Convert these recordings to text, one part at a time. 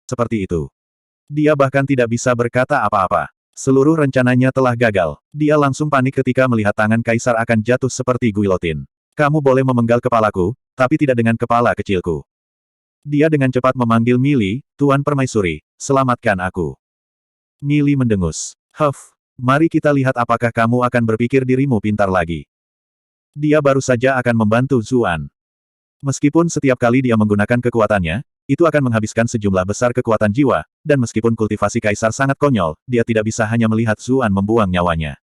seperti itu. Dia bahkan tidak bisa berkata apa-apa. Seluruh rencananya telah gagal. Dia langsung panik ketika melihat tangan kaisar akan jatuh seperti guilotin. Kamu boleh memenggal kepalaku, tapi tidak dengan kepala kecilku. Dia dengan cepat memanggil Mili, Tuan Permaisuri, selamatkan aku. Mili mendengus. Mari kita lihat apakah kamu akan berpikir dirimu pintar lagi. Dia baru saja akan membantu Zuan. Meskipun setiap kali dia menggunakan kekuatannya, itu akan menghabiskan sejumlah besar kekuatan jiwa, dan meskipun kultivasi kaisar sangat konyol, dia tidak bisa hanya melihat Zuan membuang nyawanya.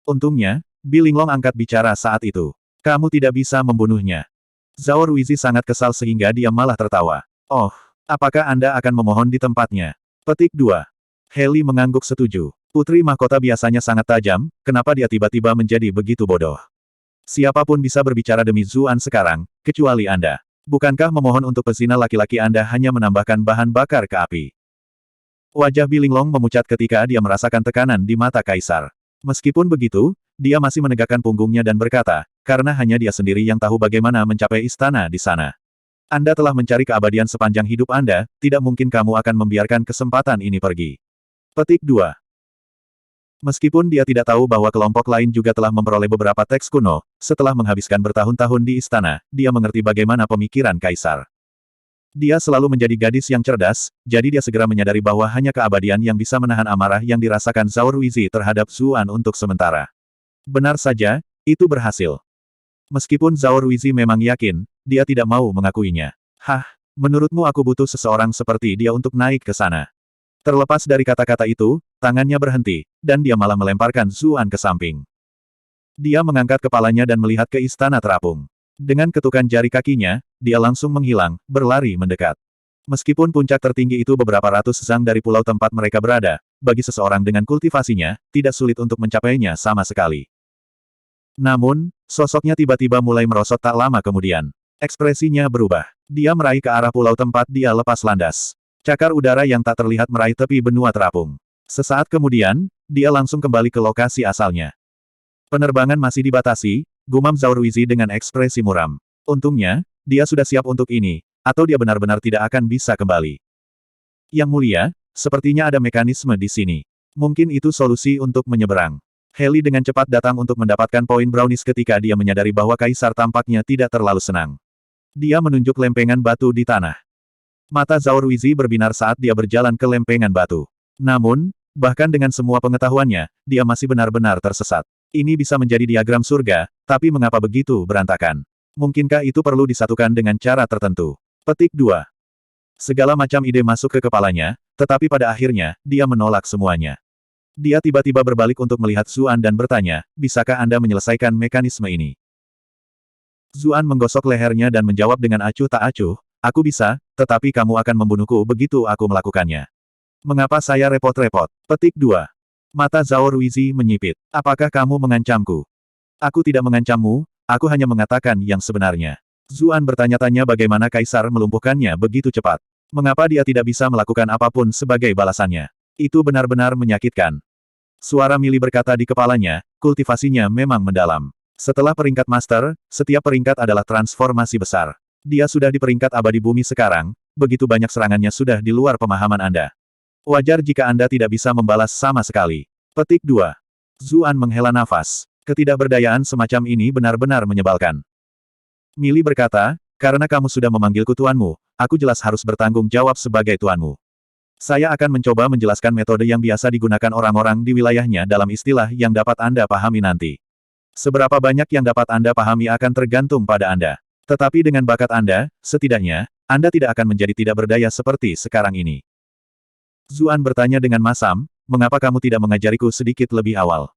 Untungnya, Bilinglong angkat bicara saat itu. Kamu tidak bisa membunuhnya. Zhao Ruizi sangat kesal sehingga dia malah tertawa. Oh, apakah Anda akan memohon di tempatnya? Petik 2. Heli mengangguk setuju. Putri mahkota biasanya sangat tajam, kenapa dia tiba-tiba menjadi begitu bodoh? Siapapun bisa berbicara demi Zuan sekarang, kecuali Anda. Bukankah memohon untuk pezina laki-laki Anda hanya menambahkan bahan bakar ke api? Wajah Bilinglong memucat ketika dia merasakan tekanan di mata kaisar. Meskipun begitu, dia masih menegakkan punggungnya dan berkata, karena hanya dia sendiri yang tahu bagaimana mencapai istana di sana. Anda telah mencari keabadian sepanjang hidup Anda, tidak mungkin kamu akan membiarkan kesempatan ini pergi. Petik 2. Meskipun dia tidak tahu bahwa kelompok lain juga telah memperoleh beberapa teks kuno, setelah menghabiskan bertahun-tahun di istana, dia mengerti bagaimana pemikiran kaisar. Dia selalu menjadi gadis yang cerdas, jadi dia segera menyadari bahwa hanya keabadian yang bisa menahan amarah yang dirasakan Zhao Ruizi terhadap Zuan untuk sementara. Benar saja, itu berhasil. Meskipun Zhao Ruizi memang yakin, dia tidak mau mengakuinya. Menurutmu aku butuh seseorang seperti dia untuk naik ke sana? Terlepas dari kata-kata itu, tangannya berhenti, dan dia malah melemparkan Zuan ke samping. Dia mengangkat kepalanya dan melihat ke istana terapung. Dengan ketukan jari kakinya, dia langsung menghilang, berlari mendekat. Meskipun puncak tertinggi itu beberapa ratus zang dari pulau tempat mereka berada, bagi seseorang dengan kultivasinya, tidak sulit untuk mencapainya sama sekali. Namun, sosoknya tiba-tiba mulai merosot tak lama kemudian. Ekspresinya berubah. Dia meraih ke arah pulau tempat dia lepas landas. Cakar udara yang tak terlihat meraih tepi benua terapung. Sesaat kemudian, dia langsung kembali ke lokasi asalnya. Penerbangan masih dibatasi, gumam Zhao Ruizi dengan ekspresi muram. Untungnya, dia sudah siap untuk ini, atau dia benar-benar tidak akan bisa kembali. Yang mulia, sepertinya ada mekanisme di sini. Mungkin itu solusi untuk menyeberang. Heli dengan cepat datang untuk mendapatkan poin brownies ketika dia menyadari bahwa kaisar tampaknya tidak terlalu senang. Dia menunjuk lempengan batu di tanah. Mata Zhao Ruizi berbinar saat dia berjalan ke lempengan batu. Namun, bahkan dengan semua pengetahuannya, dia masih benar-benar tersesat. Ini bisa menjadi diagram surga, tapi mengapa begitu berantakan? Mungkinkah itu perlu disatukan dengan cara tertentu? Petik 2. Segala macam ide masuk ke kepalanya, tetapi pada akhirnya, dia menolak semuanya. Dia tiba-tiba berbalik untuk melihat Zuan dan bertanya, bisakah Anda menyelesaikan mekanisme ini? Zuan menggosok lehernya dan menjawab dengan acuh tak acuh, aku bisa, tetapi kamu akan membunuhku begitu aku melakukannya. Mengapa saya repot-repot? Petik 2. Mata Zhao Ruizi menyipit. Apakah kamu mengancamku? Aku tidak mengancammu, aku hanya mengatakan yang sebenarnya. Zuan bertanya-tanya bagaimana kaisar melumpuhkannya begitu cepat. Mengapa dia tidak bisa melakukan apapun sebagai balasannya? Itu benar-benar menyakitkan. Suara Mili berkata di kepalanya, kultivasinya memang mendalam. Setelah peringkat master, setiap peringkat adalah transformasi besar. Dia sudah di peringkat abadi bumi sekarang, begitu banyak serangannya sudah di luar pemahaman Anda. Wajar jika Anda tidak bisa membalas sama sekali. Petik 2. Zuan menghela nafas. Ketidakberdayaan semacam ini benar-benar menyebalkan. Mili berkata, karena kamu sudah memanggilku tuanmu, aku jelas harus bertanggung jawab sebagai tuanmu. Saya akan mencoba menjelaskan metode yang biasa digunakan orang-orang di wilayahnya dalam istilah yang dapat Anda pahami nanti. Seberapa banyak yang dapat Anda pahami akan tergantung pada Anda. Tetapi dengan bakat Anda, setidaknya, Anda tidak akan menjadi tidak berdaya seperti sekarang ini. Zuan bertanya dengan masam, mengapa kamu tidak mengajariku sedikit lebih awal?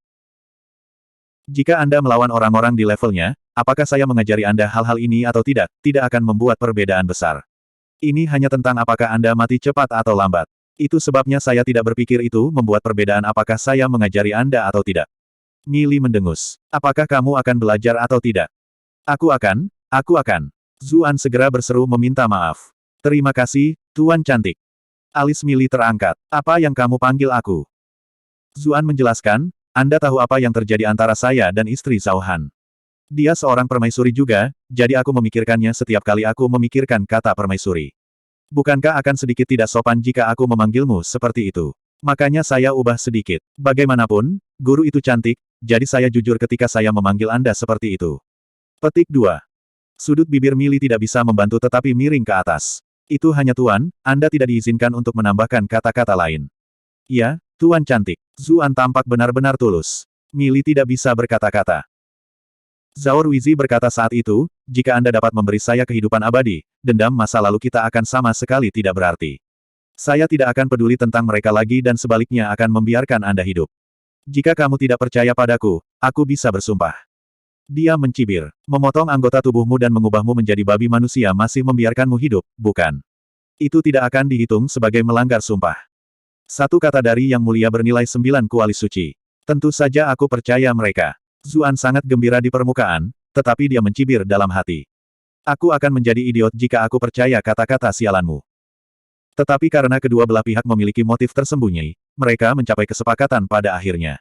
Jika Anda melawan orang-orang di levelnya, apakah saya mengajari Anda hal-hal ini atau tidak akan membuat perbedaan besar. Ini hanya tentang apakah Anda mati cepat atau lambat. Itu sebabnya saya tidak berpikir itu membuat perbedaan apakah saya mengajari Anda atau tidak. Mili mendengus. Apakah kamu akan belajar atau tidak? Aku akan. Zuan segera berseru meminta maaf. Terima kasih, Tuan Cantik. Alis Mili terangkat. Apa yang kamu panggil aku? Zuan menjelaskan, Anda tahu apa yang terjadi antara saya dan istri Zhao Han. Dia seorang permaisuri juga, jadi aku memikirkannya setiap kali aku memikirkan kata permaisuri. Bukankah akan sedikit tidak sopan jika aku memanggilmu seperti itu? Makanya saya ubah sedikit. Bagaimanapun, guru itu cantik, jadi saya jujur ketika saya memanggil Anda seperti itu. Petik 2. Sudut bibir Mili tidak bisa membantu tetapi miring ke atas. Itu hanya Tuan, Anda tidak diizinkan untuk menambahkan kata-kata lain. Ya, Tuan cantik. Zuan tampak benar-benar tulus. Mili tidak bisa berkata-kata. Zhao Ruizi berkata saat itu, jika Anda dapat memberi saya kehidupan abadi, dendam masa lalu kita akan sama sekali tidak berarti. Saya tidak akan peduli tentang mereka lagi dan sebaliknya akan membiarkan Anda hidup. Jika kamu tidak percaya padaku, aku bisa bersumpah. Dia mencibir. Memotong anggota tubuhmu dan mengubahmu menjadi babi manusia masih membiarkanmu hidup, bukan? Itu tidak akan dihitung sebagai melanggar sumpah. Satu kata dari Yang Mulia bernilai 9 kuali suci. Tentu saja aku percaya mereka. Zuan sangat gembira di permukaan, tetapi dia mencibir dalam hati. Aku akan menjadi idiot jika aku percaya kata-kata sialanmu. Tetapi karena kedua belah pihak memiliki motif tersembunyi, mereka mencapai kesepakatan pada akhirnya.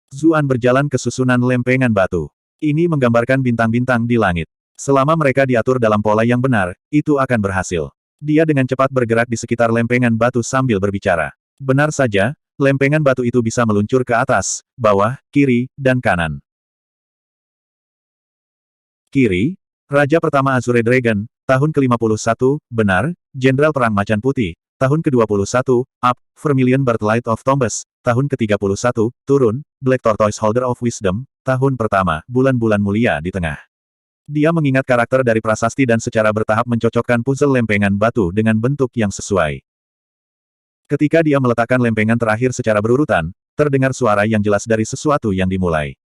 Zuan berjalan ke susunan lempengan batu. Ini menggambarkan bintang-bintang di langit. Selama mereka diatur dalam pola yang benar, itu akan berhasil. Dia dengan cepat bergerak di sekitar lempengan batu sambil berbicara. Benar saja, lempengan batu itu bisa meluncur ke atas, bawah, kiri, dan kanan. Kiri, Raja Pertama Azure Dragon, tahun ke-51, benar, Jenderal Perang Macan Putih, tahun ke-21, up, Vermilion Birthlight of Tombs, tahun ke-31, turun, Black Tortoise Holder of Wisdom, tahun pertama, bulan-bulan mulia di tengah. Dia mengingat karakter dari prasasti dan secara bertahap mencocokkan puzzle lempengan batu dengan bentuk yang sesuai. Ketika dia meletakkan lempengan terakhir secara berurutan, terdengar suara yang jelas dari sesuatu yang dimulai.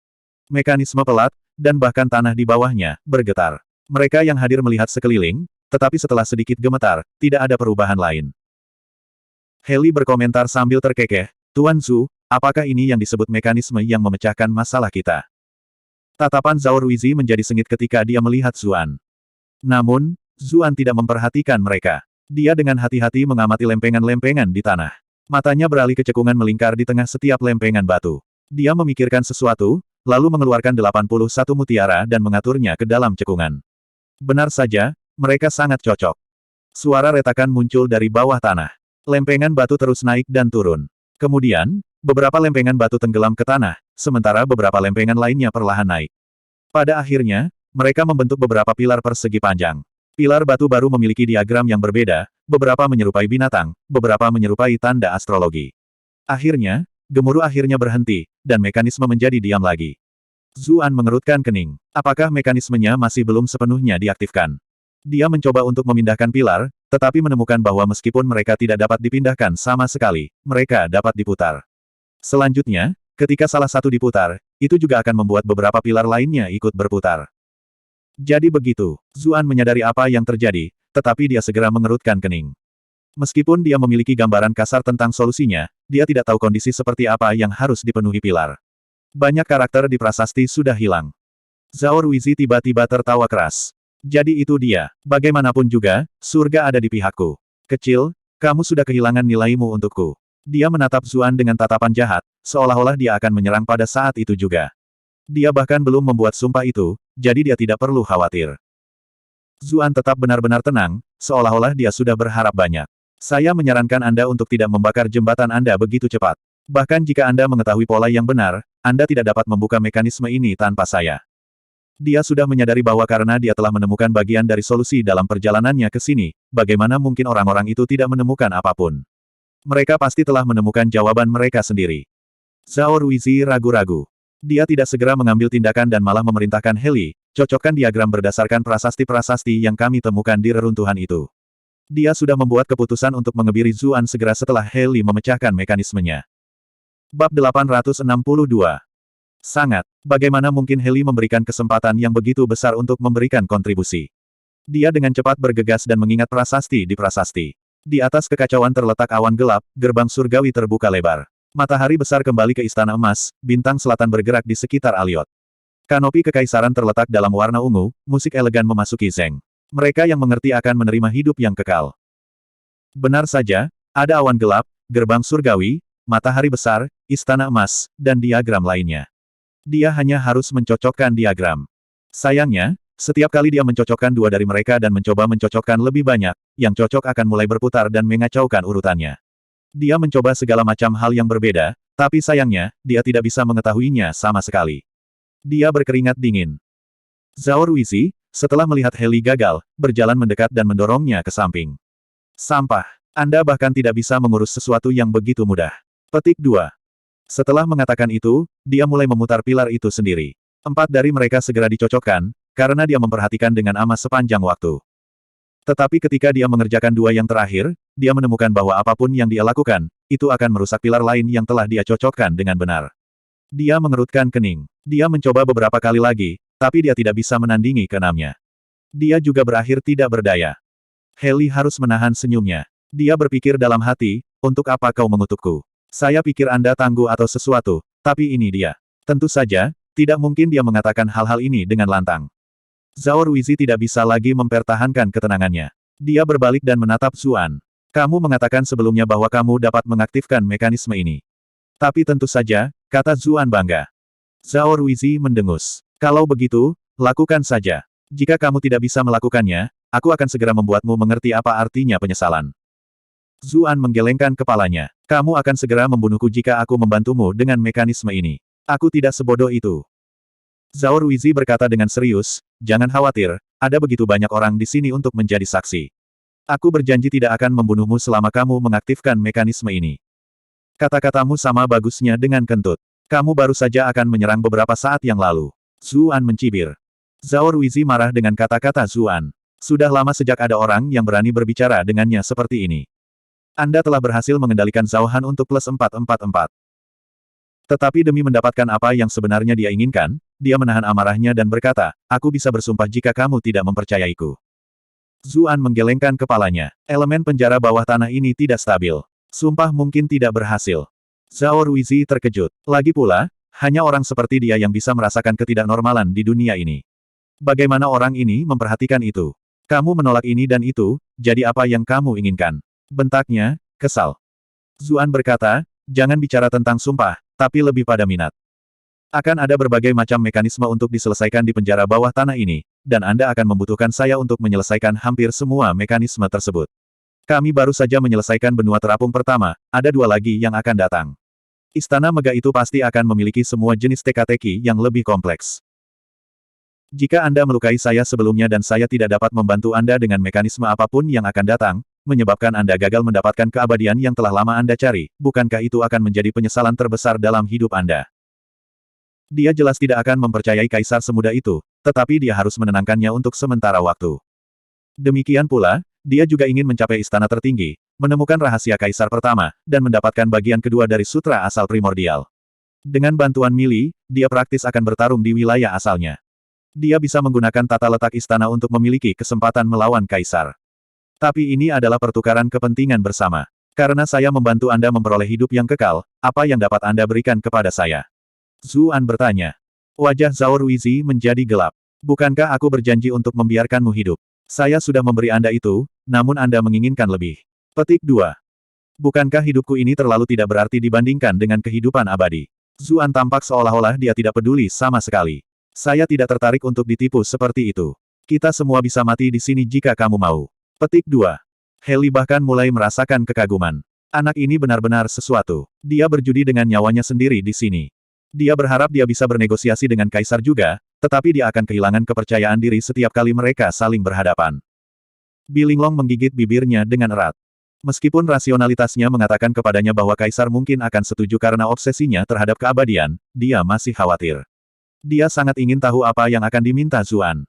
Mekanisme pelat, dan bahkan tanah di bawahnya, bergetar. Mereka yang hadir melihat sekeliling, tetapi setelah sedikit gemetar, tidak ada perubahan lain. Heli berkomentar sambil terkekeh, Tuan Zhu, apakah ini yang disebut mekanisme yang memecahkan masalah kita? Tatapan Zhao Ruizi menjadi sengit ketika dia melihat Zuan. Namun, Zuan tidak memperhatikan mereka. Dia dengan hati-hati mengamati lempengan-lempengan di tanah. Matanya beralih ke cekungan melingkar di tengah setiap lempengan batu. Dia memikirkan sesuatu, lalu mengeluarkan 81 mutiara dan mengaturnya ke dalam cekungan. Benar saja, mereka sangat cocok. Suara retakan muncul dari bawah tanah. Lempengan batu terus naik dan turun. Kemudian, beberapa lempengan batu tenggelam ke tanah, sementara beberapa lempengan lainnya perlahan naik. Pada akhirnya, mereka membentuk beberapa pilar persegi panjang. Pilar batu baru memiliki diagram yang berbeda, beberapa menyerupai binatang, beberapa menyerupai tanda astrologi. Akhirnya, gemuruh akhirnya berhenti, dan mekanisme menjadi diam lagi. Zuan mengerutkan kening. Apakah mekanismenya masih belum sepenuhnya diaktifkan? Dia mencoba untuk memindahkan pilar, tetapi menemukan bahwa meskipun mereka tidak dapat dipindahkan sama sekali, mereka dapat diputar. Selanjutnya, ketika salah satu diputar, itu juga akan membuat beberapa pilar lainnya ikut berputar. Jadi begitu, Zuan menyadari apa yang terjadi, tetapi dia segera mengerutkan kening. Meskipun dia memiliki gambaran kasar tentang solusinya, dia tidak tahu kondisi seperti apa yang harus dipenuhi pilar. Banyak karakter di prasasti sudah hilang. Zhao Ruizi tiba-tiba tertawa keras. Jadi itu dia, bagaimanapun juga, surga ada di pihakku. Kecil, kamu sudah kehilangan nilaimu untukku. Dia menatap Zuan dengan tatapan jahat, seolah-olah dia akan menyerang pada saat itu juga. Dia bahkan belum membuat sumpah itu, jadi dia tidak perlu khawatir. Zuan tetap benar-benar tenang, seolah-olah dia sudah berharap banyak. Saya menyarankan Anda untuk tidak membakar jembatan Anda begitu cepat. Bahkan jika Anda mengetahui pola yang benar, Anda tidak dapat membuka mekanisme ini tanpa saya. Dia sudah menyadari bahwa karena dia telah menemukan bagian dari solusi dalam perjalanannya ke sini, bagaimana mungkin orang-orang itu tidak menemukan apapun. Mereka pasti telah menemukan jawaban mereka sendiri. Zhao Ruizi ragu-ragu. Dia tidak segera mengambil tindakan dan malah memerintahkan Heli, cocokkan diagram berdasarkan prasasti-prasasti yang kami temukan di reruntuhan itu. Dia sudah membuat keputusan untuk mengebiri Zuan segera setelah Heli memecahkan mekanismenya. Bab 862. Sangat. Bagaimana mungkin Heli memberikan kesempatan yang begitu besar untuk memberikan kontribusi? Dia dengan cepat bergegas dan mengingat prasasti di prasasti. Di atas kekacauan terletak awan gelap, gerbang surgawi terbuka lebar. Matahari besar kembali ke Istana Emas, bintang selatan bergerak di sekitar Aliot. Kanopi kekaisaran terletak dalam warna ungu, musik elegan memasuki Zeng. Mereka yang mengerti akan menerima hidup yang kekal. Benar saja, ada awan gelap, gerbang surgawi, matahari besar, Istana Emas, dan diagram lainnya. Dia hanya harus mencocokkan diagram. Sayangnya, Setiap kali dia mencocokkan dua dari mereka dan mencoba mencocokkan lebih banyak, yang cocok akan mulai berputar dan mengacaukan urutannya. Dia mencoba segala macam hal yang berbeda, tapi sayangnya, dia tidak bisa mengetahuinya sama sekali. Dia berkeringat dingin. Zhao Ruizi, setelah melihat Heli gagal, berjalan mendekat dan mendorongnya ke samping. Sampah. Anda bahkan tidak bisa mengurus sesuatu yang begitu mudah. Petik 2. Setelah mengatakan itu, dia mulai memutar pilar itu sendiri. 4 dari mereka segera dicocokkan, karena dia memperhatikan dengan amat sepanjang waktu. Tetapi ketika dia mengerjakan 2 yang terakhir, dia menemukan bahwa apapun yang dia lakukan, itu akan merusak pilar lain yang telah dia cocokkan dengan benar. Dia mengerutkan kening. Dia mencoba beberapa kali lagi, tapi dia tidak bisa menandingi keenamnya. Dia juga berakhir tidak berdaya. Heli harus menahan senyumnya. Dia berpikir dalam hati, untuk apa kau mengutukku? Saya pikir Anda tangguh atau sesuatu, tapi ini dia. Tentu saja, tidak mungkin dia mengatakan hal-hal ini dengan lantang. Zhao Ruizi tidak bisa lagi mempertahankan ketenangannya. Dia berbalik dan menatap Zuan. Kamu mengatakan sebelumnya bahwa kamu dapat mengaktifkan mekanisme ini. Tapi tentu saja, kata Zuan bangga. Zhao Ruizi mendengus. Kalau begitu, lakukan saja. Jika kamu tidak bisa melakukannya, aku akan segera membuatmu mengerti apa artinya penyesalan. Zuan menggelengkan kepalanya. Kamu akan segera membunuhku jika aku membantumu dengan mekanisme ini. Aku tidak sebodoh itu. Zhao Ruizi berkata dengan serius, jangan khawatir, ada begitu banyak orang di sini untuk menjadi saksi. Aku berjanji tidak akan membunuhmu selama kamu mengaktifkan mekanisme ini. Kata-katamu sama bagusnya dengan kentut. Kamu baru saja akan menyerang beberapa saat yang lalu. Zuan mencibir. Zhao Ruizi marah dengan kata-kata Zuan. Sudah lama sejak ada orang yang berani berbicara dengannya seperti ini. Anda telah berhasil mengendalikan Zhao Han untuk plus 444. Tetapi demi mendapatkan apa yang sebenarnya dia inginkan, dia menahan amarahnya dan berkata, aku bisa bersumpah jika kamu tidak mempercayaiku. Zuan menggelengkan kepalanya. Elemen penjara bawah tanah ini tidak stabil. Sumpah mungkin tidak berhasil. Zhao Ruizi terkejut. Lagi pula, hanya orang seperti dia yang bisa merasakan ketidaknormalan di dunia ini. Bagaimana orang ini memperhatikan itu? Kamu menolak ini dan itu, jadi apa yang kamu inginkan? Bentaknya, kesal. Zuan berkata, jangan bicara tentang sumpah, tapi lebih pada minat. Akan ada berbagai macam mekanisme untuk diselesaikan di penjara bawah tanah ini, dan Anda akan membutuhkan saya untuk menyelesaikan hampir semua mekanisme tersebut. Kami baru saja menyelesaikan benua terapung pertama, ada 2 lagi yang akan datang. Istana megah itu pasti akan memiliki semua jenis teka-teki yang lebih kompleks. Jika Anda melukai saya sebelumnya dan saya tidak dapat membantu Anda dengan mekanisme apapun yang akan datang, menyebabkan Anda gagal mendapatkan keabadian yang telah lama Anda cari, bukankah itu akan menjadi penyesalan terbesar dalam hidup Anda? Dia jelas tidak akan mempercayai kaisar semudah itu, tetapi dia harus menenangkannya untuk sementara waktu. Demikian pula, dia juga ingin mencapai istana tertinggi, menemukan rahasia kaisar pertama, dan mendapatkan bagian kedua dari sutra asal primordial. Dengan bantuan Mili, dia praktis akan bertarung di wilayah asalnya. Dia bisa menggunakan tata letak istana untuk memiliki kesempatan melawan kaisar. Tapi ini adalah pertukaran kepentingan bersama. Karena saya membantu Anda memperoleh hidup yang kekal, apa yang dapat Anda berikan kepada saya? Zuan bertanya. Wajah Zhao Ruizi menjadi gelap. Bukankah aku berjanji untuk membiarkanmu hidup? Saya sudah memberi Anda itu, namun Anda menginginkan lebih. Petik 2. Bukankah hidupku ini terlalu tidak berarti dibandingkan dengan kehidupan abadi? Zuan tampak seolah-olah dia tidak peduli sama sekali. Saya tidak tertarik untuk ditipu seperti itu. Kita semua bisa mati di sini jika kamu mau. Petik 2. Heli bahkan mulai merasakan kekaguman. Anak ini benar-benar sesuatu. Dia berjudi dengan nyawanya sendiri di sini. Dia berharap dia bisa bernegosiasi dengan kaisar juga, tetapi dia akan kehilangan kepercayaan diri setiap kali mereka saling berhadapan. Bilinglong menggigit bibirnya dengan erat. Meskipun rasionalitasnya mengatakan kepadanya bahwa kaisar mungkin akan setuju karena obsesinya terhadap keabadian, dia masih khawatir. Dia sangat ingin tahu apa yang akan diminta Zuan.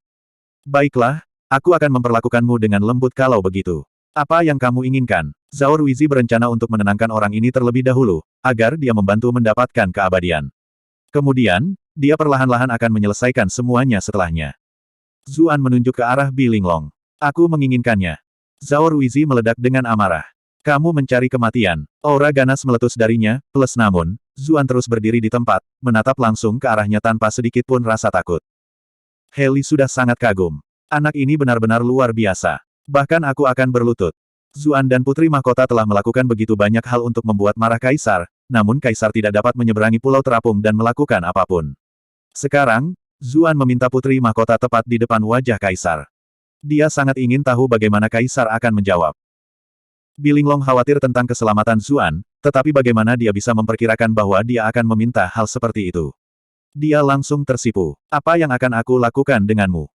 Baiklah, aku akan memperlakukanmu dengan lembut kalau begitu. Apa yang kamu inginkan? Zhao Ruizi berencana untuk menenangkan orang ini terlebih dahulu, agar dia membantu mendapatkan keabadian. Kemudian, dia perlahan-lahan akan menyelesaikan semuanya setelahnya. Zuan menunjuk ke arah Bilinglong. Aku menginginkannya. Zhao Ruizi meledak dengan amarah. Kamu mencari kematian. Aura ganas meletus darinya, plus namun, Zuan terus berdiri di tempat, menatap langsung ke arahnya tanpa sedikit pun rasa takut. Heli sudah sangat kagum. Anak ini benar-benar luar biasa. Bahkan aku akan berlutut. Zuan dan Putri Mahkota telah melakukan begitu banyak hal untuk membuat marah kaisar, namun kaisar tidak dapat menyeberangi pulau terapung dan melakukan apapun. Sekarang, Zuan meminta putri mahkota tepat di depan wajah kaisar. Dia sangat ingin tahu bagaimana kaisar akan menjawab. Bilinglong khawatir tentang keselamatan Zuan, tetapi bagaimana dia bisa memperkirakan bahwa dia akan meminta hal seperti itu. Dia langsung tersipu. Apa yang akan aku lakukan denganmu?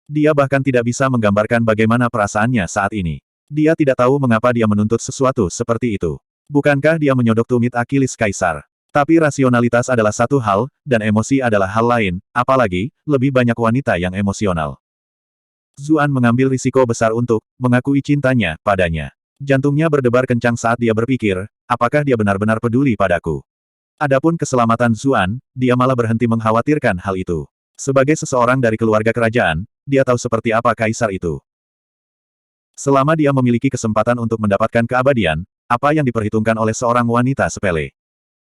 Dia bahkan tidak bisa menggambarkan bagaimana perasaannya saat ini. Dia tidak tahu mengapa dia menuntut sesuatu seperti itu. Bukankah dia menyodok tumit Akilis kaisar? Tapi rasionalitas adalah satu hal, dan emosi adalah hal lain, apalagi, lebih banyak wanita yang emosional. Zuan mengambil risiko besar untuk mengakui cintanya padanya. Jantungnya berdebar kencang saat dia berpikir, apakah dia benar-benar peduli padaku? Adapun keselamatan Zuan, dia malah berhenti mengkhawatirkan hal itu. Sebagai seseorang dari keluarga kerajaan, dia tahu seperti apa kaisar itu. Selama dia memiliki kesempatan untuk mendapatkan keabadian, apa yang diperhitungkan oleh seorang wanita sepele.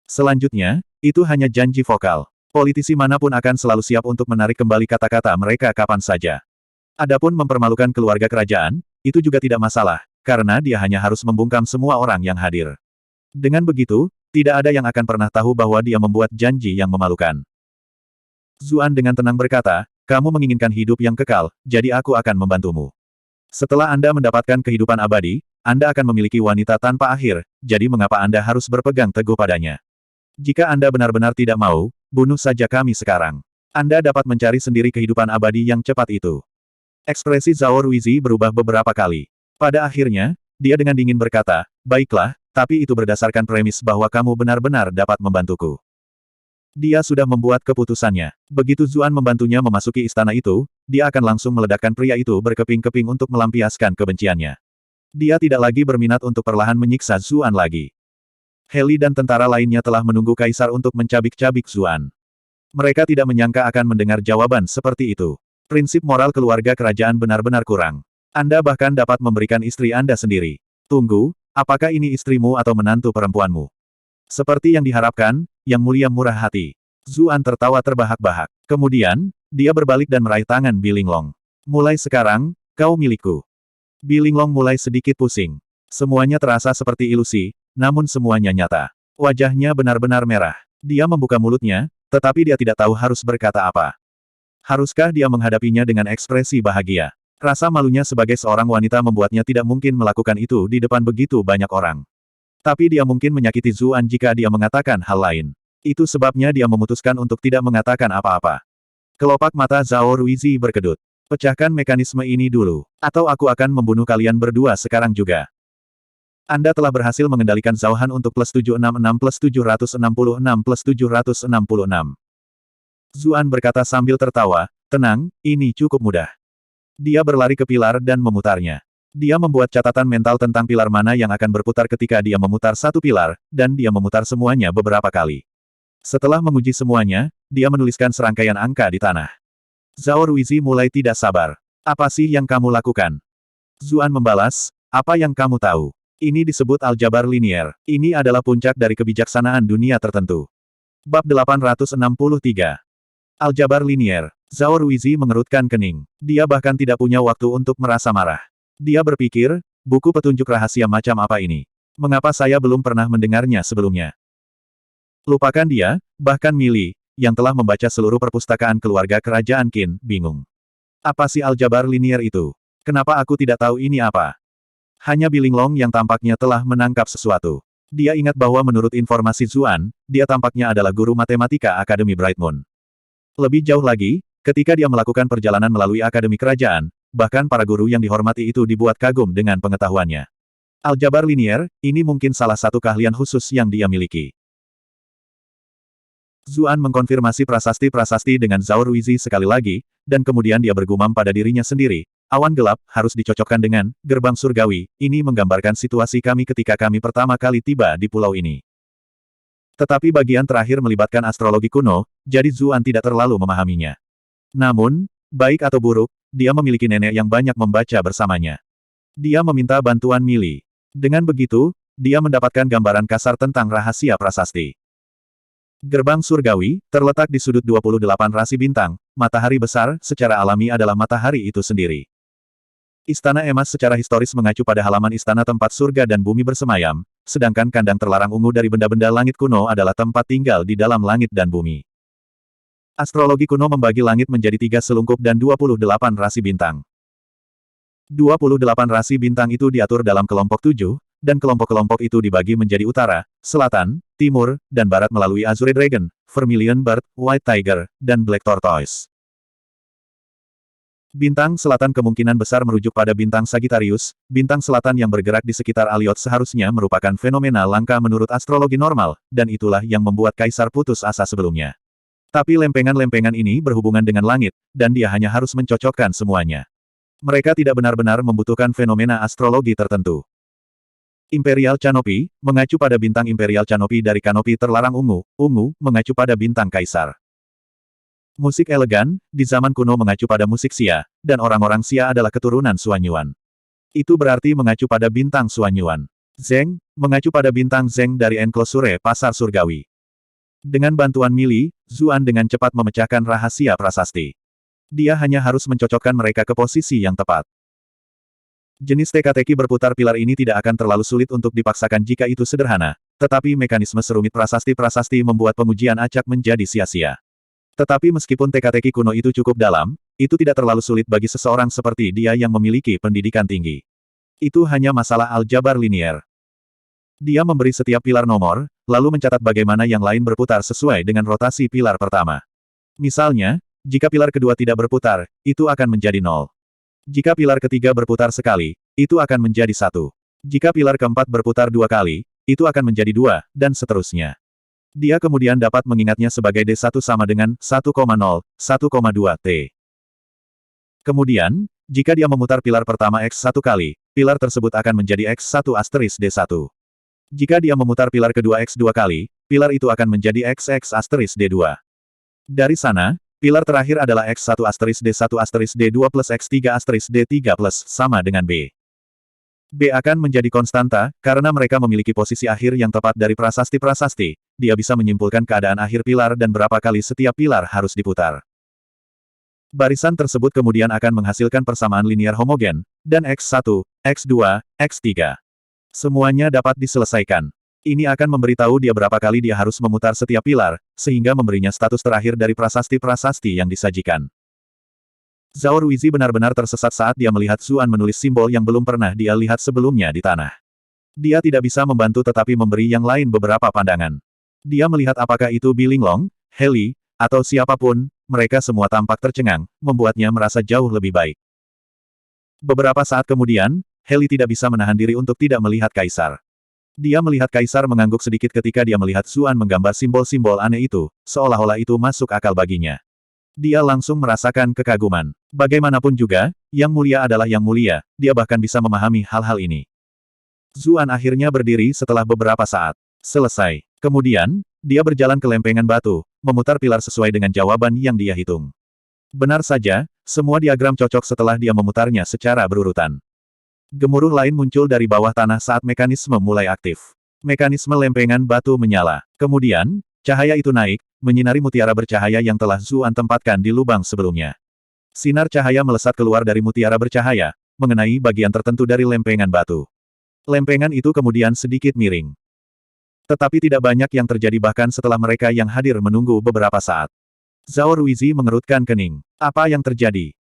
Selanjutnya, itu hanya janji vokal. Politisi manapun akan selalu siap untuk menarik kembali kata-kata mereka kapan saja. Adapun mempermalukan keluarga kerajaan, itu juga tidak masalah, karena dia hanya harus membungkam semua orang yang hadir. Dengan begitu, tidak ada yang akan pernah tahu bahwa dia membuat janji yang memalukan. Zuan dengan tenang berkata, kamu menginginkan hidup yang kekal, jadi aku akan membantumu. Setelah Anda mendapatkan kehidupan abadi, Anda akan memiliki wanita tanpa akhir, jadi mengapa Anda harus berpegang teguh padanya? Jika Anda benar-benar tidak mau, bunuh saja kami sekarang. Anda dapat mencari sendiri kehidupan abadi yang cepat itu. Ekspresi Zhao Ruizi berubah beberapa kali. Pada akhirnya, dia dengan dingin berkata, baiklah, tapi itu berdasarkan premis bahwa kamu benar-benar dapat membantuku. Dia sudah membuat keputusannya. Begitu Zuan membantunya memasuki istana itu, dia akan langsung meledakkan pria itu berkeping-keping untuk melampiaskan kebenciannya. Dia tidak lagi berminat untuk perlahan menyiksa Zuan lagi. Heli dan tentara lainnya telah menunggu kaisar untuk mencabik-cabik Zuan. Mereka tidak menyangka akan mendengar jawaban seperti itu. Prinsip moral keluarga kerajaan benar-benar kurang. Anda bahkan dapat memberikan istri Anda sendiri. Tunggu, apakah ini istrimu atau menantu perempuanmu? Seperti yang diharapkan, Yang Mulia murah hati. Zuan tertawa terbahak-bahak. Kemudian, dia berbalik dan meraih tangan Bilinglong. Mulai sekarang, kau milikku. Bilinglong mulai sedikit pusing. Semuanya terasa seperti ilusi, namun semuanya nyata. Wajahnya benar-benar merah. Dia membuka mulutnya, tetapi dia tidak tahu harus berkata apa. Haruskah dia menghadapinya dengan ekspresi bahagia? Rasa malunya sebagai seorang wanita membuatnya tidak mungkin melakukan itu di depan begitu banyak orang. Tapi dia mungkin menyakiti Zuan jika dia mengatakan hal lain. Itu sebabnya dia memutuskan untuk tidak mengatakan apa-apa. Kelopak mata Zhao Ruizi berkedut. Pecahkan mekanisme ini dulu. Atau aku akan membunuh kalian berdua sekarang juga. Anda telah berhasil mengendalikan Zhao Han untuk plus 766 plus 766 plus 766. Zuan berkata sambil tertawa, tenang, ini cukup mudah. Dia berlari ke pilar dan memutarnya. Dia membuat catatan mental tentang pilar mana yang akan berputar ketika dia memutar satu pilar, dan dia memutar semuanya beberapa kali. Setelah menguji semuanya, dia menuliskan serangkaian angka di tanah. Zhao Ruizi mulai tidak sabar. Apa sih yang kamu lakukan? Zuan membalas, apa yang kamu tahu? Ini disebut aljabar linier. Ini adalah puncak dari kebijaksanaan dunia tertentu. Bab 863. Aljabar linier. Zhao Ruizi mengerutkan kening. Dia bahkan tidak punya waktu untuk merasa marah. Dia berpikir, buku petunjuk rahasia macam apa ini? Mengapa saya belum pernah mendengarnya sebelumnya? Lupakan dia, bahkan Mili, yang telah membaca seluruh perpustakaan keluarga kerajaan Qin, bingung. Apa sih aljabar linier itu? Kenapa aku tidak tahu ini apa? Hanya Bilinglong yang tampaknya telah menangkap sesuatu. Dia ingat bahwa menurut informasi Zuan, dia tampaknya adalah guru matematika Akademi Bright Moon. Lebih jauh lagi, ketika dia melakukan perjalanan melalui Akademi Kerajaan, bahkan para guru yang dihormati itu dibuat kagum dengan pengetahuannya. Aljabar linier, ini mungkin salah satu keahlian khusus yang dia miliki. Zuan mengkonfirmasi prasasti-prasasti dengan Zhao Ruizi sekali lagi, dan kemudian dia bergumam pada dirinya sendiri, awan gelap harus dicocokkan dengan gerbang surgawi, ini menggambarkan situasi kami ketika kami pertama kali tiba di pulau ini. Tetapi bagian terakhir melibatkan astrologi kuno, jadi Zuan tidak terlalu memahaminya. Namun, baik atau buruk, dia memiliki nenek yang banyak membaca bersamanya. Dia meminta bantuan Mili. Dengan begitu, dia mendapatkan gambaran kasar tentang rahasia prasasti. Gerbang surgawi, terletak di sudut 28 rasi bintang, matahari besar, secara alami adalah matahari itu sendiri. Istana emas secara historis mengacu pada halaman istana tempat surga dan bumi bersemayam, sedangkan kandang terlarang ungu dari benda-benda langit kuno adalah tempat tinggal di dalam langit dan bumi. Astrologi kuno membagi langit menjadi 3 selungkup dan 28 rasi bintang. 28 rasi bintang itu diatur dalam kelompok 7, dan kelompok-kelompok itu dibagi menjadi utara, selatan, timur, dan barat melalui Azure Dragon, Vermilion Bird, White Tiger, dan Black Tortoise. Bintang selatan kemungkinan besar merujuk pada bintang Sagittarius. Bintang selatan yang bergerak di sekitar Alioth seharusnya merupakan fenomena langka menurut astrologi normal, dan itulah yang membuat Kaisar putus asa sebelumnya. Tapi lempengan-lempengan ini berhubungan dengan langit, dan dia hanya harus mencocokkan semuanya. Mereka tidak benar-benar membutuhkan fenomena astrologi tertentu. Imperial Canopy, mengacu pada bintang Imperial Canopy dari kanopi terlarang ungu, mengacu pada bintang Kaisar. Musik elegan, di zaman kuno mengacu pada musik Xia, dan orang-orang Xia adalah keturunan Xuanyuan. Itu berarti mengacu pada bintang Xuanyuan. Zeng, mengacu pada bintang Zeng dari Enclosure Pasar Surgawi. Dengan bantuan Mili, Zuan dengan cepat memecahkan rahasia prasasti. Dia hanya harus mencocokkan mereka ke posisi yang tepat. Jenis teka-teki berputar pilar ini tidak akan terlalu sulit untuk dipaksakan jika itu sederhana, tetapi mekanisme serumit prasasti-prasasti membuat pengujian acak menjadi sia-sia. Tetapi meskipun teka-teki kuno itu cukup dalam, itu tidak terlalu sulit bagi seseorang seperti dia yang memiliki pendidikan tinggi. Itu hanya masalah aljabar linier. Dia memberi setiap pilar nomor, lalu mencatat bagaimana yang lain berputar sesuai dengan rotasi pilar pertama. Misalnya, jika pilar kedua tidak berputar, itu akan menjadi 0. Jika pilar ketiga berputar sekali, itu akan menjadi 1. Jika pilar keempat berputar 2 kali, itu akan menjadi 2, dan seterusnya. Dia kemudian dapat mengingatnya sebagai D1 sama dengan 1,0, 1,2 T. Kemudian, jika dia memutar pilar pertama X1 kali, pilar tersebut akan menjadi X1 asterisk D1. Jika dia memutar pilar kedua X2 kali, pilar itu akan menjadi XX asterisk D2. Dari sana, pilar terakhir adalah X1 asterisk D1 asterisk D2 plus X3 asterisk D3 plus sama dengan B. B akan menjadi konstanta, karena mereka memiliki posisi akhir yang tepat dari prasasti-prasasti. Dia bisa menyimpulkan keadaan akhir pilar dan berapa kali setiap pilar harus diputar. Barisan tersebut kemudian akan menghasilkan persamaan linier homogen, dan X1, X2, X3. Semuanya dapat diselesaikan. Ini akan memberitahu dia berapa kali dia harus memutar setiap pilar, sehingga memberinya status terakhir dari prasasti-prasasti yang disajikan. Zhao Ruizi benar-benar tersesat saat dia melihat Zuan menulis simbol yang belum pernah dia lihat sebelumnya di tanah. Dia tidak bisa membantu tetapi memberi yang lain beberapa pandangan. Dia melihat apakah itu Bi Linglong, Heli, atau siapapun, mereka semua tampak tercengang, membuatnya merasa jauh lebih baik. Beberapa saat kemudian, Heli tidak bisa menahan diri untuk tidak melihat Kaisar. Dia melihat Kaisar mengangguk sedikit ketika dia melihat Zuan menggambar simbol-simbol aneh itu, seolah-olah itu masuk akal baginya. Dia langsung merasakan kekaguman. Bagaimanapun juga, yang mulia adalah yang mulia, dia bahkan bisa memahami hal-hal ini. Zuan akhirnya berdiri setelah beberapa saat. Selesai. Kemudian, dia berjalan ke lempengan batu, memutar pilar sesuai dengan jawaban yang dia hitung. Benar saja, semua diagram cocok setelah dia memutarnya secara berurutan. Gemuruh lain muncul dari bawah tanah saat mekanisme mulai aktif. Mekanisme lempengan batu menyala. Kemudian, cahaya itu naik, menyinari mutiara bercahaya yang telah Zuan tempatkan di lubang sebelumnya. Sinar cahaya melesat keluar dari mutiara bercahaya, mengenai bagian tertentu dari lempengan batu. Lempengan itu kemudian sedikit miring. Tetapi tidak banyak yang terjadi bahkan setelah mereka yang hadir menunggu beberapa saat. Zhao Ruizi mengerutkan kening. Apa yang terjadi?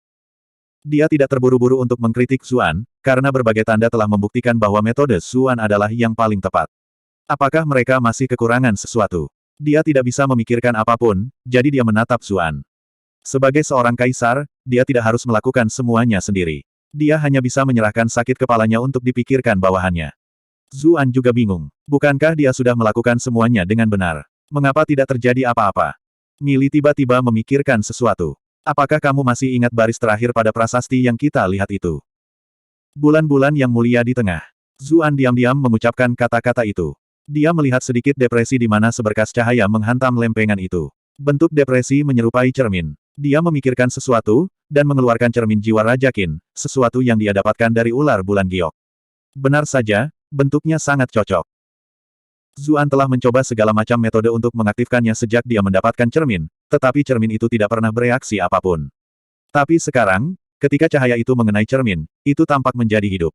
Dia tidak terburu-buru untuk mengkritik Zuan, karena berbagai tanda telah membuktikan bahwa metode Zuan adalah yang paling tepat. Apakah mereka masih kekurangan sesuatu? Dia tidak bisa memikirkan apapun, jadi dia menatap Zuan. Sebagai seorang kaisar, dia tidak harus melakukan semuanya sendiri. Dia hanya bisa menyerahkan sakit kepalanya untuk dipikirkan bawahannya. Zuan juga bingung. Bukankah dia sudah melakukan semuanya dengan benar? Mengapa tidak terjadi apa-apa? Mili tiba-tiba memikirkan sesuatu. Apakah kamu masih ingat baris terakhir pada prasasti yang kita lihat itu? Bulan-bulan yang mulia di tengah. Zuan diam-diam mengucapkan kata-kata itu. Dia melihat sedikit depresi di mana seberkas cahaya menghantam lempengan itu. Bentuk depresi menyerupai cermin. Dia memikirkan sesuatu, dan mengeluarkan cermin jiwa Raja Qin, sesuatu yang dia dapatkan dari ular bulan giok. Benar saja, bentuknya sangat cocok. Zuan telah mencoba segala macam metode untuk mengaktifkannya sejak dia mendapatkan cermin, tetapi cermin itu tidak pernah bereaksi apapun. Tapi sekarang, ketika cahaya itu mengenai cermin, itu tampak menjadi hidup.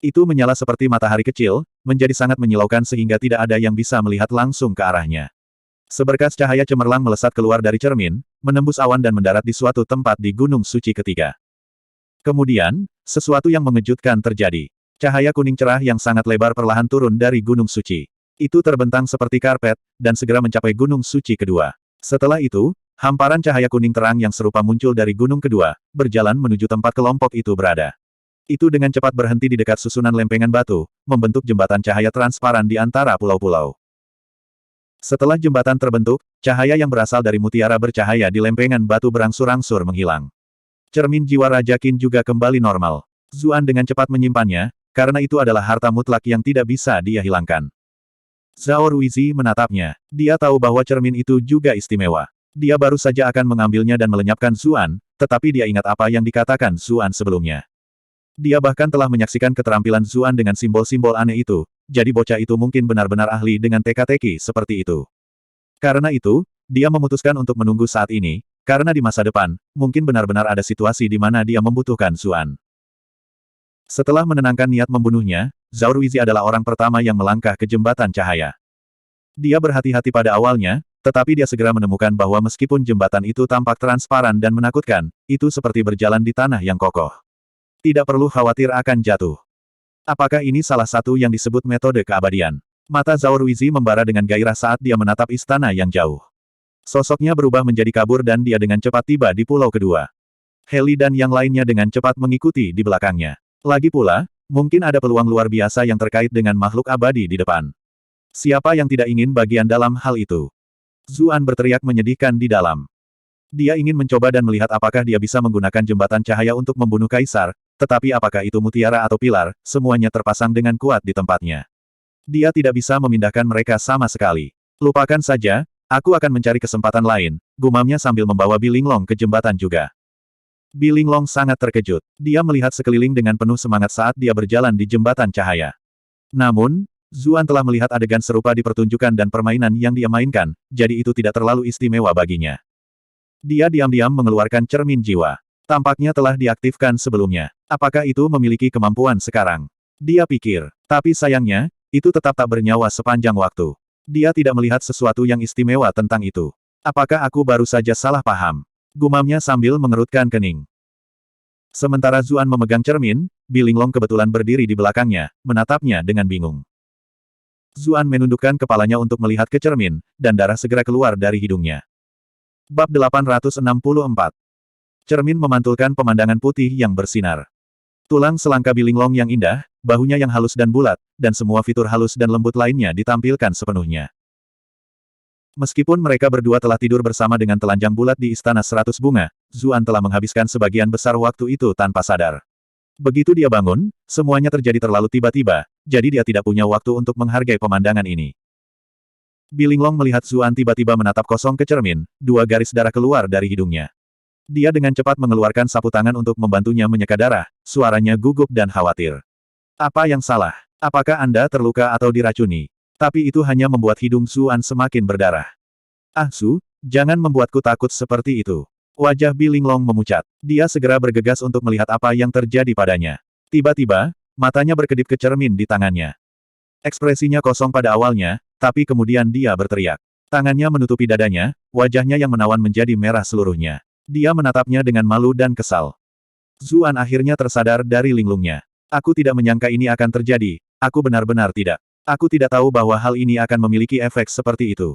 Itu menyala seperti matahari kecil, menjadi sangat menyilaukan sehingga tidak ada yang bisa melihat langsung ke arahnya. Seberkas cahaya cemerlang melesat keluar dari cermin, menembus awan dan mendarat di suatu tempat di Gunung Suci ketiga. Kemudian, sesuatu yang mengejutkan terjadi. Cahaya kuning cerah yang sangat lebar perlahan turun dari Gunung Suci. Itu terbentang seperti karpet, dan segera mencapai Gunung Suci kedua. Setelah itu, hamparan cahaya kuning terang yang serupa muncul dari gunung kedua, berjalan menuju tempat kelompok itu berada. Itu dengan cepat berhenti di dekat susunan lempengan batu, membentuk jembatan cahaya transparan di antara pulau-pulau. Setelah jembatan terbentuk, cahaya yang berasal dari mutiara bercahaya di lempengan batu berangsur-angsur menghilang. Cermin jiwa Raja Qin juga kembali normal. Zuan dengan cepat menyimpannya, karena itu adalah harta mutlak yang tidak bisa dia hilangkan. Zhao Ruizi menatapnya. Dia tahu bahwa cermin itu juga istimewa. Dia baru saja akan mengambilnya dan melenyapkan Zuan, tetapi dia ingat apa yang dikatakan Zuan sebelumnya. Dia bahkan telah menyaksikan keterampilan Zuan dengan simbol-simbol aneh itu, jadi bocah itu mungkin benar-benar ahli dengan teka-teki seperti itu. Karena itu, dia memutuskan untuk menunggu saat ini, karena di masa depan, mungkin benar-benar ada situasi di mana dia membutuhkan Zuan. Setelah menenangkan niat membunuhnya, Zhao Ruizi adalah orang pertama yang melangkah ke jembatan cahaya. Dia berhati-hati pada awalnya, tetapi dia segera menemukan bahwa meskipun jembatan itu tampak transparan dan menakutkan, itu seperti berjalan di tanah yang kokoh. Tidak perlu khawatir akan jatuh. Apakah ini salah satu yang disebut metode keabadian? Mata Zhao Ruizi membara dengan gairah saat dia menatap istana yang jauh. Sosoknya berubah menjadi kabur dan dia dengan cepat tiba di pulau kedua. Heli dan yang lainnya dengan cepat mengikuti di belakangnya. Lagi pula, mungkin ada peluang luar biasa yang terkait dengan makhluk abadi di depan. Siapa yang tidak ingin bagian dalam hal itu? Zuan berteriak menyedihkan di dalam. Dia ingin mencoba dan melihat apakah dia bisa menggunakan jembatan cahaya untuk membunuh kaisar, tetapi apakah itu mutiara atau pilar, semuanya terpasang dengan kuat di tempatnya. Dia tidak bisa memindahkan mereka sama sekali. Lupakan saja, aku akan mencari kesempatan lain, gumamnya sambil membawa Bilinglong ke jembatan juga. Bilinglong sangat terkejut. Dia melihat sekeliling dengan penuh semangat saat dia berjalan di jembatan cahaya. Namun, Zuan telah melihat adegan serupa di pertunjukan dan permainan yang dia mainkan, jadi itu tidak terlalu istimewa baginya. Dia diam-diam mengeluarkan cermin jiwa. Tampaknya telah diaktifkan sebelumnya. Apakah itu memiliki kemampuan sekarang? Dia pikir. Tapi sayangnya, itu tetap tak bernyawa sepanjang waktu. Dia tidak melihat sesuatu yang istimewa tentang itu. Apakah aku baru saja salah paham? Gumamnya sambil mengerutkan kening. Sementara Zuan memegang cermin, Bilinglong kebetulan berdiri di belakangnya, menatapnya dengan bingung. Zuan menundukkan kepalanya untuk melihat ke cermin, dan darah segera keluar dari hidungnya. Bab 864. Cermin memantulkan pemandangan putih yang bersinar. Tulang selangka Bilinglong yang indah, bahunya yang halus dan bulat, dan semua fitur halus dan lembut lainnya ditampilkan sepenuhnya. Meskipun mereka berdua telah tidur bersama dengan telanjang bulat di Istana 100 Bunga, Zuan telah menghabiskan sebagian besar waktu itu tanpa sadar. Begitu dia bangun, semuanya terjadi terlalu tiba-tiba, jadi dia tidak punya waktu untuk menghargai pemandangan ini. Bilinglong melihat Zuan tiba-tiba menatap kosong ke cermin, dua garis darah keluar dari hidungnya. Dia dengan cepat mengeluarkan sapu tangan untuk membantunya menyeka darah, suaranya gugup dan khawatir. Apa yang salah? Apakah Anda terluka atau diracuni? Tapi itu hanya membuat hidung Zuan semakin berdarah. Ah Su, jangan membuatku takut seperti itu. Wajah Bilinglong memucat. Dia segera bergegas untuk melihat apa yang terjadi padanya. Tiba-tiba, matanya berkedip ke cermin di tangannya. Ekspresinya kosong pada awalnya, tapi kemudian dia berteriak. Tangannya menutupi dadanya, wajahnya yang menawan menjadi merah seluruhnya. Dia menatapnya dengan malu dan kesal. Zuan akhirnya tersadar dari linglungnya. Aku tidak menyangka ini akan terjadi, aku benar-benar tidak. Aku tidak tahu bahwa hal ini akan memiliki efek seperti itu.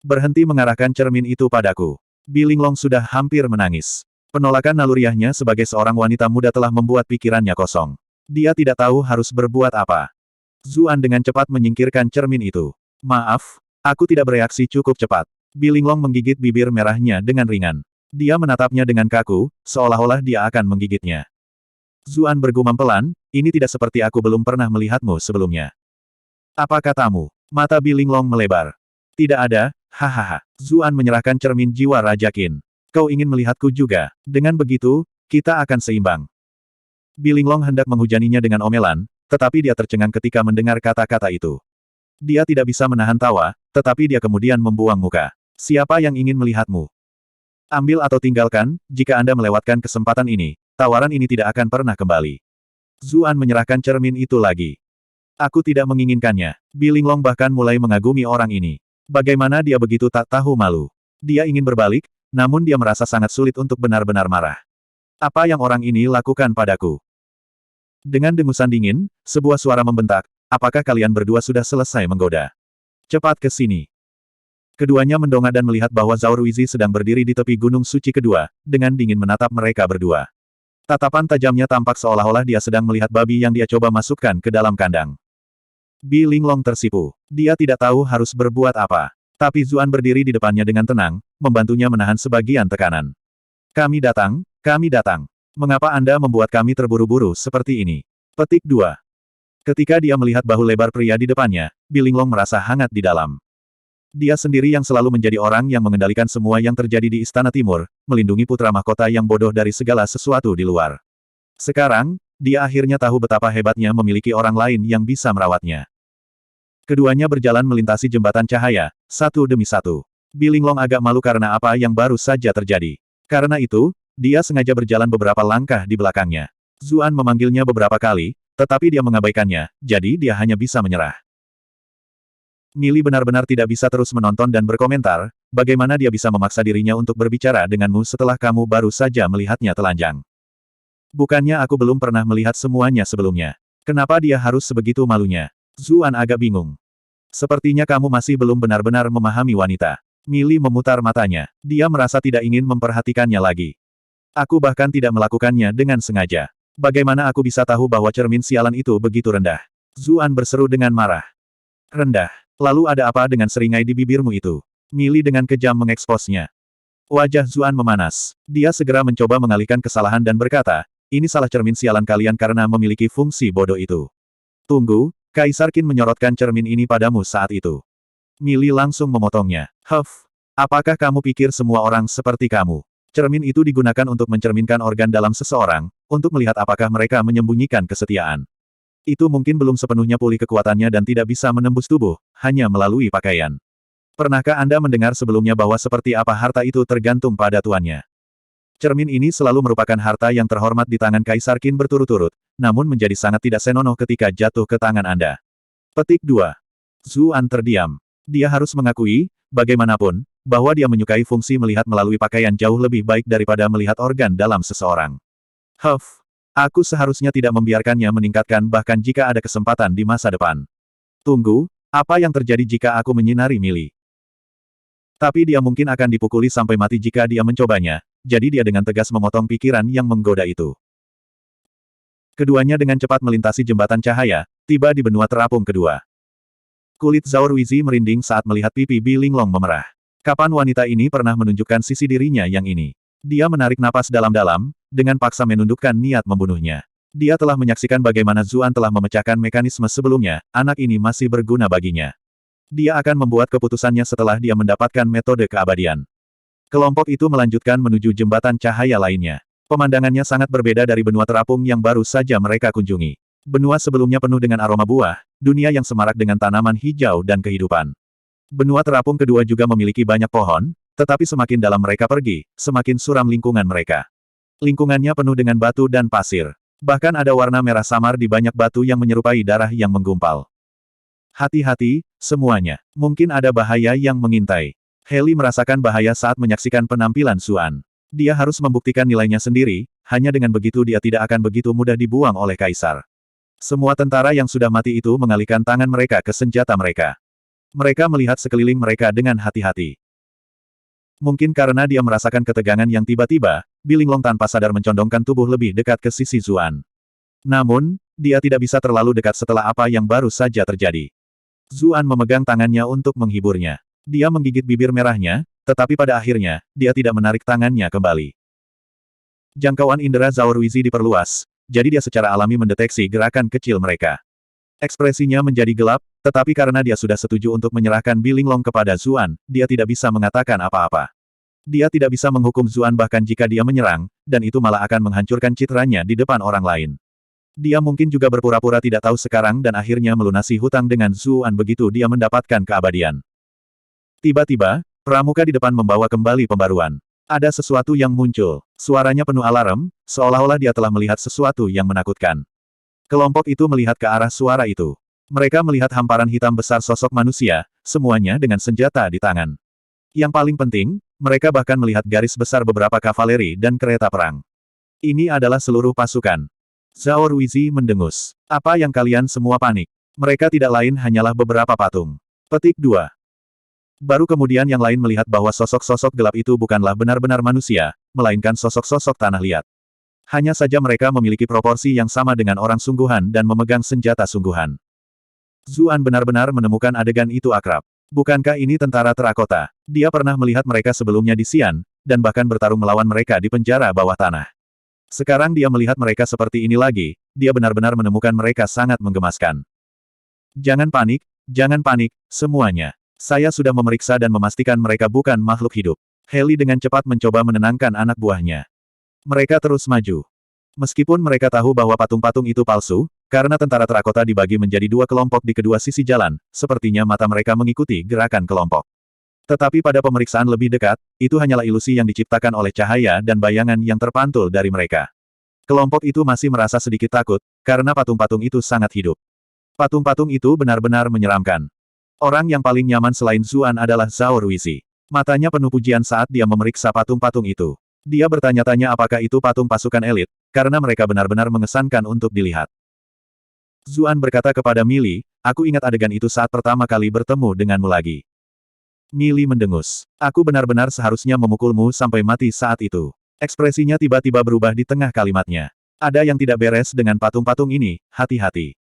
Berhenti mengarahkan cermin itu padaku. Bilinglong sudah hampir menangis. Penolakan naluriahnya sebagai seorang wanita muda telah membuat pikirannya kosong. Dia tidak tahu harus berbuat apa. Zuan dengan cepat menyingkirkan cermin itu. Maaf, aku tidak bereaksi cukup cepat. Bilinglong menggigit bibir merahnya dengan ringan. Dia menatapnya dengan kaku, seolah-olah dia akan menggigitnya. Zuan bergumam pelan, ini tidak seperti aku belum pernah melihatmu sebelumnya. Apa katamu? Mata Bilinglong melebar. Tidak ada, hahaha. Zuan menyerahkan cermin jiwa Raja Qin. Kau ingin melihatku juga. Dengan begitu, kita akan seimbang. Bilinglong hendak menghujaninya dengan omelan, tetapi dia tercengang ketika mendengar kata-kata itu. Dia tidak bisa menahan tawa, tetapi dia kemudian membuang muka. Siapa yang ingin melihatmu? Ambil atau tinggalkan, jika Anda melewatkan kesempatan ini, tawaran ini tidak akan pernah kembali. Zuan menyerahkan cermin itu lagi. Aku tidak menginginkannya. Bilinglong bahkan mulai mengagumi orang ini. Bagaimana dia begitu tak tahu malu? Dia ingin berbalik, namun dia merasa sangat sulit untuk benar-benar marah. Apa yang orang ini lakukan padaku? Dengan dengusan dingin, sebuah suara membentak, apakah kalian berdua sudah selesai menggoda? Cepat ke sini. Keduanya mendongak dan melihat bahwa Zhao Ruizi sedang berdiri di tepi gunung suci kedua, dengan dingin menatap mereka berdua. Tatapan tajamnya tampak seolah-olah dia sedang melihat babi yang dia coba masukkan ke dalam kandang. Bi Linglong tersipu. Dia tidak tahu harus berbuat apa. Tapi Zuan berdiri di depannya dengan tenang, membantunya menahan sebagian tekanan. Kami datang, kami datang. Mengapa Anda membuat kami terburu-buru seperti ini? Petik 2. Ketika dia melihat bahu lebar pria di depannya, Bi Linglong merasa hangat di dalam. Dia sendiri yang selalu menjadi orang yang mengendalikan semua yang terjadi di Istana Timur, melindungi putra mahkota yang bodoh dari segala sesuatu di luar. Sekarang, dia akhirnya tahu betapa hebatnya memiliki orang lain yang bisa merawatnya. Keduanya berjalan melintasi jembatan cahaya, satu demi satu. Bi Linglong agak malu karena apa yang baru saja terjadi. Karena itu, dia sengaja berjalan beberapa langkah di belakangnya. Zuan memanggilnya beberapa kali, tetapi dia mengabaikannya, jadi dia hanya bisa menyerah. Mili benar-benar tidak bisa terus menonton dan berkomentar, bagaimana dia bisa memaksa dirinya untuk berbicara denganmu setelah kamu baru saja melihatnya telanjang. Bukannya aku belum pernah melihat semuanya sebelumnya. Kenapa dia harus sebegitu malunya? Zuan agak bingung. Sepertinya kamu masih belum benar-benar memahami wanita. Mili memutar matanya. Dia merasa tidak ingin memperhatikannya lagi. Aku bahkan tidak melakukannya dengan sengaja. Bagaimana aku bisa tahu bahwa cermin sialan itu begitu rendah? Zuan berseru dengan marah. Rendah. Lalu ada apa dengan seringai di bibirmu itu? Mili dengan kejam mengeksposnya. Wajah Zuan memanas. Dia segera mencoba mengalihkan kesalahan dan berkata, ini salah cermin sialan kalian karena memiliki fungsi bodoh itu. Tunggu, Kaisar Qin menyorotkan cermin ini padamu saat itu. Mili langsung memotongnya. Huff, apakah kamu pikir semua orang seperti kamu? Cermin itu digunakan untuk mencerminkan organ dalam seseorang, untuk melihat apakah mereka menyembunyikan kesetiaan. Itu mungkin belum sepenuhnya pulih kekuatannya dan tidak bisa menembus tubuh, hanya melalui pakaian. Pernahkah Anda mendengar sebelumnya bahwa seperti apa harta itu tergantung pada tuannya? Cermin ini selalu merupakan harta yang terhormat di tangan Kaisar Qin berturut-turut, namun menjadi sangat tidak senonoh ketika jatuh ke tangan Anda. Petik 2. Zuan terdiam. Dia harus mengakui, bagaimanapun, bahwa dia menyukai fungsi melihat melalui pakaian jauh lebih baik daripada melihat organ dalam seseorang. Huff, aku seharusnya tidak membiarkannya meningkatkan bahkan jika ada kesempatan di masa depan. Tunggu, apa yang terjadi jika aku menyinari Mili? Tapi dia mungkin akan dipukuli sampai mati jika dia mencobanya, jadi dia dengan tegas memotong pikiran yang menggoda itu. Keduanya dengan cepat melintasi jembatan cahaya, tiba di benua terapung kedua. Kulit Zhao Ruizi merinding saat melihat pipi Bi Linglong memerah. Kapan wanita ini pernah menunjukkan sisi dirinya yang ini? Dia menarik napas dalam-dalam, dengan paksa menundukkan niat membunuhnya. Dia telah menyaksikan bagaimana Zuan telah memecahkan mekanisme sebelumnya, anak ini masih berguna baginya. Dia akan membuat keputusannya setelah dia mendapatkan metode keabadian. Kelompok itu melanjutkan menuju jembatan cahaya lainnya. Pemandangannya sangat berbeda dari benua terapung yang baru saja mereka kunjungi. Benua sebelumnya penuh dengan aroma buah, dunia yang semarak dengan tanaman hijau dan kehidupan. Benua terapung kedua juga memiliki banyak pohon, tetapi semakin dalam mereka pergi, semakin suram lingkungan mereka. Lingkungannya penuh dengan batu dan pasir. Bahkan ada warna merah samar di banyak batu yang menyerupai darah yang menggumpal. Hati-hati, semuanya. Mungkin ada bahaya yang mengintai. Heli merasakan bahaya saat menyaksikan penampilan Zuan. Dia harus membuktikan nilainya sendiri, hanya dengan begitu dia tidak akan begitu mudah dibuang oleh Kaisar. Semua tentara yang sudah mati itu mengalihkan tangan mereka ke senjata mereka. Mereka melihat sekeliling mereka dengan hati-hati. Mungkin karena dia merasakan ketegangan yang tiba-tiba, Bi Linglong tanpa sadar mencondongkan tubuh lebih dekat ke sisi Zuan. Namun, dia tidak bisa terlalu dekat setelah apa yang baru saja terjadi. Zuan memegang tangannya untuk menghiburnya. Dia menggigit bibir merahnya, tetapi pada akhirnya, dia tidak menarik tangannya kembali. Jangkauan indera Zhao Ruizi diperluas, jadi dia secara alami mendeteksi gerakan kecil mereka. Ekspresinya menjadi gelap, tetapi karena dia sudah setuju untuk menyerahkan Bi Linglong kepada Zuan, dia tidak bisa mengatakan apa-apa. Dia tidak bisa menghukum Zuan bahkan jika dia menyerang, dan itu malah akan menghancurkan citranya di depan orang lain. Dia mungkin juga berpura-pura tidak tahu sekarang dan akhirnya melunasi hutang dengan Zuan begitu dia mendapatkan keabadian. Tiba-tiba, pramuka di depan membawa kembali pembaruan. Ada sesuatu yang muncul. Suaranya penuh alarm, seolah-olah dia telah melihat sesuatu yang menakutkan. Kelompok itu melihat ke arah suara itu. Mereka melihat hamparan hitam besar sosok manusia, semuanya dengan senjata di tangan. Yang paling penting, mereka bahkan melihat garis besar beberapa kavaleri dan kereta perang. Ini adalah seluruh pasukan. Zhao Ruizi mendengus. Apa yang kalian semua panik? Mereka tidak lain hanyalah beberapa patung. Petik 2. Baru kemudian yang lain melihat bahwa sosok-sosok gelap itu bukanlah benar-benar manusia, melainkan sosok-sosok tanah liat. Hanya saja mereka memiliki proporsi yang sama dengan orang sungguhan dan memegang senjata sungguhan. Zuan benar-benar menemukan adegan itu akrab. Bukankah ini tentara terakota? Dia pernah melihat mereka sebelumnya di Xi'an, dan bahkan bertarung melawan mereka di penjara bawah tanah. Sekarang dia melihat mereka seperti ini lagi, dia benar-benar menemukan mereka sangat menggemaskan. Jangan panik, semuanya. Saya sudah memeriksa dan memastikan mereka bukan makhluk hidup. Heli dengan cepat mencoba menenangkan anak buahnya. Mereka terus maju. Meskipun mereka tahu bahwa patung-patung itu palsu, karena tentara terakota dibagi menjadi dua kelompok di kedua sisi jalan, sepertinya mata mereka mengikuti gerakan kelompok. Tetapi pada pemeriksaan lebih dekat, itu hanyalah ilusi yang diciptakan oleh cahaya dan bayangan yang terpantul dari mereka. Kelompok itu masih merasa sedikit takut, karena patung-patung itu sangat hidup. Patung-patung itu benar-benar menyeramkan. Orang yang paling nyaman selain Zuan adalah Zhao Ruizi. Matanya penuh pujian saat dia memeriksa patung-patung itu. Dia bertanya-tanya apakah itu patung pasukan elit, karena mereka benar-benar mengesankan untuk dilihat. Zuan berkata kepada Mili, aku ingat adegan itu saat pertama kali bertemu denganmu lagi. Mili mendengus. Aku benar-benar seharusnya memukulmu sampai mati saat itu. Ekspresinya tiba-tiba berubah di tengah kalimatnya. Ada yang tidak beres dengan patung-patung ini, hati-hati.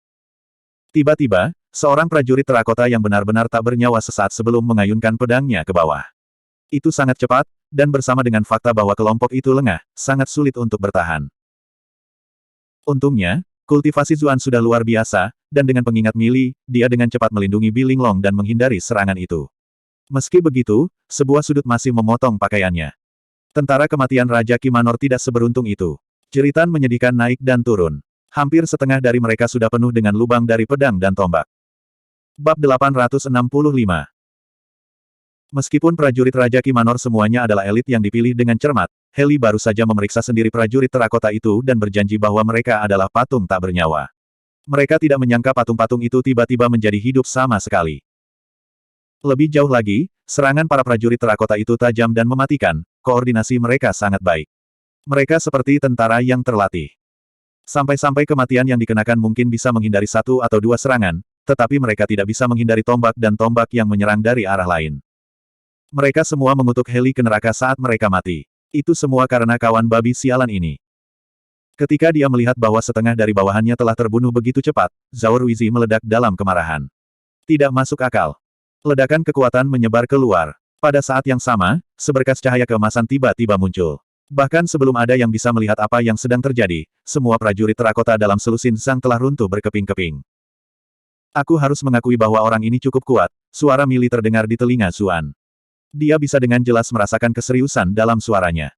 Tiba-tiba, seorang prajurit terakota yang benar-benar tak bernyawa sesaat sebelum mengayunkan pedangnya ke bawah. Itu sangat cepat, dan bersama dengan fakta bahwa kelompok itu lengah, sangat sulit untuk bertahan. Untungnya, kultivasi Zuan sudah luar biasa, dan dengan pengingat Mili, dia dengan cepat melindungi Bi Linglong dan menghindari serangan itu. Meski begitu, sebuah sudut masih memotong pakaiannya. Tentara kematian Raja Qi Manor tidak seberuntung itu. Jeritan menyedihkan naik dan turun. Hampir setengah dari mereka sudah penuh dengan lubang dari pedang dan tombak. Bab 865. Meskipun prajurit Raja Qi Manor semuanya adalah elit yang dipilih dengan cermat, Heli baru saja memeriksa sendiri prajurit terakota itu dan berjanji bahwa mereka adalah patung tak bernyawa. Mereka tidak menyangka patung-patung itu tiba-tiba menjadi hidup sama sekali. Lebih jauh lagi, serangan para prajurit terakota itu tajam dan mematikan, koordinasi mereka sangat baik. Mereka seperti tentara yang terlatih. Sampai-sampai kematian yang dikenakan mungkin bisa menghindari satu atau dua serangan, tetapi mereka tidak bisa menghindari tombak dan tombak yang menyerang dari arah lain. Mereka semua mengutuk Heli ke neraka saat mereka mati. Itu semua karena kawan babi sialan ini. Ketika dia melihat bahwa setengah dari bawahannya telah terbunuh begitu cepat, Zhao Ruizi meledak dalam kemarahan. Tidak masuk akal. Ledakan kekuatan menyebar keluar. Pada saat yang sama, seberkas cahaya keemasan tiba-tiba muncul. Bahkan sebelum ada yang bisa melihat apa yang sedang terjadi, semua prajurit terakota dalam selusin Zhang telah runtuh berkeping-keping. Aku harus mengakui bahwa orang ini cukup kuat, suara Mili terdengar di telinga Zuan. Dia bisa dengan jelas merasakan keseriusan dalam suaranya.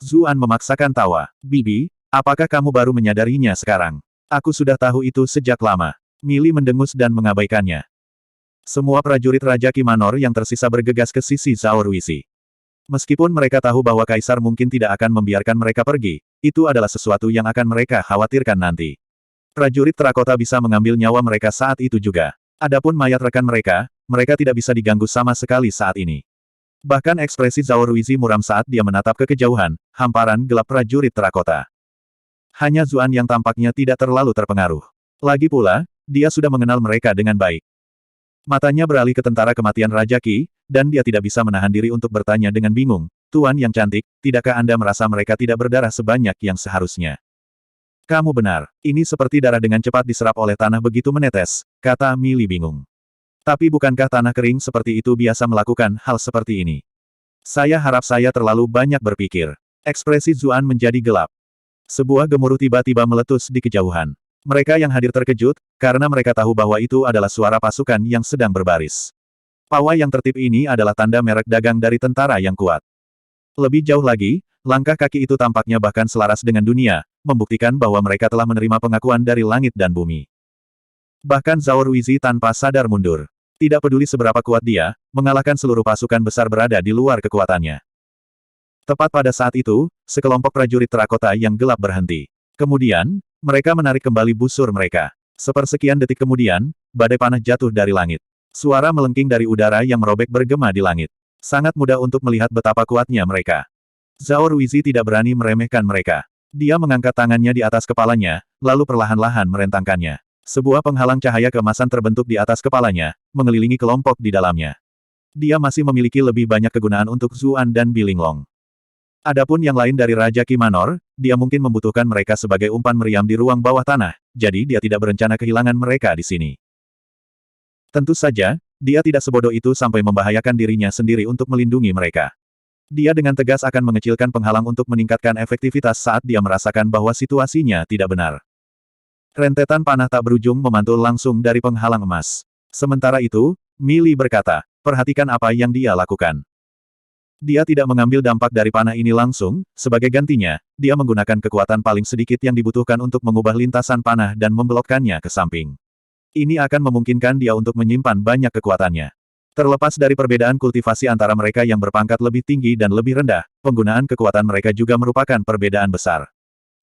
Zuan memaksakan tawa. Bibi, apakah kamu baru menyadarinya sekarang? Aku sudah tahu itu sejak lama. Mili mendengus dan mengabaikannya. Semua prajurit Raja Qi Manor yang tersisa bergegas ke sisi Zhao Ruizi. Meskipun mereka tahu bahwa Kaisar mungkin tidak akan membiarkan mereka pergi, itu adalah sesuatu yang akan mereka khawatirkan nanti. Prajurit terakota bisa mengambil nyawa mereka saat itu juga. Adapun mayat rekan mereka, mereka tidak bisa diganggu sama sekali saat ini. Bahkan ekspresi Zhao Ruizi muram saat dia menatap ke kejauhan, hamparan gelap prajurit terakota. Hanya Zuan yang tampaknya tidak terlalu terpengaruh. Lagi pula, dia sudah mengenal mereka dengan baik. Matanya beralih ke tentara kematian Raja Qi, dan dia tidak bisa menahan diri untuk bertanya dengan bingung, Tuan yang cantik, tidakkah Anda merasa mereka tidak berdarah sebanyak yang seharusnya? Kamu benar, ini seperti darah dengan cepat diserap oleh tanah begitu menetes, kata Mili bingung. Tapi bukankah tanah kering seperti itu biasa melakukan hal seperti ini? Saya harap saya terlalu banyak berpikir. Ekspresi Zuan menjadi gelap. Sebuah gemuruh tiba-tiba meletus di kejauhan. Mereka yang hadir terkejut, karena mereka tahu bahwa itu adalah suara pasukan yang sedang berbaris. Pawai yang tertib ini adalah tanda merek dagang dari tentara yang kuat. Lebih jauh lagi, langkah kaki itu tampaknya bahkan selaras dengan dunia, membuktikan bahwa mereka telah menerima pengakuan dari langit dan bumi. Bahkan Zhao Ruizi tanpa sadar mundur. Tidak peduli seberapa kuat dia, mengalahkan seluruh pasukan besar berada di luar kekuatannya. Tepat pada saat itu, sekelompok prajurit terakota yang gelap berhenti. Kemudian, mereka menarik kembali busur mereka. Sepersekian detik kemudian, badai panah jatuh dari langit. Suara melengking dari udara yang merobek bergema di langit. Sangat mudah untuk melihat betapa kuatnya mereka. Zhao Ruizi tidak berani meremehkan mereka. Dia mengangkat tangannya di atas kepalanya, lalu perlahan-lahan merentangkannya. Sebuah penghalang cahaya keemasan terbentuk di atas kepalanya, mengelilingi kelompok di dalamnya. Dia masih memiliki lebih banyak kegunaan untuk Zuan dan Bilinglong. Adapun yang lain dari Raja Qi Manor, dia mungkin membutuhkan mereka sebagai umpan meriam di ruang bawah tanah, jadi dia tidak berencana kehilangan mereka di sini. Tentu saja, dia tidak sebodoh itu sampai membahayakan dirinya sendiri untuk melindungi mereka. Dia dengan tegas akan mengecilkan penghalang untuk meningkatkan efektivitas saat dia merasakan bahwa situasinya tidak benar. Rentetan panah tak berujung memantul langsung dari penghalang emas. Sementara itu, Mili berkata, perhatikan apa yang dia lakukan. Dia tidak mengambil dampak dari panah ini langsung, sebagai gantinya, dia menggunakan kekuatan paling sedikit yang dibutuhkan untuk mengubah lintasan panah dan membelokkannya ke samping. Ini akan memungkinkan dia untuk menyimpan banyak kekuatannya. Terlepas dari perbedaan kultivasi antara mereka yang berpangkat lebih tinggi dan lebih rendah, penggunaan kekuatan mereka juga merupakan perbedaan besar.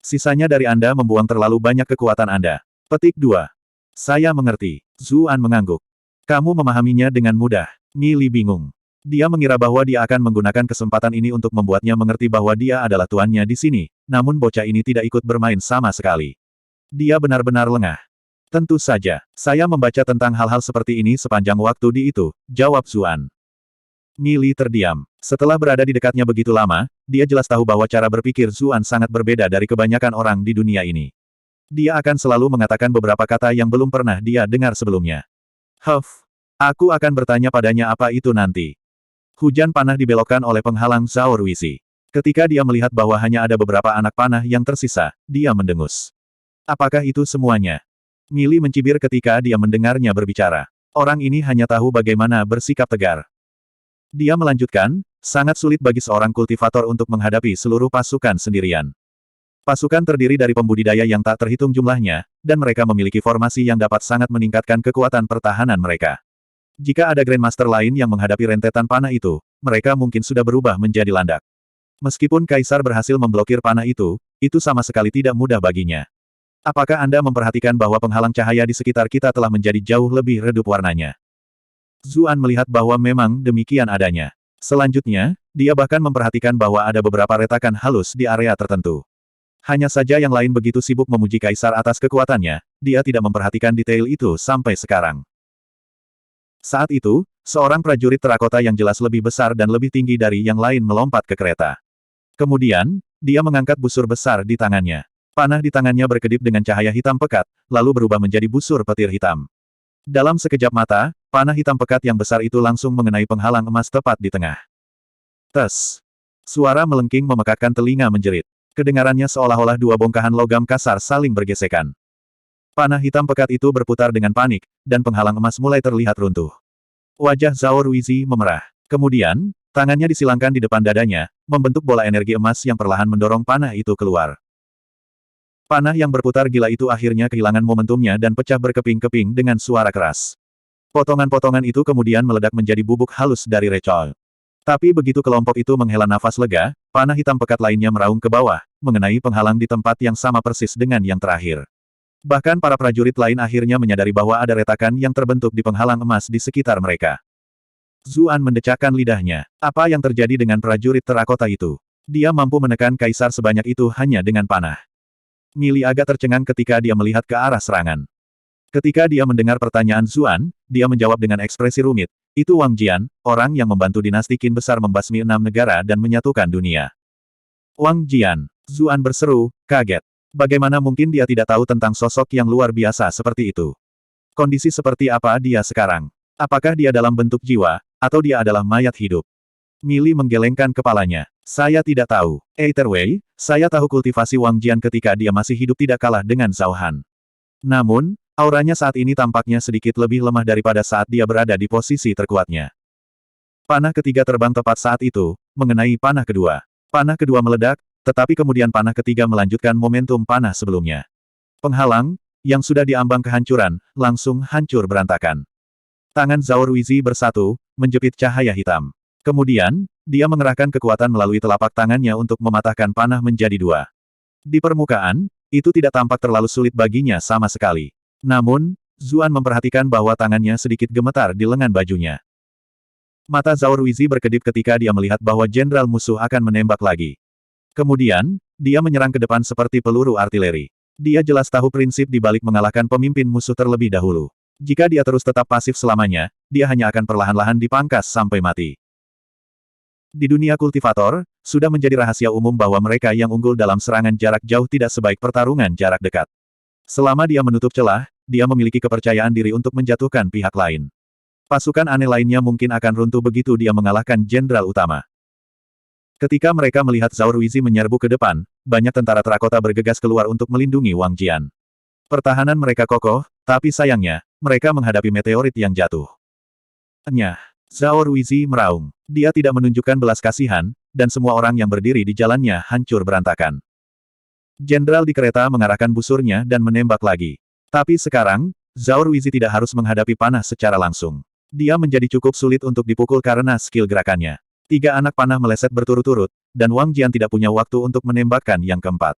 Sisanya dari Anda membuang terlalu banyak kekuatan Anda. Petik 2. Saya mengerti. Zuan mengangguk. Kamu memahaminya dengan mudah. Mili bingung. Dia mengira bahwa dia akan menggunakan kesempatan ini untuk membuatnya mengerti bahwa dia adalah tuannya di sini, namun bocah ini tidak ikut bermain sama sekali. Dia benar-benar lengah. Tentu saja, saya membaca tentang hal-hal seperti ini sepanjang waktu di itu, jawab Zuan. Mili terdiam. Setelah berada di dekatnya begitu lama, dia jelas tahu bahwa cara berpikir Zuan sangat berbeda dari kebanyakan orang di dunia ini. Dia akan selalu mengatakan beberapa kata yang belum pernah dia dengar sebelumnya. Huff, aku akan bertanya padanya apa itu nanti. Hujan panah dibelokkan oleh penghalang Zhao Ruizi. Ketika dia melihat bahwa hanya ada beberapa anak panah yang tersisa, dia mendengus. Apakah itu semuanya? Mili mencibir ketika dia mendengarnya berbicara. Orang ini hanya tahu bagaimana bersikap tegar. Dia melanjutkan, sangat sulit bagi seorang kultivator untuk menghadapi seluruh pasukan sendirian. Pasukan terdiri dari pembudidaya yang tak terhitung jumlahnya, dan mereka memiliki formasi yang dapat sangat meningkatkan kekuatan pertahanan mereka. Jika ada Grandmaster lain yang menghadapi rentetan panah itu, mereka mungkin sudah berubah menjadi landak. Meskipun Kaisar berhasil memblokir panah itu sama sekali tidak mudah baginya. Apakah Anda memperhatikan bahwa penghalang cahaya di sekitar kita telah menjadi jauh lebih redup warnanya? Zuan melihat bahwa memang demikian adanya. Selanjutnya, dia bahkan memperhatikan bahwa ada beberapa retakan halus di area tertentu. Hanya saja yang lain begitu sibuk memuji Kaisar atas kekuatannya, dia tidak memperhatikan detail itu sampai sekarang. Saat itu, seorang prajurit terakota yang jelas lebih besar dan lebih tinggi dari yang lain melompat ke kereta. Kemudian, dia mengangkat busur besar di tangannya. Panah di tangannya berkedip dengan cahaya hitam pekat, lalu berubah menjadi busur petir hitam. Dalam sekejap mata, panah hitam pekat yang besar itu langsung mengenai penghalang emas tepat di tengah. Tes. Suara melengking memekakkan telinga menjerit. Kedengarannya seolah-olah dua bongkahan logam kasar saling bergesekan. Panah hitam pekat itu berputar dengan panik, dan penghalang emas mulai terlihat runtuh. Wajah Zhao Ruizi memerah. Kemudian, tangannya disilangkan di depan dadanya, membentuk bola energi emas yang perlahan mendorong panah itu keluar. Panah yang berputar gila itu akhirnya kehilangan momentumnya dan pecah berkeping-keping dengan suara keras. Potongan-potongan itu kemudian meledak menjadi bubuk halus dari Recol. Tapi begitu kelompok itu menghela nafas lega, panah hitam pekat lainnya meraung ke bawah, mengenai penghalang di tempat yang sama persis dengan yang terakhir. Bahkan para prajurit lain akhirnya menyadari bahwa ada retakan yang terbentuk di penghalang emas di sekitar mereka. Zuan mendecakkan lidahnya. Apa yang terjadi dengan prajurit terakota itu? Dia mampu menekan Kaisar sebanyak itu hanya dengan panah. Mili agak tercengang ketika dia melihat ke arah serangan. Ketika dia mendengar pertanyaan Zuan, dia menjawab dengan ekspresi rumit. Itu Wang Jian, orang yang membantu dinasti Qin besar membasmi 6 negara dan menyatukan dunia. Wang Jian. Zuan berseru, kaget. Bagaimana mungkin dia tidak tahu tentang sosok yang luar biasa seperti itu? Kondisi seperti apa dia sekarang? Apakah dia dalam bentuk jiwa, atau dia adalah mayat hidup? Mili menggelengkan kepalanya. Saya tidak tahu. Either way, saya tahu kultivasi Wang Jian ketika dia masih hidup tidak kalah dengan Zhao Han. Namun, auranya saat ini tampaknya sedikit lebih lemah daripada saat dia berada di posisi terkuatnya. Panah ketiga terbang tepat saat itu, mengenai panah kedua. Panah kedua meledak, tetapi kemudian panah ketiga melanjutkan momentum panah sebelumnya. Penghalang, yang sudah diambang kehancuran, langsung hancur berantakan. Tangan Zhao Ruizi bersatu, menjepit cahaya hitam. Kemudian, dia mengerahkan kekuatan melalui telapak tangannya untuk mematahkan panah menjadi dua. Di permukaan, itu tidak tampak terlalu sulit baginya sama sekali. Namun, Zuan memperhatikan bahwa tangannya sedikit gemetar di lengan bajunya. Mata Zhao Ruizi berkedip ketika dia melihat bahwa jenderal musuh akan menembak lagi. Kemudian, dia menyerang ke depan seperti peluru artileri. Dia jelas tahu prinsip di balik mengalahkan pemimpin musuh terlebih dahulu. Jika dia terus tetap pasif selamanya, dia hanya akan perlahan-lahan dipangkas sampai mati. Di dunia kultivator, sudah menjadi rahasia umum bahwa mereka yang unggul dalam serangan jarak jauh tidak sebaik pertarungan jarak dekat. Selama dia menutup celah, dia memiliki kepercayaan diri untuk menjatuhkan pihak lain. Pasukan aneh lainnya mungkin akan runtuh begitu dia mengalahkan jenderal utama. Ketika mereka melihat Zhao Ruizi menyerbu ke depan, banyak tentara terakota bergegas keluar untuk melindungi Wang Jian. Pertahanan mereka kokoh, tapi sayangnya, mereka menghadapi meteorit yang jatuh. Nyah, Zhao Ruizi meraung. Dia tidak menunjukkan belas kasihan, dan semua orang yang berdiri di jalannya hancur berantakan. Jenderal di kereta mengarahkan busurnya dan menembak lagi. Tapi sekarang, Zhao Ruizi tidak harus menghadapi panah secara langsung. Dia menjadi cukup sulit untuk dipukul karena skill gerakannya. 3 anak panah meleset berturut-turut, dan Wang Jian tidak punya waktu untuk menembakkan yang keempat.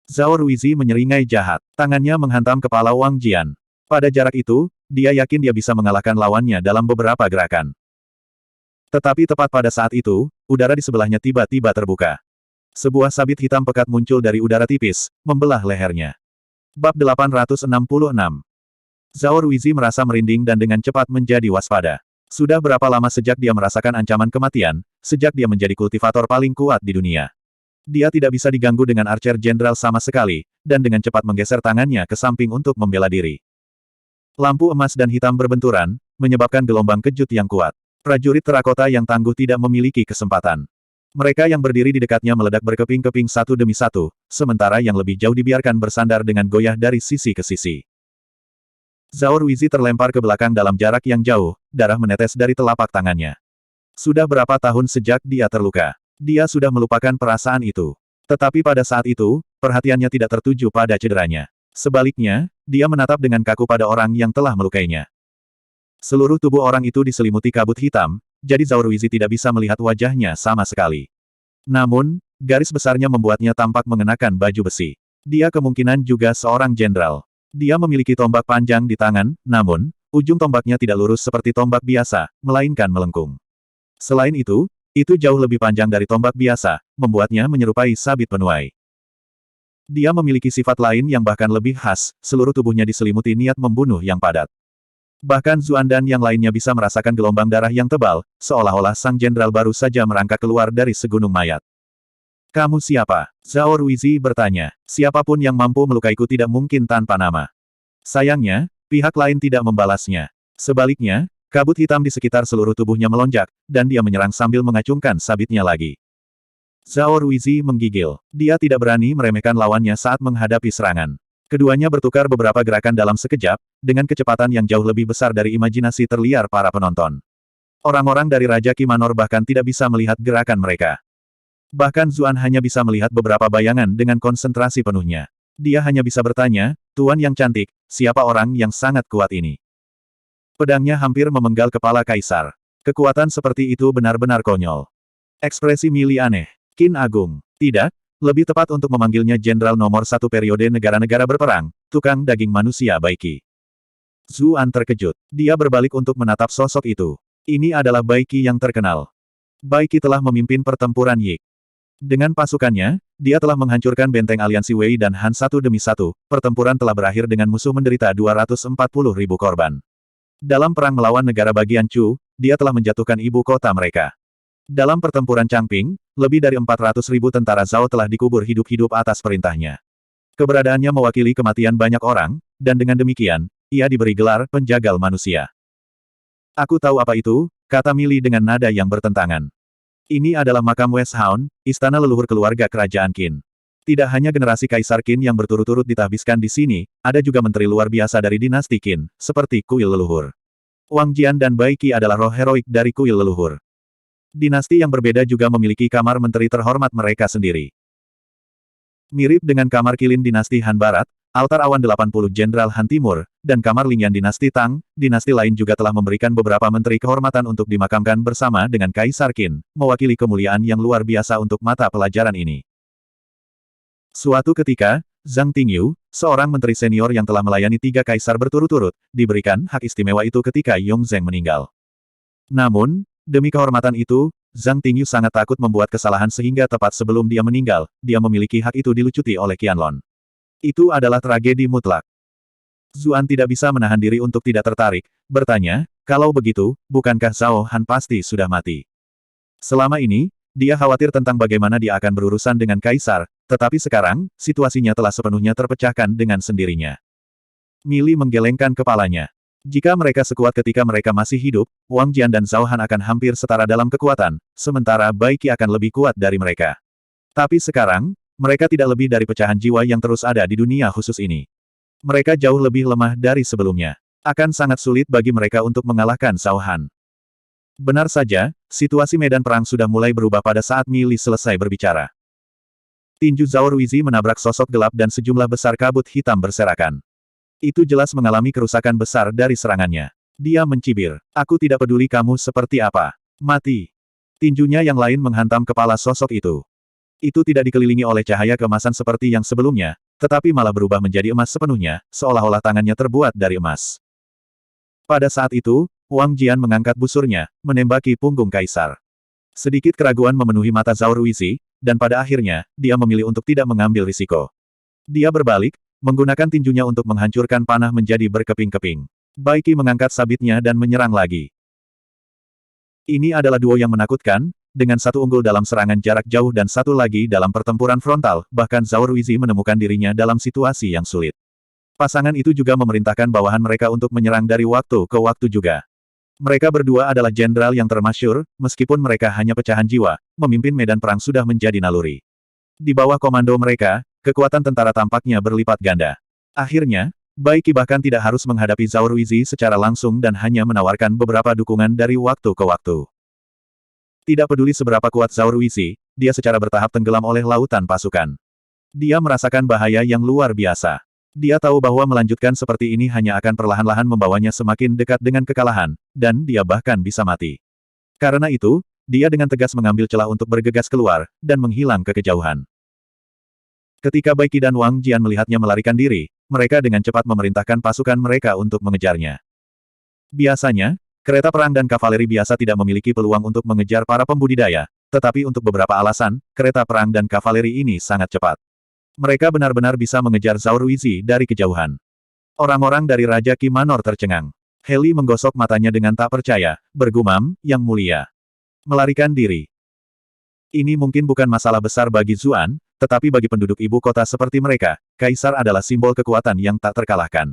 Zhao Ruizi menyeringai jahat. Tangannya menghantam kepala Wang Jian. Pada jarak itu, dia yakin dia bisa mengalahkan lawannya dalam beberapa gerakan. Tetapi tepat pada saat itu, udara di sebelahnya tiba-tiba terbuka. Sebuah sabit hitam pekat muncul dari udara tipis, membelah lehernya. Bab 866. Zhao Ruizi merasa merinding dan dengan cepat menjadi waspada. Sudah berapa lama sejak dia merasakan ancaman kematian, sejak dia menjadi kultivator paling kuat di dunia. Dia tidak bisa diganggu dengan archer jenderal sama sekali, dan dengan cepat menggeser tangannya ke samping untuk membela diri. Lampu emas dan hitam berbenturan, menyebabkan gelombang kejut yang kuat. Prajurit terakota yang tangguh tidak memiliki kesempatan. Mereka yang berdiri di dekatnya meledak berkeping-keping satu demi satu, sementara yang lebih jauh dibiarkan bersandar dengan goyah dari sisi ke sisi. Zhao Ruizi terlempar ke belakang dalam jarak yang jauh, darah menetes dari telapak tangannya. Sudah berapa tahun sejak dia terluka. Dia sudah melupakan perasaan itu. Tetapi pada saat itu, perhatiannya tidak tertuju pada cederanya. Sebaliknya, dia menatap dengan kaku pada orang yang telah melukainya. Seluruh tubuh orang itu diselimuti kabut hitam, jadi Zhao Ruizi tidak bisa melihat wajahnya sama sekali. Namun, garis besarnya membuatnya tampak mengenakan baju besi. Dia kemungkinan juga seorang jenderal. Dia memiliki tombak panjang di tangan, namun, ujung tombaknya tidak lurus seperti tombak biasa, melainkan melengkung. Selain itu jauh lebih panjang dari tombak biasa, membuatnya menyerupai sabit penuai. Dia memiliki sifat lain yang bahkan lebih khas, seluruh tubuhnya diselimuti niat membunuh yang padat. Bahkan Zuan dan yang lainnya bisa merasakan gelombang darah yang tebal, seolah-olah sang jenderal baru saja merangkak keluar dari segunung mayat. Kamu siapa? Zhao Ruizi bertanya. Siapapun yang mampu melukaiku tidak mungkin tanpa nama. Sayangnya, pihak lain tidak membalasnya. Sebaliknya, kabut hitam di sekitar seluruh tubuhnya melonjak, dan dia menyerang sambil mengacungkan sabitnya lagi. Zhao Ruizi menggigil. Dia tidak berani meremehkan lawannya saat menghadapi serangan. Keduanya bertukar beberapa gerakan dalam sekejap, dengan kecepatan yang jauh lebih besar dari imajinasi terliar para penonton. Orang-orang dari Raja Kimanor bahkan tidak bisa melihat gerakan mereka. Bahkan Zuan hanya bisa melihat beberapa bayangan dengan konsentrasi penuhnya. Dia hanya bisa bertanya, Tuan yang cantik, siapa orang yang sangat kuat ini? Pedangnya hampir memenggal kepala kaisar. Kekuatan seperti itu benar-benar konyol. Ekspresi Mili aneh. Qin Agung. Tidak, lebih tepat untuk memanggilnya jenderal nomor 1 periode negara-negara berperang, tukang daging manusia Baiki. Zuan terkejut. Dia berbalik untuk menatap sosok itu. Ini adalah Baiki yang terkenal. Baiki telah memimpin pertempuran Yik. Dengan pasukannya, dia telah menghancurkan benteng aliansi Wei dan Han satu demi satu, pertempuran telah berakhir dengan musuh menderita 240.000 korban. Dalam perang melawan negara bagian Chu, dia telah menjatuhkan ibu kota mereka. Dalam pertempuran Changping, lebih dari 400.000 tentara Zhao telah dikubur hidup-hidup atas perintahnya. Keberadaannya mewakili kematian banyak orang, dan dengan demikian, ia diberi gelar penjagal manusia. Aku tahu apa itu, kata Mili dengan nada yang bertentangan. Ini adalah makam West Hound, istana leluhur keluarga kerajaan Qin. Tidak hanya generasi Kaisar Qin yang berturut-turut ditahbiskan di sini, ada juga menteri luar biasa dari dinasti Qin, seperti kuil leluhur. Wang Jian dan Bai Qi adalah roh heroik dari kuil leluhur. Dinasti yang berbeda juga memiliki kamar menteri terhormat mereka sendiri. Mirip dengan kamar kilin dinasti Han Barat, altar awan 80 Jenderal Han Timur, dan kamar Lingyan dinasti Tang, dinasti lain juga telah memberikan beberapa menteri kehormatan untuk dimakamkan bersama dengan Kaisar Qin, mewakili kemuliaan yang luar biasa untuk mata pelajaran ini. Suatu ketika, Zhang Tingyu, seorang menteri senior yang telah melayani 3 kaisar berturut-turut, diberikan hak istimewa itu ketika Yongzheng meninggal. Namun, demi kehormatan itu, Zhang Tingyu sangat takut membuat kesalahan sehingga tepat sebelum dia meninggal, dia memiliki hak itu dilucuti oleh Qianlong. Itu adalah tragedi mutlak. Zuan tidak bisa menahan diri untuk tidak tertarik, bertanya, kalau begitu, bukankah Zhao Han pasti sudah mati? Selama ini, dia khawatir tentang bagaimana dia akan berurusan dengan kaisar, tetapi sekarang, situasinya telah sepenuhnya terpecahkan dengan sendirinya. Mili menggelengkan kepalanya. Jika mereka sekuat ketika mereka masih hidup, Wang Jian dan Zhao Han akan hampir setara dalam kekuatan, sementara Bai Qi akan lebih kuat dari mereka. Tapi sekarang, mereka tidak lebih dari pecahan jiwa yang terus ada di dunia khusus ini. Mereka jauh lebih lemah dari sebelumnya. Akan sangat sulit bagi mereka untuk mengalahkan Zhao Han. Benar saja, situasi medan perang sudah mulai berubah pada saat Mili selesai berbicara. Tinju Zhao Ruizi menabrak sosok gelap dan sejumlah besar kabut hitam berserakan. Itu jelas mengalami kerusakan besar dari serangannya. Dia mencibir, aku tidak peduli kamu seperti apa. Mati. Tinjunya yang lain menghantam kepala sosok itu. Itu tidak dikelilingi oleh cahaya keemasan seperti yang sebelumnya, tetapi malah berubah menjadi emas sepenuhnya, seolah-olah tangannya terbuat dari emas. Pada saat itu, Wang Jian mengangkat busurnya, menembaki punggung kaisar. Sedikit keraguan memenuhi mata Zhao Ruizi, dan pada akhirnya, dia memilih untuk tidak mengambil risiko. Dia berbalik, menggunakan tinjunya untuk menghancurkan panah menjadi berkeping-keping. Bai Qi mengangkat sabitnya dan menyerang lagi. Ini adalah duo yang menakutkan, dengan satu unggul dalam serangan jarak jauh dan satu lagi dalam pertempuran frontal, bahkan Zhao Ruizi menemukan dirinya dalam situasi yang sulit. Pasangan itu juga memerintahkan bawahan mereka untuk menyerang dari waktu ke waktu juga. Mereka berdua adalah jenderal yang termasyur, meskipun mereka hanya pecahan jiwa, memimpin medan perang sudah menjadi naluri. Di bawah komando mereka, kekuatan tentara tampaknya berlipat ganda. Akhirnya, Bai Qi bahkan tidak harus menghadapi Zhao Ruizi secara langsung dan hanya menawarkan beberapa dukungan dari waktu ke waktu. Tidak peduli seberapa kuat Zhao Ruizi, dia secara bertahap tenggelam oleh lautan pasukan. Dia merasakan bahaya yang luar biasa. Dia tahu bahwa melanjutkan seperti ini hanya akan perlahan-lahan membawanya semakin dekat dengan kekalahan, dan dia bahkan bisa mati. Karena itu, dia dengan tegas mengambil celah untuk bergegas keluar, dan menghilang ke kejauhan. Ketika Bai Qi dan Wang Jian melihatnya melarikan diri, mereka dengan cepat memerintahkan pasukan mereka untuk mengejarnya. Biasanya, kereta perang dan kavaleri biasa tidak memiliki peluang untuk mengejar para pembudidaya, tetapi untuk beberapa alasan, kereta perang dan kavaleri ini sangat cepat. Mereka benar-benar bisa mengejar Zhao Ruizi dari kejauhan. Orang-orang dari Raja Qi Manor tercengang. Heli menggosok matanya dengan tak percaya, bergumam, Yang Mulia. Melarikan diri. Ini mungkin bukan masalah besar bagi Zuan, tetapi bagi penduduk ibu kota seperti mereka, Kaisar adalah simbol kekuatan yang tak terkalahkan.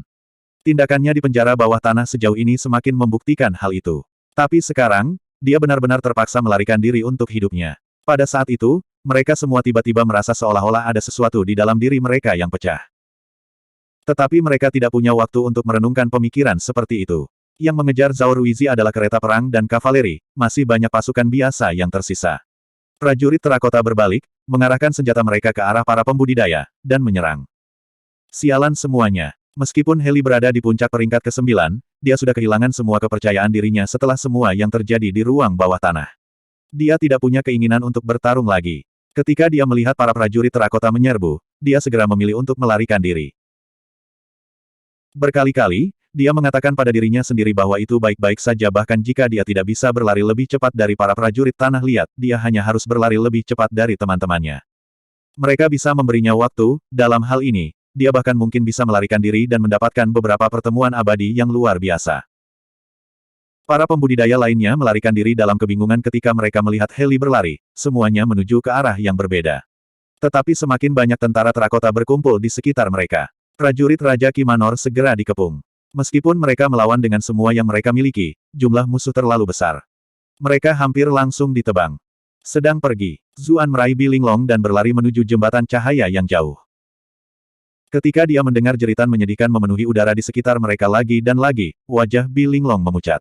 Tindakannya di penjara bawah tanah sejauh ini semakin membuktikan hal itu. Tapi sekarang, dia benar-benar terpaksa melarikan diri untuk hidupnya. Pada saat itu, mereka semua tiba-tiba merasa seolah-olah ada sesuatu di dalam diri mereka yang pecah. Tetapi mereka tidak punya waktu untuk merenungkan pemikiran seperti itu. Yang mengejar Zhao Ruizi adalah kereta perang dan kavaleri, masih banyak pasukan biasa yang tersisa. Prajurit terakota berbalik, mengarahkan senjata mereka ke arah para pembudidaya, dan menyerang. Sialan semuanya. Meskipun Heli berada di puncak peringkat ke-9, dia sudah kehilangan semua kepercayaan dirinya setelah semua yang terjadi di ruang bawah tanah. Dia tidak punya keinginan untuk bertarung lagi. Ketika dia melihat para prajurit terakota menyerbu, dia segera memilih untuk melarikan diri. Berkali-kali, dia mengatakan pada dirinya sendiri bahwa itu baik-baik saja bahkan jika dia tidak bisa berlari lebih cepat dari para prajurit tanah liat, dia hanya harus berlari lebih cepat dari teman-temannya. Mereka bisa memberinya waktu, dalam hal ini, dia bahkan mungkin bisa melarikan diri dan mendapatkan beberapa pertemuan abadi yang luar biasa. Para pembudidaya lainnya melarikan diri dalam kebingungan ketika mereka melihat Heli berlari, semuanya menuju ke arah yang berbeda. Tetapi semakin banyak tentara terakota berkumpul di sekitar mereka. Prajurit Raja Qi Manor segera dikepung. Meskipun mereka melawan dengan semua yang mereka miliki, jumlah musuh terlalu besar. Mereka hampir langsung ditebang. Sedang pergi, Zuan meraih Bi Linglong dan berlari menuju jembatan cahaya yang jauh. Ketika dia mendengar jeritan menyedihkan memenuhi udara di sekitar mereka lagi dan lagi, wajah Bi Linglong memucat.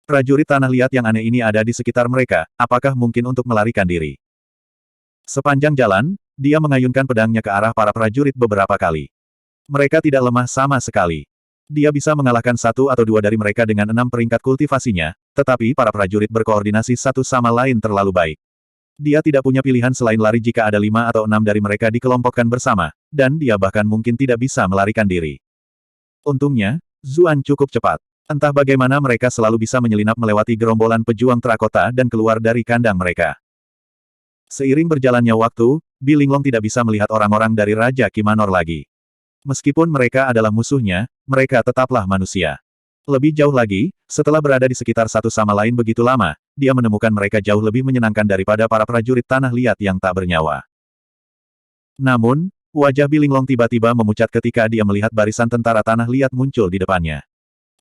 Prajurit tanah liat yang aneh ini ada di sekitar mereka, apakah mungkin untuk melarikan diri? Sepanjang jalan, dia mengayunkan pedangnya ke arah para prajurit beberapa kali. Mereka tidak lemah sama sekali. Dia bisa mengalahkan satu atau dua dari mereka dengan 6 peringkat kultivasinya, tetapi para prajurit berkoordinasi satu sama lain terlalu baik. Dia tidak punya pilihan selain lari jika ada 5 atau 6 dari mereka dikelompokkan bersama, dan dia bahkan mungkin tidak bisa melarikan diri. Untungnya, Zuan cukup cepat. Entah bagaimana mereka selalu bisa menyelinap melewati gerombolan pejuang terakota dan keluar dari kandang mereka. Seiring berjalannya waktu, Bilinglong tidak bisa melihat orang-orang dari Raja Kimanor lagi. Meskipun mereka adalah musuhnya, mereka tetaplah manusia. Lebih jauh lagi, setelah berada di sekitar satu sama lain begitu lama, dia menemukan mereka jauh lebih menyenangkan daripada para prajurit tanah liat yang tak bernyawa. Namun, wajah Bilinglong tiba-tiba memucat ketika dia melihat barisan tentara tanah liat muncul di depannya.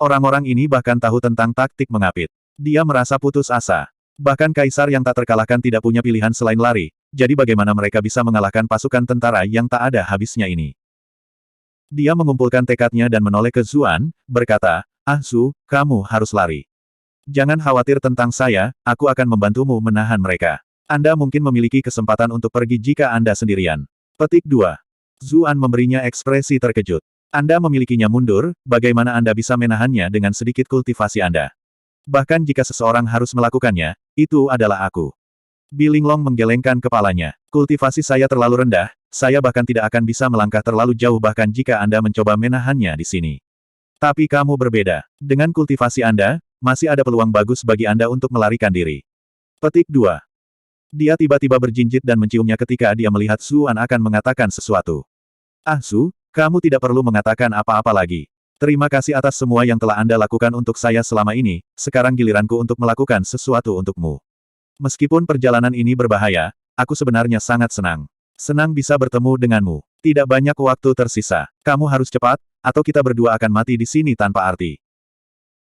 Orang-orang ini bahkan tahu tentang taktik mengapit. Dia merasa putus asa. Bahkan kaisar yang tak terkalahkan tidak punya pilihan selain lari, jadi bagaimana mereka bisa mengalahkan pasukan tentara yang tak ada habisnya ini? Dia mengumpulkan tekadnya dan menoleh ke Zuan, berkata, "Ah Zu, kamu harus lari. Jangan khawatir tentang saya, aku akan membantumu menahan mereka. Anda mungkin memiliki kesempatan untuk pergi jika Anda sendirian." Petik 2. Zuan memberinya ekspresi terkejut. Anda memilikinya mundur, bagaimana Anda bisa menahannya dengan sedikit kultivasi Anda? Bahkan jika seseorang harus melakukannya, itu adalah aku. Bilinglong menggelengkan kepalanya. Kultivasi saya terlalu rendah, saya bahkan tidak akan bisa melangkah terlalu jauh bahkan jika Anda mencoba menahannya di sini. Tapi kamu berbeda. Dengan kultivasi Anda, masih ada peluang bagus bagi Anda untuk melarikan diri. Petik 2. Dia tiba-tiba berjinjit dan menciumnya ketika dia melihat Zuan akan mengatakan sesuatu. Ah Zu, kamu tidak perlu mengatakan apa-apa lagi. Terima kasih atas semua yang telah Anda lakukan untuk saya selama ini, sekarang giliranku untuk melakukan sesuatu untukmu. Meskipun perjalanan ini berbahaya, aku sebenarnya sangat senang. Senang bisa bertemu denganmu. Tidak banyak waktu tersisa. Kamu harus cepat, atau kita berdua akan mati di sini tanpa arti.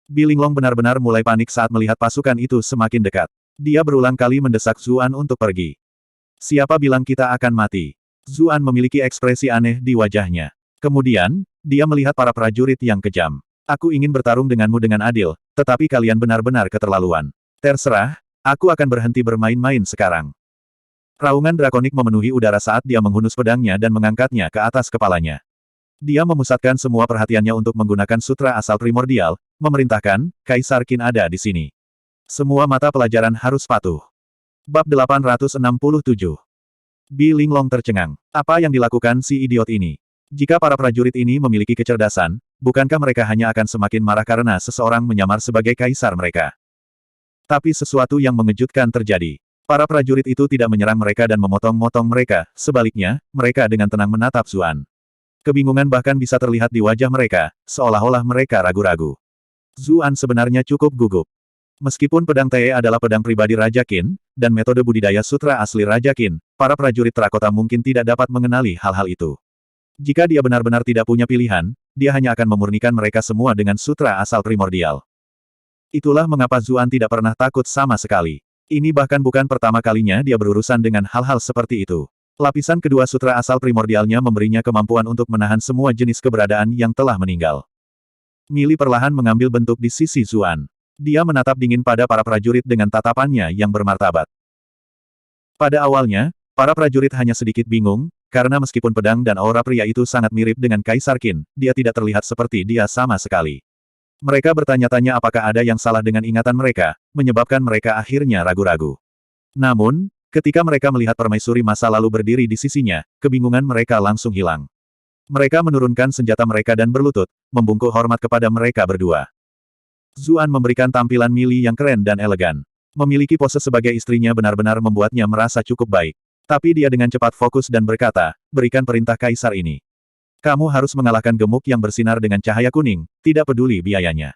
Bilinglong benar-benar mulai panik saat melihat pasukan itu semakin dekat. Dia berulang kali mendesak Zuan untuk pergi. Siapa bilang kita akan mati? Zuan memiliki ekspresi aneh di wajahnya. Kemudian, dia melihat para prajurit yang kejam. Aku ingin bertarung denganmu dengan adil, tetapi kalian benar-benar keterlaluan. Terserah, aku akan berhenti bermain-main sekarang. Raungan drakonik memenuhi udara saat dia menghunus pedangnya dan mengangkatnya ke atas kepalanya. Dia memusatkan semua perhatiannya untuk menggunakan sutra asal primordial, memerintahkan, Kaisar Qin ada di sini. Semua mata pelajaran harus patuh. Bab 867. Bilinglong tercengang. Apa yang dilakukan si idiot ini? Jika para prajurit ini memiliki kecerdasan, bukankah mereka hanya akan semakin marah karena seseorang menyamar sebagai kaisar mereka? Tapi sesuatu yang mengejutkan terjadi. Para prajurit itu tidak menyerang mereka dan memotong-motong mereka, sebaliknya, mereka dengan tenang menatap Zuan. Kebingungan bahkan bisa terlihat di wajah mereka, seolah-olah mereka ragu-ragu. Zuan sebenarnya cukup gugup. Meskipun pedang Te adalah pedang pribadi Raja Qin, dan metode budidaya sutra asli Raja Qin, para prajurit terakota mungkin tidak dapat mengenali hal-hal itu. Jika dia benar-benar tidak punya pilihan, dia hanya akan memurnikan mereka semua dengan sutra asal primordial. Itulah mengapa Zuan tidak pernah takut sama sekali. Ini bahkan bukan pertama kalinya dia berurusan dengan hal-hal seperti itu. Lapisan kedua sutra asal primordialnya memberinya kemampuan untuk menahan semua jenis keberadaan yang telah meninggal. Mili perlahan mengambil bentuk di sisi Zuan. Dia menatap dingin pada para prajurit dengan tatapannya yang bermartabat. Pada awalnya, para prajurit hanya sedikit bingung, karena meskipun pedang dan aura pria itu sangat mirip dengan Kaisar Qin, dia tidak terlihat seperti dia sama sekali. Mereka bertanya-tanya apakah ada yang salah dengan ingatan mereka, menyebabkan mereka akhirnya ragu-ragu. Namun, ketika mereka melihat permaisuri masa lalu berdiri di sisinya, kebingungan mereka langsung hilang. Mereka menurunkan senjata mereka dan berlutut, membungkuk hormat kepada mereka berdua. Zuan memberikan tampilan Mili yang keren dan elegan. Memiliki pose sebagai istrinya benar-benar membuatnya merasa cukup baik. Tapi dia dengan cepat fokus dan berkata, berikan perintah kaisar ini. Kamu harus mengalahkan gemuk yang bersinar dengan cahaya kuning, tidak peduli biayanya.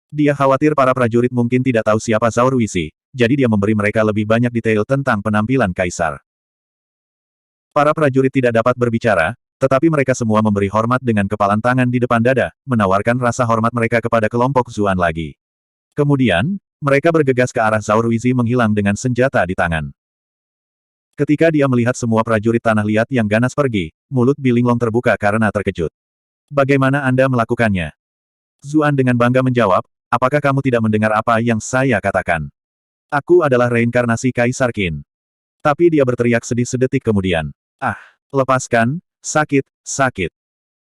Dia khawatir para prajurit mungkin tidak tahu siapa Zhao Ruisi, jadi dia memberi mereka lebih banyak detail tentang penampilan kaisar. Para prajurit tidak dapat berbicara, tetapi mereka semua memberi hormat dengan kepalan tangan di depan dada, menawarkan rasa hormat mereka kepada kelompok Zuan lagi. Kemudian, mereka bergegas ke arah Zhao Ruisi menghilang dengan senjata di tangan. Ketika dia melihat semua prajurit tanah liat yang ganas pergi, mulut Bilinglong terbuka karena terkejut. Bagaimana Anda melakukannya? Zuan dengan bangga menjawab, apakah kamu tidak mendengar apa yang saya katakan? Aku adalah reinkarnasi Kaisar Qin. Tapi dia berteriak sedih sedetik kemudian. Ah, lepaskan, sakit, sakit.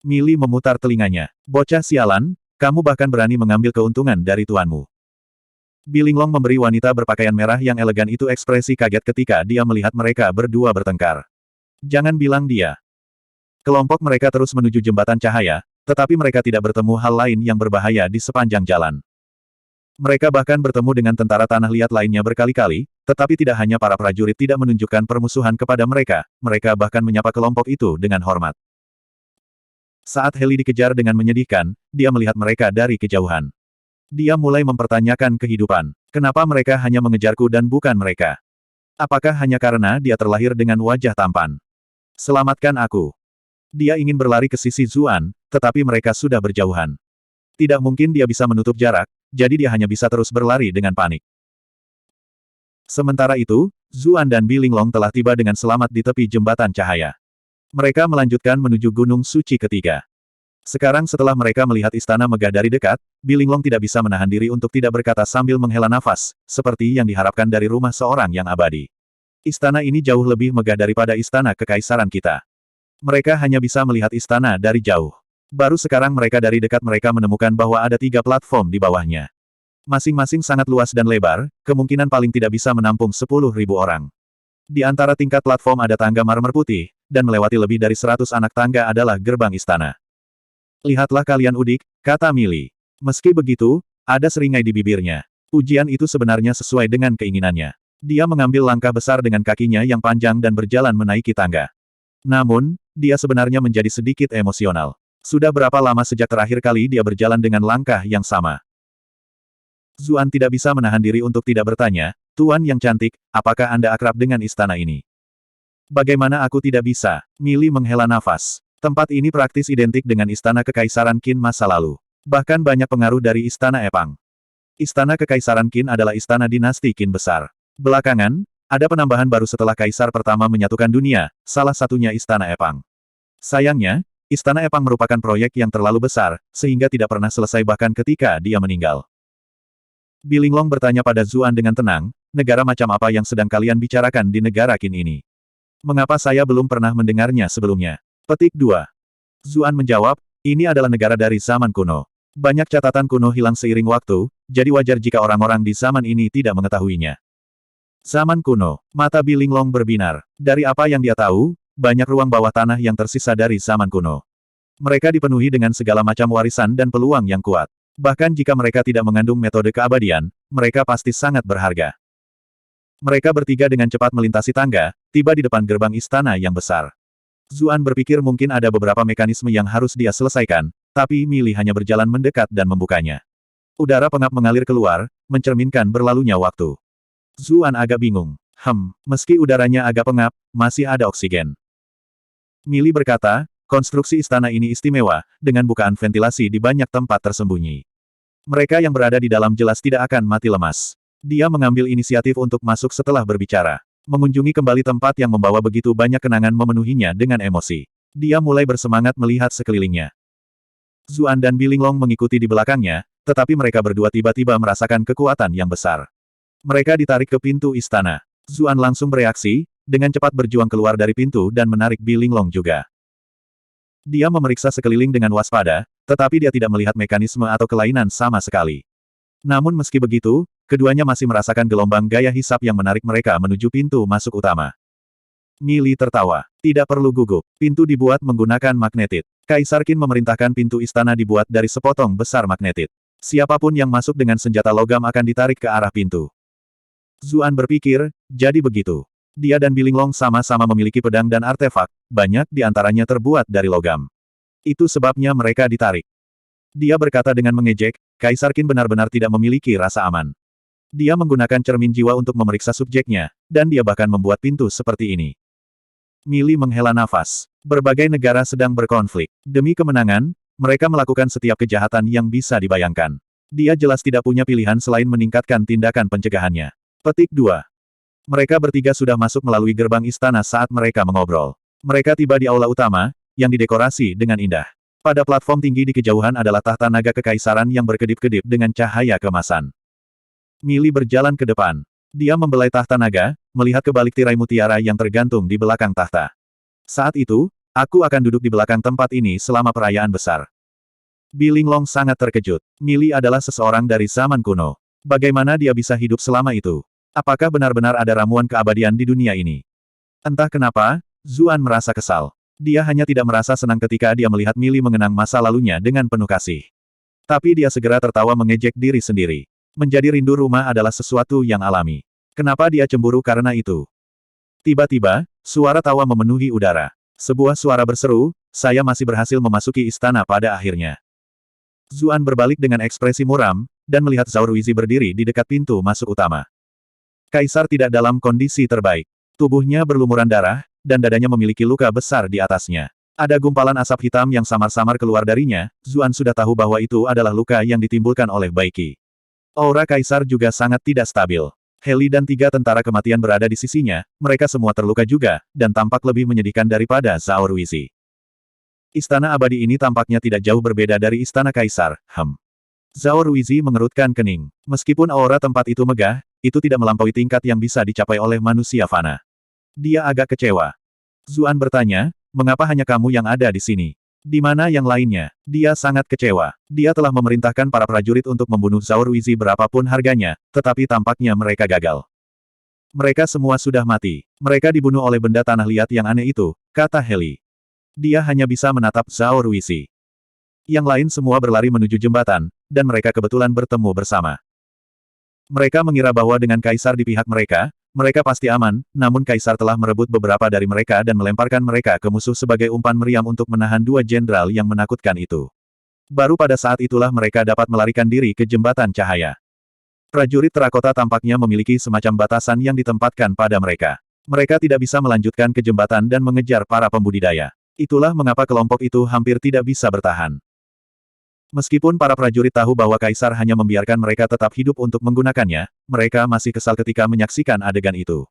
Mili memutar telinganya. Bocah sialan, kamu bahkan berani mengambil keuntungan dari tuanmu. Bilinglong memberi wanita berpakaian merah yang elegan itu ekspresi kaget ketika dia melihat mereka berdua bertengkar. Jangan bilang dia. Kelompok mereka terus menuju jembatan cahaya, tetapi mereka tidak bertemu hal lain yang berbahaya di sepanjang jalan. Mereka bahkan bertemu dengan tentara tanah liat lainnya berkali-kali, tetapi tidak hanya para prajurit tidak menunjukkan permusuhan kepada mereka, mereka bahkan menyapa kelompok itu dengan hormat. Saat Heli dikejar dengan menyedihkan, dia melihat mereka dari kejauhan. Dia mulai mempertanyakan kehidupan. Kenapa mereka hanya mengejarku dan bukan mereka? Apakah hanya karena dia terlahir dengan wajah tampan? Selamatkan aku. Dia ingin berlari ke sisi Zuan, tetapi mereka sudah berjauhan. Tidak mungkin dia bisa menutup jarak, jadi dia hanya bisa terus berlari dengan panik. Sementara itu, Zuan dan Bilinglong telah tiba dengan selamat di tepi jembatan cahaya. Mereka melanjutkan menuju Gunung Suci ketiga. Sekarang setelah mereka melihat istana megah dari dekat, Bilinglong tidak bisa menahan diri untuk tidak berkata sambil menghela nafas, seperti yang diharapkan dari rumah seorang yang abadi. Istana ini jauh lebih megah daripada istana kekaisaran kita. Mereka hanya bisa melihat istana dari jauh. Baru sekarang mereka dari dekat mereka menemukan bahwa ada 3 platform di bawahnya. Masing-masing sangat luas dan lebar, kemungkinan paling tidak bisa menampung 10.000 orang. Di antara tingkat platform ada tangga marmer putih, dan melewati lebih dari 100 anak tangga adalah gerbang istana. Lihatlah kalian udik, kata Mili. Meski begitu, ada seringai di bibirnya. Ujian itu sebenarnya sesuai dengan keinginannya. Dia mengambil langkah besar dengan kakinya yang panjang dan berjalan menaiki tangga. Namun, dia sebenarnya menjadi sedikit emosional. Sudah berapa lama sejak terakhir kali dia berjalan dengan langkah yang sama? Zuan tidak bisa menahan diri untuk tidak bertanya, Tuan yang cantik, apakah Anda akrab dengan istana ini? Bagaimana aku tidak bisa? Mili menghela nafas. Tempat ini praktis identik dengan istana kekaisaran Qin masa lalu. Bahkan banyak pengaruh dari istana Epang. Istana kekaisaran Qin adalah istana dinasti Qin besar. Belakangan, ada penambahan baru setelah kaisar pertama menyatukan dunia, salah satunya istana Epang. Sayangnya, istana Epang merupakan proyek yang terlalu besar, sehingga tidak pernah selesai bahkan ketika dia meninggal. Bilinglong bertanya pada Zuan dengan tenang, negara macam apa yang sedang kalian bicarakan di negara Qin ini? Mengapa saya belum pernah mendengarnya sebelumnya? Petik 2. Zuan menjawab, ini adalah negara dari zaman kuno. Banyak catatan kuno hilang seiring waktu, jadi wajar jika orang-orang di zaman ini tidak mengetahuinya. Zaman kuno, mata Bilinglong berbinar. Dari apa yang dia tahu, banyak ruang bawah tanah yang tersisa dari zaman kuno. Mereka dipenuhi dengan segala macam warisan dan peluang yang kuat. Bahkan jika mereka tidak mengandung metode keabadian, mereka pasti sangat berharga. Mereka bertiga dengan cepat melintasi tangga, tiba di depan gerbang istana yang besar. Zuan berpikir mungkin ada beberapa mekanisme yang harus dia selesaikan, tapi Mili hanya berjalan mendekat dan membukanya. Udara pengap mengalir keluar, mencerminkan berlalunya waktu. Zuan agak bingung. Meski udaranya agak pengap, masih ada oksigen. Mili berkata, konstruksi istana ini istimewa, dengan bukaan ventilasi di banyak tempat tersembunyi. Mereka yang berada di dalam jelas tidak akan mati lemas. Dia mengambil inisiatif untuk masuk setelah berbicara. Mengunjungi kembali tempat yang membawa begitu banyak kenangan memenuhinya dengan emosi. Dia mulai bersemangat melihat sekelilingnya. Zuan dan Bilinglong mengikuti di belakangnya, tetapi mereka berdua tiba-tiba merasakan kekuatan yang besar. Mereka ditarik ke pintu istana. Zuan langsung bereaksi, dengan cepat berjuang keluar dari pintu dan menarik Bilinglong juga. Dia memeriksa sekeliling dengan waspada, tetapi dia tidak melihat mekanisme atau kelainan sama sekali. Namun meski begitu, keduanya masih merasakan gelombang gaya hisap yang menarik mereka menuju pintu masuk utama. Mili tertawa. Tidak perlu gugup. Pintu dibuat menggunakan magnetit. Kaisar Qin memerintahkan pintu istana dibuat dari sepotong besar magnetit. Siapapun yang masuk dengan senjata logam akan ditarik ke arah pintu. Zuan berpikir, jadi begitu. Dia dan Bilinglong sama-sama memiliki pedang dan artefak, banyak di antaranya terbuat dari logam. Itu sebabnya mereka ditarik. Dia berkata dengan mengejek, Kaisar Qin benar-benar tidak memiliki rasa aman. Dia menggunakan cermin jiwa untuk memeriksa subjeknya, dan dia bahkan membuat pintu seperti ini. Mili menghela nafas. Berbagai negara sedang berkonflik. Demi kemenangan, mereka melakukan setiap kejahatan yang bisa dibayangkan. Dia jelas tidak punya pilihan selain meningkatkan tindakan pencegahannya. Petik 2. Mereka bertiga sudah masuk melalui gerbang istana saat mereka mengobrol. Mereka tiba di aula utama, yang didekorasi dengan indah. Pada platform tinggi di kejauhan adalah tahta naga kekaisaran yang berkedip-kedip dengan cahaya kemasan. Mili berjalan ke depan. Dia membelai tahta naga, melihat ke balik tirai mutiara yang tergantung di belakang tahta. Saat itu, aku akan duduk di belakang tempat ini selama perayaan besar. Bilinglong sangat terkejut. Mili adalah seseorang dari zaman kuno. Bagaimana dia bisa hidup selama itu? Apakah benar-benar ada ramuan keabadian di dunia ini? Entah kenapa, Zuan merasa kesal. Dia hanya tidak merasa senang ketika dia melihat Millie mengenang masa lalunya dengan penuh kasih. Tapi dia segera tertawa mengejek diri sendiri. Menjadi rindu rumah adalah sesuatu yang alami. Kenapa dia cemburu karena itu? Tiba-tiba, suara tawa memenuhi udara. Sebuah suara berseru, saya masih berhasil memasuki istana pada akhirnya. Zuan berbalik dengan ekspresi muram, dan melihat Zhao Ruizi berdiri di dekat pintu masuk utama. Kaisar tidak dalam kondisi terbaik. Tubuhnya berlumuran darah, dan dadanya memiliki luka besar di atasnya. Ada gumpalan asap hitam yang samar-samar keluar darinya, Zuan sudah tahu bahwa itu adalah luka yang ditimbulkan oleh Bai Qi. Aura Kaisar juga sangat tidak stabil. Heli dan 3 tentara kematian berada di sisinya, mereka semua terluka juga, dan tampak lebih menyedihkan daripada Zhao Ruizi. Istana abadi ini tampaknya tidak jauh berbeda dari istana Kaisar, Zhao Ruizi mengerutkan kening. Meskipun aura tempat itu megah, itu tidak melampaui tingkat yang bisa dicapai oleh manusia fana. Dia agak kecewa. Zuan bertanya, mengapa hanya kamu yang ada di sini? Di mana yang lainnya? Dia sangat kecewa. Dia telah memerintahkan para prajurit untuk membunuh Zhao Ruizi berapapun harganya, tetapi tampaknya mereka gagal. Mereka semua sudah mati. Mereka dibunuh oleh benda tanah liat yang aneh itu, kata Heli. Dia hanya bisa menatap Zhao Ruizi. Yang lain semua berlari menuju jembatan, dan mereka kebetulan bertemu bersama. Mereka mengira bahwa dengan Kaisar di pihak mereka, mereka pasti aman, namun Kaisar telah merebut beberapa dari mereka dan melemparkan mereka ke musuh sebagai umpan meriam untuk menahan 2 jenderal yang menakutkan itu. Baru pada saat itulah mereka dapat melarikan diri ke jembatan cahaya. Prajurit terakota tampaknya memiliki semacam batasan yang ditempatkan pada mereka. Mereka tidak bisa melanjutkan ke jembatan dan mengejar para pembudidaya. Itulah mengapa kelompok itu hampir tidak bisa bertahan. Meskipun para prajurit tahu bahwa Kaisar hanya membiarkan mereka tetap hidup untuk menggunakannya, mereka masih kesal ketika menyaksikan adegan itu.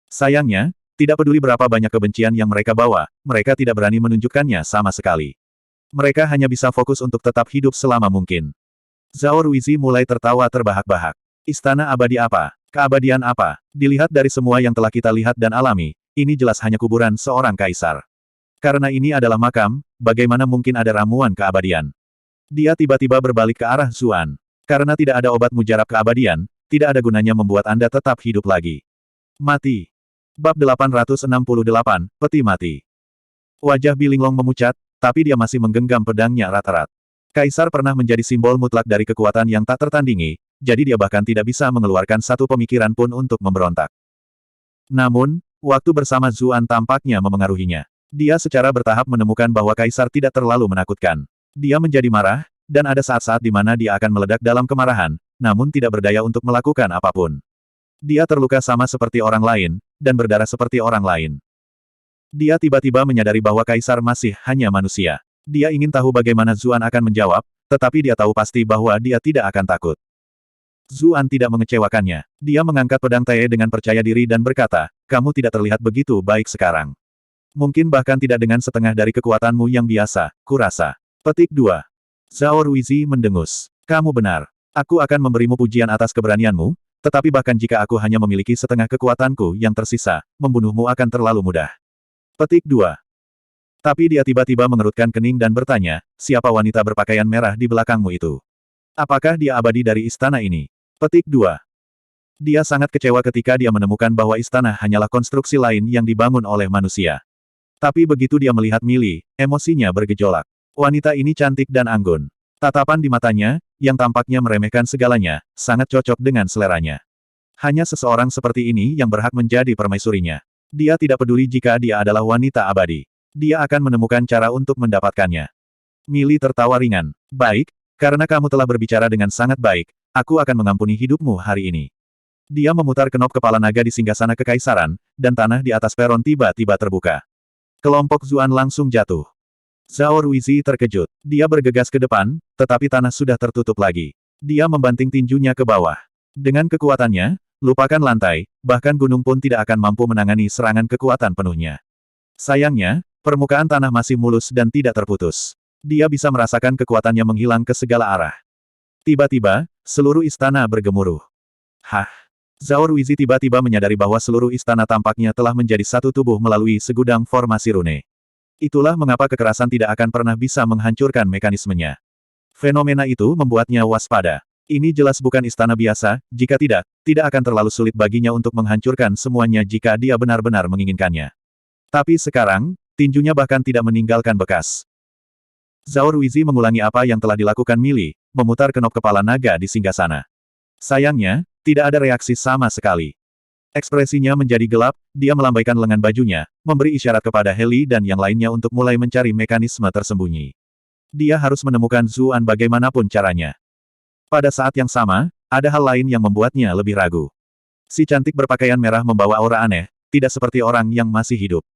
Sayangnya, tidak peduli berapa banyak kebencian yang mereka bawa, mereka tidak berani menunjukkannya sama sekali. Mereka hanya bisa fokus untuk tetap hidup selama mungkin. Zhao Ruizi mulai tertawa terbahak-bahak. Istana abadi apa? Keabadian apa? Dilihat dari semua yang telah kita lihat dan alami, ini jelas hanya kuburan seorang kaisar. Karena ini adalah makam, bagaimana mungkin ada ramuan keabadian? Dia tiba-tiba berbalik ke arah Zuan. Karena tidak ada obat mujarab keabadian, tidak ada gunanya membuat Anda tetap hidup lagi. Mati. Bab 868, Peti Mati. Wajah Bilinglong memucat, tapi dia masih menggenggam pedangnya erat-erat. Kaisar pernah menjadi simbol mutlak dari kekuatan yang tak tertandingi, jadi dia bahkan tidak bisa mengeluarkan satu pemikiran pun untuk memberontak. Namun, waktu bersama Zuan tampaknya memengaruhinya. Dia secara bertahap menemukan bahwa Kaisar tidak terlalu menakutkan. Dia menjadi marah, dan ada saat-saat di mana dia akan meledak dalam kemarahan, namun tidak berdaya untuk melakukan apapun. Dia terluka sama seperti orang lain, dan berdarah seperti orang lain. Dia tiba-tiba menyadari bahwa Kaisar masih hanya manusia. Dia ingin tahu bagaimana Zuan akan menjawab, tetapi dia tahu pasti bahwa dia tidak akan takut. Zuan tidak mengecewakannya. Dia mengangkat pedang Tae dengan percaya diri dan berkata, kamu tidak terlihat begitu baik sekarang. Mungkin bahkan tidak dengan setengah dari kekuatanmu yang biasa, kurasa. Petik 2. Zhao Ruizi mendengus. Kamu benar. Aku akan memberimu pujian atas keberanianmu, tetapi bahkan jika aku hanya memiliki setengah kekuatanku yang tersisa, membunuhmu akan terlalu mudah. Petik 2. Tapi dia tiba-tiba mengerutkan kening dan bertanya, siapa wanita berpakaian merah di belakangmu itu? Apakah dia abadi dari istana ini? Petik 2. Dia sangat kecewa ketika dia menemukan bahwa istana hanyalah konstruksi lain yang dibangun oleh manusia. Tapi begitu dia melihat Millie, emosinya bergejolak. Wanita ini cantik dan anggun. Tatapan di matanya, yang tampaknya meremehkan segalanya, sangat cocok dengan seleranya. Hanya seseorang seperti ini yang berhak menjadi permaisurinya. Dia tidak peduli jika dia adalah wanita abadi. Dia akan menemukan cara untuk mendapatkannya. Millie tertawa ringan. Baik, karena kamu telah berbicara dengan sangat baik, aku akan mengampuni hidupmu hari ini. Dia memutar kenop kepala naga di singgasana kekaisaran, dan tanah di atas peron tiba-tiba terbuka. Kelompok Zuan langsung jatuh. Zhao Ruizi terkejut. Dia bergegas ke depan, tetapi tanah sudah tertutup lagi. Dia membanting tinjunya ke bawah. Dengan kekuatannya, lupakan lantai, bahkan gunung pun tidak akan mampu menangani serangan kekuatan penuhnya. Sayangnya, permukaan tanah masih mulus dan tidak terputus. Dia bisa merasakan kekuatannya menghilang ke segala arah. Tiba-tiba, seluruh istana bergemuruh. Hah! Zhao Ruizi tiba-tiba menyadari bahwa seluruh istana tampaknya telah menjadi satu tubuh melalui segudang formasi rune. Itulah mengapa kekerasan tidak akan pernah bisa menghancurkan mekanismenya. Fenomena itu membuatnya waspada. Ini jelas bukan istana biasa, jika tidak, tidak akan terlalu sulit baginya untuk menghancurkan semuanya jika dia benar-benar menginginkannya. Tapi sekarang, tinjunya bahkan tidak meninggalkan bekas. Zhao Ruizi mengulangi apa yang telah dilakukan Mili, memutar kenop kepala naga di singgasana. Sayangnya, tidak ada reaksi sama sekali. Ekspresinya menjadi gelap, dia melambaikan lengan bajunya, memberi isyarat kepada Heli dan yang lainnya untuk mulai mencari mekanisme tersembunyi. Dia harus menemukan Zuan bagaimanapun caranya. Pada saat yang sama, ada hal lain yang membuatnya lebih ragu. Si cantik berpakaian merah membawa aura aneh, tidak seperti orang yang masih hidup.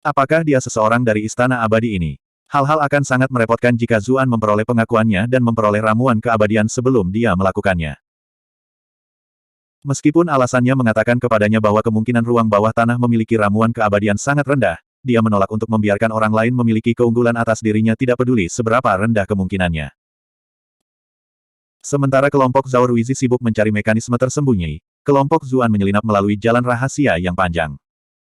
Apakah dia seseorang dari istana abadi ini? Hal-hal akan sangat merepotkan jika Zuan memperoleh pengakuannya dan memperoleh ramuan keabadian sebelum dia melakukannya. Meskipun alasannya mengatakan kepadanya bahwa kemungkinan ruang bawah tanah memiliki ramuan keabadian sangat rendah, dia menolak untuk membiarkan orang lain memiliki keunggulan atas dirinya tidak peduli seberapa rendah kemungkinannya. Sementara kelompok Zhao Ruizi sibuk mencari mekanisme tersembunyi, kelompok Zuan menyelinap melalui jalan rahasia yang panjang.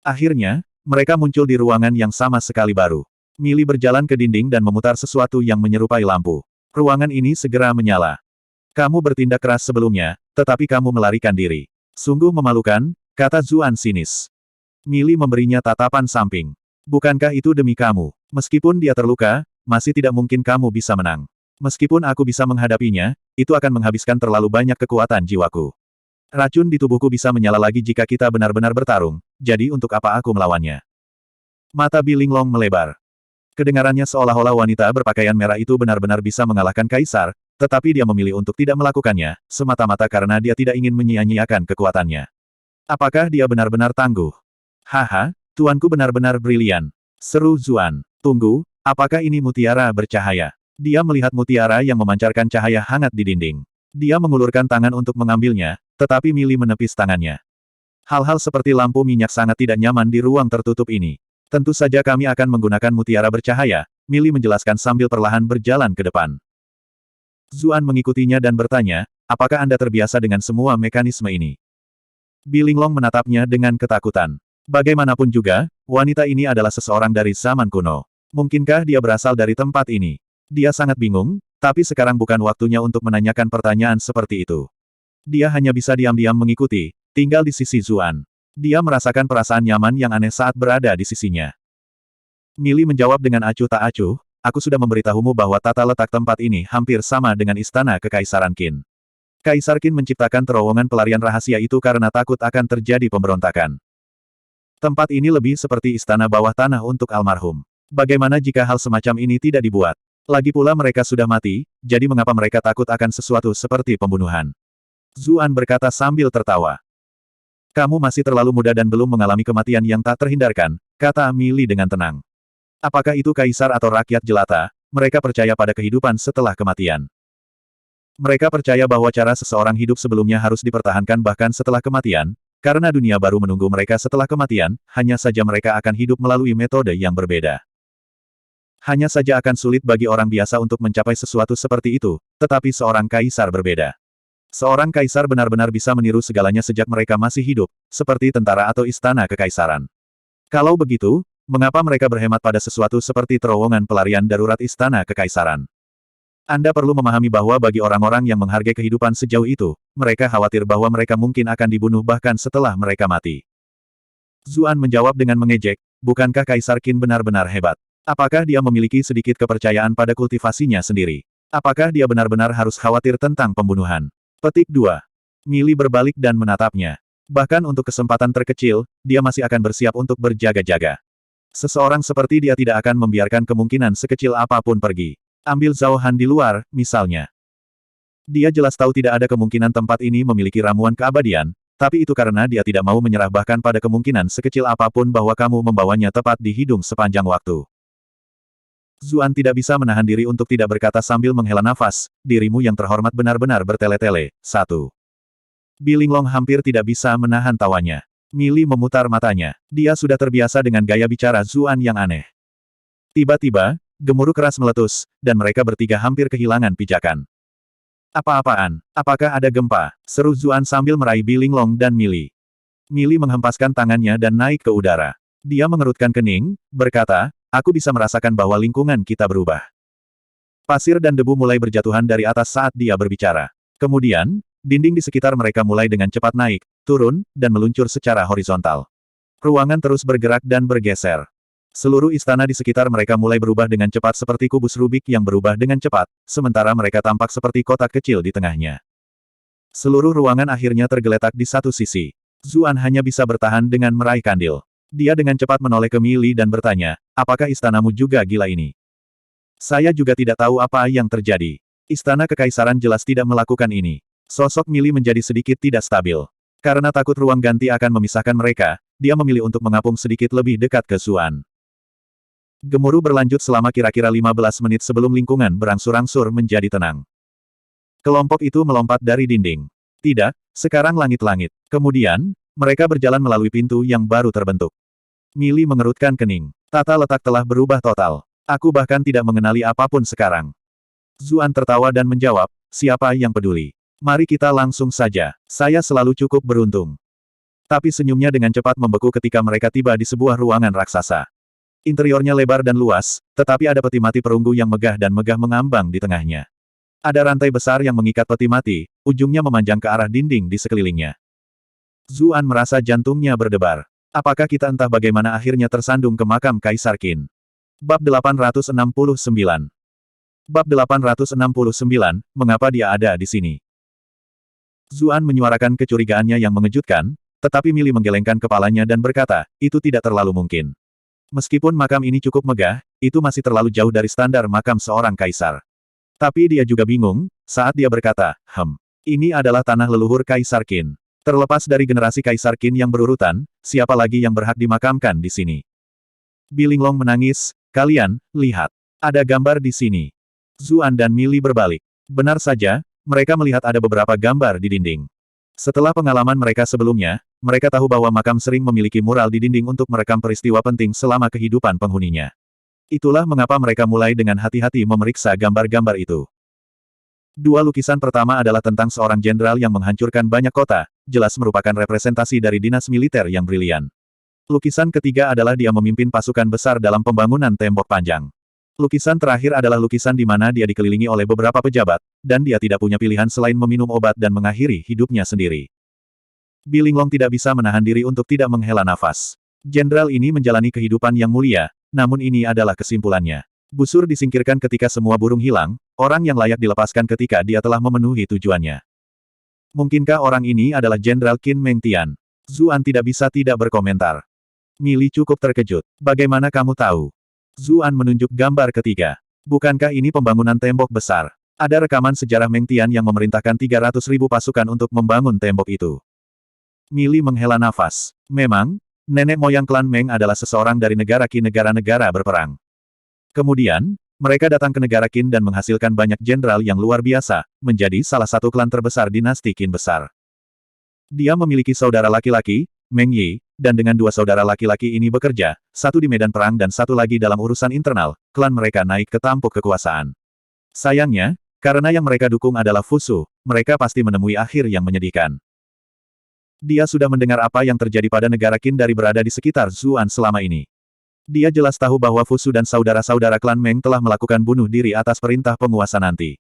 Akhirnya, mereka muncul di ruangan yang sama sekali baru. Mili berjalan ke dinding dan memutar sesuatu yang menyerupai lampu. Ruangan ini segera menyala. Kamu bertindak keras sebelumnya, tetapi kamu melarikan diri. Sungguh memalukan, kata Zuan sinis. Mili memberinya tatapan samping. Bukankah itu demi kamu? Meskipun dia terluka, masih tidak mungkin kamu bisa menang. Meskipun aku bisa menghadapinya, itu akan menghabiskan terlalu banyak kekuatan jiwaku. Racun di tubuhku bisa menyala lagi jika kita benar-benar bertarung, jadi untuk apa aku melawannya? Mata Bilinglong melebar. Kedengarannya seolah-olah wanita berpakaian merah itu benar-benar bisa mengalahkan kaisar, tetapi dia memilih untuk tidak melakukannya, semata-mata karena dia tidak ingin menyia-nyiakan kekuatannya. Apakah dia benar-benar tangguh? Haha, tuanku benar-benar brilian. Seru Zuan. Tunggu, apakah ini mutiara bercahaya? Dia melihat mutiara yang memancarkan cahaya hangat di dinding. Dia mengulurkan tangan untuk mengambilnya, tetapi Mili menepis tangannya. Hal-hal seperti lampu minyak sangat tidak nyaman di ruang tertutup ini. Tentu saja kami akan menggunakan mutiara bercahaya, Mili menjelaskan sambil perlahan berjalan ke depan. Zuan mengikutinya dan bertanya, apakah Anda terbiasa dengan semua mekanisme ini? Bilinglong menatapnya dengan ketakutan. Bagaimanapun juga, wanita ini adalah seseorang dari zaman kuno. Mungkinkah dia berasal dari tempat ini? Dia sangat bingung, tapi sekarang bukan waktunya untuk menanyakan pertanyaan seperti itu. Dia hanya bisa diam-diam mengikuti, tinggal di sisi Zuan. Dia merasakan perasaan nyaman yang aneh saat berada di sisinya. Mili menjawab dengan acuh tak acuh, aku sudah memberitahumu bahwa tata letak tempat ini hampir sama dengan istana Kekaisaran Qin. Kaisar Qin menciptakan terowongan pelarian rahasia itu karena takut akan terjadi pemberontakan. Tempat ini lebih seperti istana bawah tanah untuk almarhum. Bagaimana jika hal semacam ini tidak dibuat? Lagi pula mereka sudah mati, jadi mengapa mereka takut akan sesuatu seperti pembunuhan? Zuan berkata sambil tertawa. Kamu masih terlalu muda dan belum mengalami kematian yang tak terhindarkan, kata Mili dengan tenang. Apakah itu kaisar atau rakyat jelata, mereka percaya pada kehidupan setelah kematian. Mereka percaya bahwa cara seseorang hidup sebelumnya harus dipertahankan bahkan setelah kematian, karena dunia baru menunggu mereka setelah kematian, hanya saja mereka akan hidup melalui metode yang berbeda. Hanya saja akan sulit bagi orang biasa untuk mencapai sesuatu seperti itu, tetapi seorang kaisar berbeda. Seorang kaisar benar-benar bisa meniru segalanya sejak mereka masih hidup, seperti tentara atau istana kekaisaran. Kalau begitu, mengapa mereka berhemat pada sesuatu seperti terowongan pelarian darurat istana kekaisaran? Anda perlu memahami bahwa bagi orang-orang yang menghargai kehidupan sejauh itu, mereka khawatir bahwa mereka mungkin akan dibunuh bahkan setelah mereka mati. Zuan menjawab dengan mengejek, bukankah Kaisar Qin benar-benar hebat? Apakah dia memiliki sedikit kepercayaan pada kultivasinya sendiri? Apakah dia benar-benar harus khawatir tentang pembunuhan? Petik 2. Mili berbalik dan menatapnya. Bahkan untuk kesempatan terkecil, dia masih akan bersiap untuk berjaga-jaga. Seseorang seperti dia tidak akan membiarkan kemungkinan sekecil apapun pergi. Ambil Zhao Han di luar, misalnya. Dia jelas tahu tidak ada kemungkinan tempat ini memiliki ramuan keabadian, tapi itu karena dia tidak mau menyerah bahkan pada kemungkinan sekecil apapun bahwa kamu membawanya tepat di hidung sepanjang waktu. Zuan tidak bisa menahan diri untuk tidak berkata sambil menghela nafas, dirimu yang terhormat benar-benar bertele-tele. 1. Bilinglong hampir tidak bisa menahan tawanya. Mili memutar matanya. Dia sudah terbiasa dengan gaya bicara Zuan yang aneh. Tiba-tiba, gemuruh keras meletus, dan mereka bertiga hampir kehilangan pijakan. Apa-apaan? Apakah ada gempa? Seru Zuan sambil meraih Bilinglong dan Mili. Mili menghempaskan tangannya dan naik ke udara. Dia mengerutkan kening, berkata, aku bisa merasakan bahwa lingkungan kita berubah. Pasir dan debu mulai berjatuhan dari atas saat dia berbicara. Kemudian, dinding di sekitar mereka mulai dengan cepat naik, turun, dan meluncur secara horizontal. Ruangan terus bergerak dan bergeser. Seluruh istana di sekitar mereka mulai berubah dengan cepat seperti kubus Rubik yang berubah dengan cepat, sementara mereka tampak seperti kotak kecil di tengahnya. Seluruh ruangan akhirnya tergeletak di satu sisi. Zuan hanya bisa bertahan dengan meraih kandil. Dia dengan cepat menoleh ke Mili dan bertanya, apakah istanamu juga gila ini? Saya juga tidak tahu apa yang terjadi. Istana Kekaisaran jelas tidak melakukan ini. Sosok Mili menjadi sedikit tidak stabil. Karena takut ruang ganti akan memisahkan mereka, dia memilih untuk mengapung sedikit lebih dekat ke Zuan. Gemuruh berlanjut selama kira-kira 15 menit sebelum lingkungan berangsur-angsur menjadi tenang. Kelompok itu melompat dari dinding. Tidak, sekarang langit-langit. Kemudian, mereka berjalan melalui pintu yang baru terbentuk. Mili mengerutkan kening. Tata letak telah berubah total. Aku bahkan tidak mengenali apapun sekarang. Zuan tertawa dan menjawab, siapa yang peduli? Mari kita langsung saja. Saya selalu cukup beruntung. Tapi senyumnya dengan cepat membeku ketika mereka tiba di sebuah ruangan raksasa. Interiornya lebar dan luas, tetapi ada peti mati perunggu yang megah dan megah mengambang di tengahnya. Ada rantai besar yang mengikat peti mati, ujungnya memanjang ke arah dinding di sekelilingnya. Zuan merasa jantungnya berdebar. Apakah kita entah bagaimana akhirnya tersandung ke makam Kaisar Qin? Bab 869. Bab 869, mengapa dia ada di sini? Zuan menyuarakan kecurigaannya yang mengejutkan, tetapi Mili menggelengkan kepalanya dan berkata, itu tidak terlalu mungkin. Meskipun makam ini cukup megah, itu masih terlalu jauh dari standar makam seorang kaisar. Tapi dia juga bingung, saat dia berkata, ini adalah tanah leluhur Kaisar Qin. Terlepas dari generasi Kaisar Qin yang berurutan, siapa lagi yang berhak dimakamkan di sini? Bilinglong menangis, kalian, lihat. Ada gambar di sini. Zuan dan Mili berbalik. Benar saja, mereka melihat ada beberapa gambar di dinding. Setelah pengalaman mereka sebelumnya, mereka tahu bahwa makam sering memiliki mural di dinding untuk merekam peristiwa penting selama kehidupan penghuninya. Itulah mengapa mereka mulai dengan hati-hati memeriksa gambar-gambar itu. Dua lukisan pertama adalah tentang seorang jenderal yang menghancurkan banyak kota, jelas merupakan representasi dari dinas militer yang brilian. Lukisan ketiga adalah dia memimpin pasukan besar dalam pembangunan tembok panjang. Lukisan terakhir adalah lukisan di mana dia dikelilingi oleh beberapa pejabat, dan dia tidak punya pilihan selain meminum obat dan mengakhiri hidupnya sendiri. Bilinglong tidak bisa menahan diri untuk tidak menghela nafas. Jenderal ini menjalani kehidupan yang mulia, namun ini adalah kesimpulannya. Busur disingkirkan ketika semua burung hilang, orang yang layak dilepaskan ketika dia telah memenuhi tujuannya. Mungkinkah orang ini adalah Jenderal Qin Mengtian? Zuan tidak bisa tidak berkomentar. Mili cukup terkejut. Bagaimana kamu tahu? Zuan menunjuk gambar ketiga. Bukankah ini pembangunan tembok besar? Ada rekaman sejarah Mengtian yang memerintahkan 300.000 pasukan untuk membangun tembok itu. Mili menghela nafas. Memang, nenek moyang klan Meng adalah seseorang dari negara Qin, negara-negara berperang. Kemudian, mereka datang ke negara Qin dan menghasilkan banyak jenderal yang luar biasa, menjadi salah satu klan terbesar dinasti Qin besar. Dia memiliki saudara laki-laki, Meng Yi, dan dengan dua saudara laki-laki ini bekerja, satu di medan perang dan satu lagi dalam urusan internal, klan mereka naik ke tampuk kekuasaan. Sayangnya, karena yang mereka dukung adalah Fusu, mereka pasti menemui akhir yang menyedihkan. Dia sudah mendengar apa yang terjadi pada negara Qin dari berada di sekitar Zuan selama ini. Dia jelas tahu bahwa Fusu dan saudara-saudara klan Meng telah melakukan bunuh diri atas perintah penguasa nanti.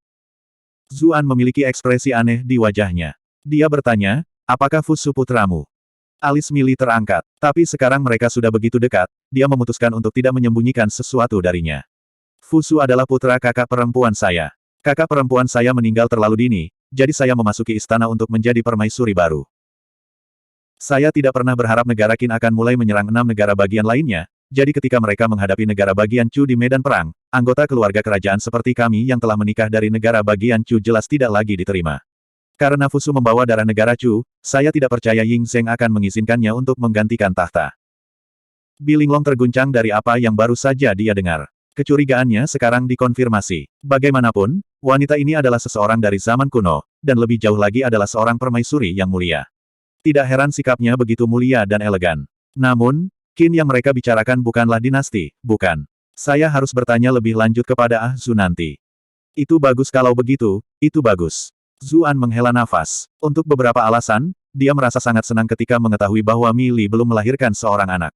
Zuan memiliki ekspresi aneh di wajahnya. Dia bertanya, apakah Fusu putramu? Alis Mili terangkat. Tapi sekarang mereka sudah begitu dekat, dia memutuskan untuk tidak menyembunyikan sesuatu darinya. Fusu adalah putra kakak perempuan saya. Kakak perempuan saya meninggal terlalu dini, jadi saya memasuki istana untuk menjadi permaisuri baru. Saya tidak pernah berharap negara Qin akan mulai menyerang 6 negara bagian lainnya, jadi ketika mereka menghadapi negara bagian Chu di medan perang, anggota keluarga kerajaan seperti kami yang telah menikah dari negara bagian Chu jelas tidak lagi diterima. Karena Fusu membawa darah negara Chu, saya tidak percaya Ying Zheng akan mengizinkannya untuk menggantikan tahta. Bilinglong terguncang dari apa yang baru saja dia dengar. Kecurigaannya sekarang dikonfirmasi. Bagaimanapun, wanita ini adalah seseorang dari zaman kuno, dan lebih jauh lagi adalah seorang permaisuri yang mulia. Tidak heran sikapnya begitu mulia dan elegan. Namun, Qin yang mereka bicarakan bukanlah dinasti, bukan. Saya harus bertanya lebih lanjut kepada Ah Zu nanti. Itu bagus kalau begitu, itu bagus. Zuan menghela nafas. Untuk beberapa alasan, dia merasa sangat senang ketika mengetahui bahwa Mili belum melahirkan seorang anak.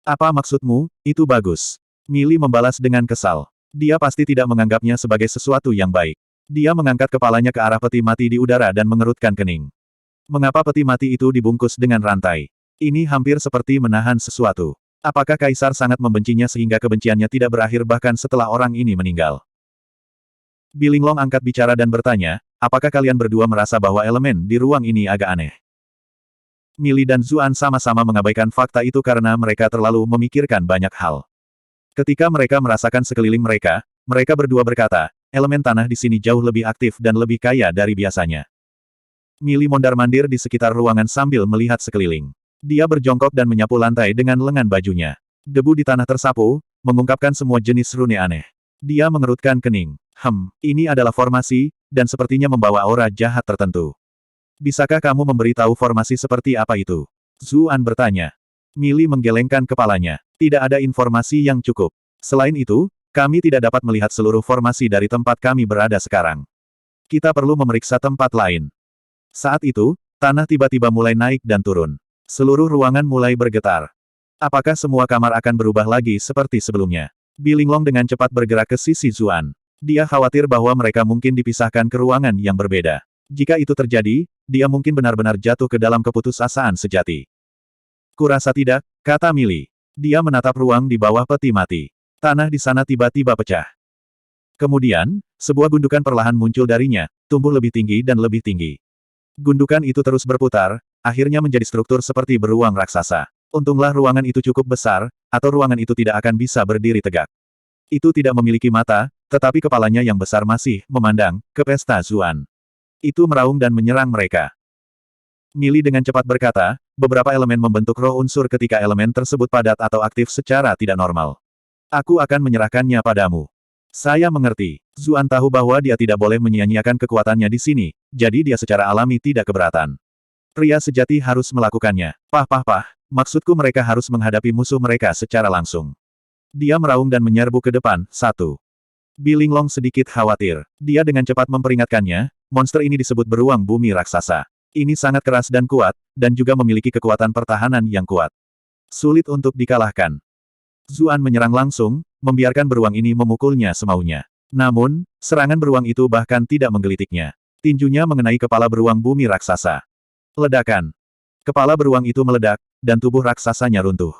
Apa maksudmu, itu bagus? Mili membalas dengan kesal. Dia pasti tidak menganggapnya sebagai sesuatu yang baik. Dia mengangkat kepalanya ke arah peti mati di udara dan mengerutkan kening. Mengapa peti mati itu dibungkus dengan rantai? Ini hampir seperti menahan sesuatu. Apakah Kaisar sangat membencinya sehingga kebenciannya tidak berakhir bahkan setelah orang ini meninggal? Bilinglong angkat bicara dan bertanya, apakah kalian berdua merasa bahwa elemen di ruang ini agak aneh? Mili dan Zuan sama-sama mengabaikan fakta itu karena mereka terlalu memikirkan banyak hal. Ketika mereka merasakan sekeliling mereka, mereka berdua berkata, elemen tanah di sini jauh lebih aktif dan lebih kaya dari biasanya. Mili mondar-mandir di sekitar ruangan sambil melihat sekeliling. Dia berjongkok dan menyapu lantai dengan lengan bajunya. Debu di tanah tersapu, mengungkapkan semua jenis rune aneh. Dia mengerutkan kening. Ini adalah formasi, dan sepertinya membawa aura jahat tertentu. Bisakah kamu memberitahu formasi seperti apa itu? Zuan bertanya. Mili menggelengkan kepalanya. Tidak ada informasi yang cukup. Selain itu, kami tidak dapat melihat seluruh formasi dari tempat kami berada sekarang. Kita perlu memeriksa tempat lain. Saat itu, tanah tiba-tiba mulai naik dan turun. Seluruh ruangan mulai bergetar. Apakah semua kamar akan berubah lagi seperti sebelumnya? Bilinglong dengan cepat bergerak ke sisi Zuan. Dia khawatir bahwa mereka mungkin dipisahkan ke ruangan yang berbeda. Jika itu terjadi, dia mungkin benar-benar jatuh ke dalam keputusasaan sejati. Kurasa tidak, kata Mili. Dia menatap ruang di bawah peti mati. Tanah di sana tiba-tiba pecah. Kemudian, sebuah gundukan perlahan muncul darinya, tumbuh lebih tinggi dan lebih tinggi. Gundukan itu terus berputar, akhirnya menjadi struktur seperti beruang raksasa. Untunglah ruangan itu cukup besar, atau ruangan itu tidak akan bisa berdiri tegak. Itu tidak memiliki mata, tetapi kepalanya yang besar masih memandang ke pesta Zuan. Itu meraung dan menyerang mereka. Mili dengan cepat berkata, beberapa elemen membentuk roh unsur ketika elemen tersebut padat atau aktif secara tidak normal. Aku akan menyerahkannya padamu. Saya mengerti. Zuan tahu bahwa dia tidak boleh menyia-nyiakan kekuatannya di sini, jadi dia secara alami tidak keberatan. Pria sejati harus melakukannya. Maksudku mereka harus menghadapi musuh mereka secara langsung. Dia meraung dan menyerbu ke depan, satu. Bilinglong sedikit khawatir. Dia dengan cepat memperingatkannya, monster ini disebut beruang bumi raksasa. Ini sangat keras dan kuat, dan juga memiliki kekuatan pertahanan yang kuat. Sulit untuk dikalahkan. Zuan menyerang langsung, membiarkan beruang ini memukulnya semaunya. Namun, serangan beruang itu bahkan tidak menggelitiknya. Tinjunya mengenai kepala beruang bumi raksasa. Ledakan. Kepala beruang itu meledak, dan tubuh raksasanya runtuh.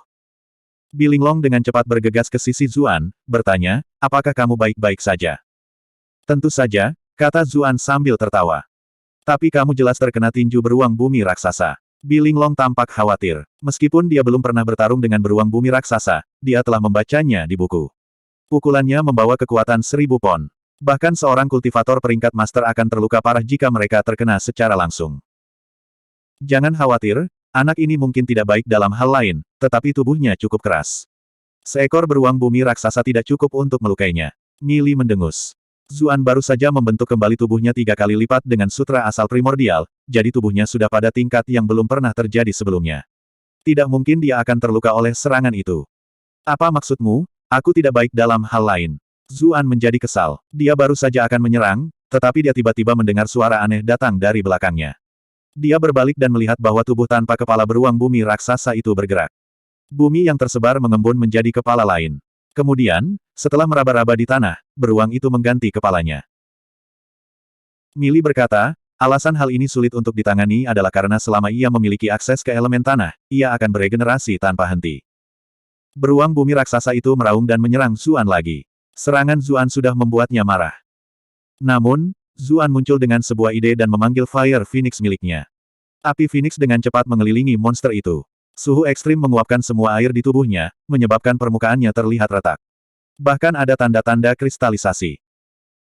Bilinglong dengan cepat bergegas ke sisi Zuan, bertanya, apakah kamu baik-baik saja? Tentu saja, kata Zuan sambil tertawa. Tapi kamu jelas terkena tinju beruang bumi raksasa. Bilinglong tampak khawatir. Meskipun dia belum pernah bertarung dengan beruang bumi raksasa, dia telah membacanya di buku. Pukulannya membawa kekuatan 1000 pon. Bahkan seorang kultivator peringkat master akan terluka parah jika mereka terkena secara langsung. Jangan khawatir, anak ini mungkin tidak baik dalam hal lain, tetapi tubuhnya cukup keras. Seekor beruang bumi raksasa tidak cukup untuk melukainya. Mili mendengus. Zuan baru saja membentuk kembali tubuhnya 3 kali lipat dengan sutra asal primordial, jadi tubuhnya sudah pada tingkat yang belum pernah terjadi sebelumnya. Tidak mungkin dia akan terluka oleh serangan itu. Apa maksudmu? Aku tidak baik dalam hal lain. Zuan menjadi kesal. Dia baru saja akan menyerang, tetapi dia tiba-tiba mendengar suara aneh datang dari belakangnya. Dia berbalik dan melihat bahwa tubuh tanpa kepala beruang bumi raksasa itu bergerak. Bumi yang tersebar mengembun menjadi kepala lain. Kemudian, setelah meraba-raba di tanah, beruang itu mengganti kepalanya. Mili berkata, alasan hal ini sulit untuk ditangani adalah karena selama ia memiliki akses ke elemen tanah, ia akan beregenerasi tanpa henti. Beruang bumi raksasa itu meraung dan menyerang Zuan lagi. Serangan Zuan sudah membuatnya marah. Namun, Zuan muncul dengan sebuah ide dan memanggil Fire Phoenix miliknya. Api Phoenix dengan cepat mengelilingi monster itu. Suhu ekstrim menguapkan semua air di tubuhnya, menyebabkan permukaannya terlihat retak. Bahkan ada tanda-tanda kristalisasi.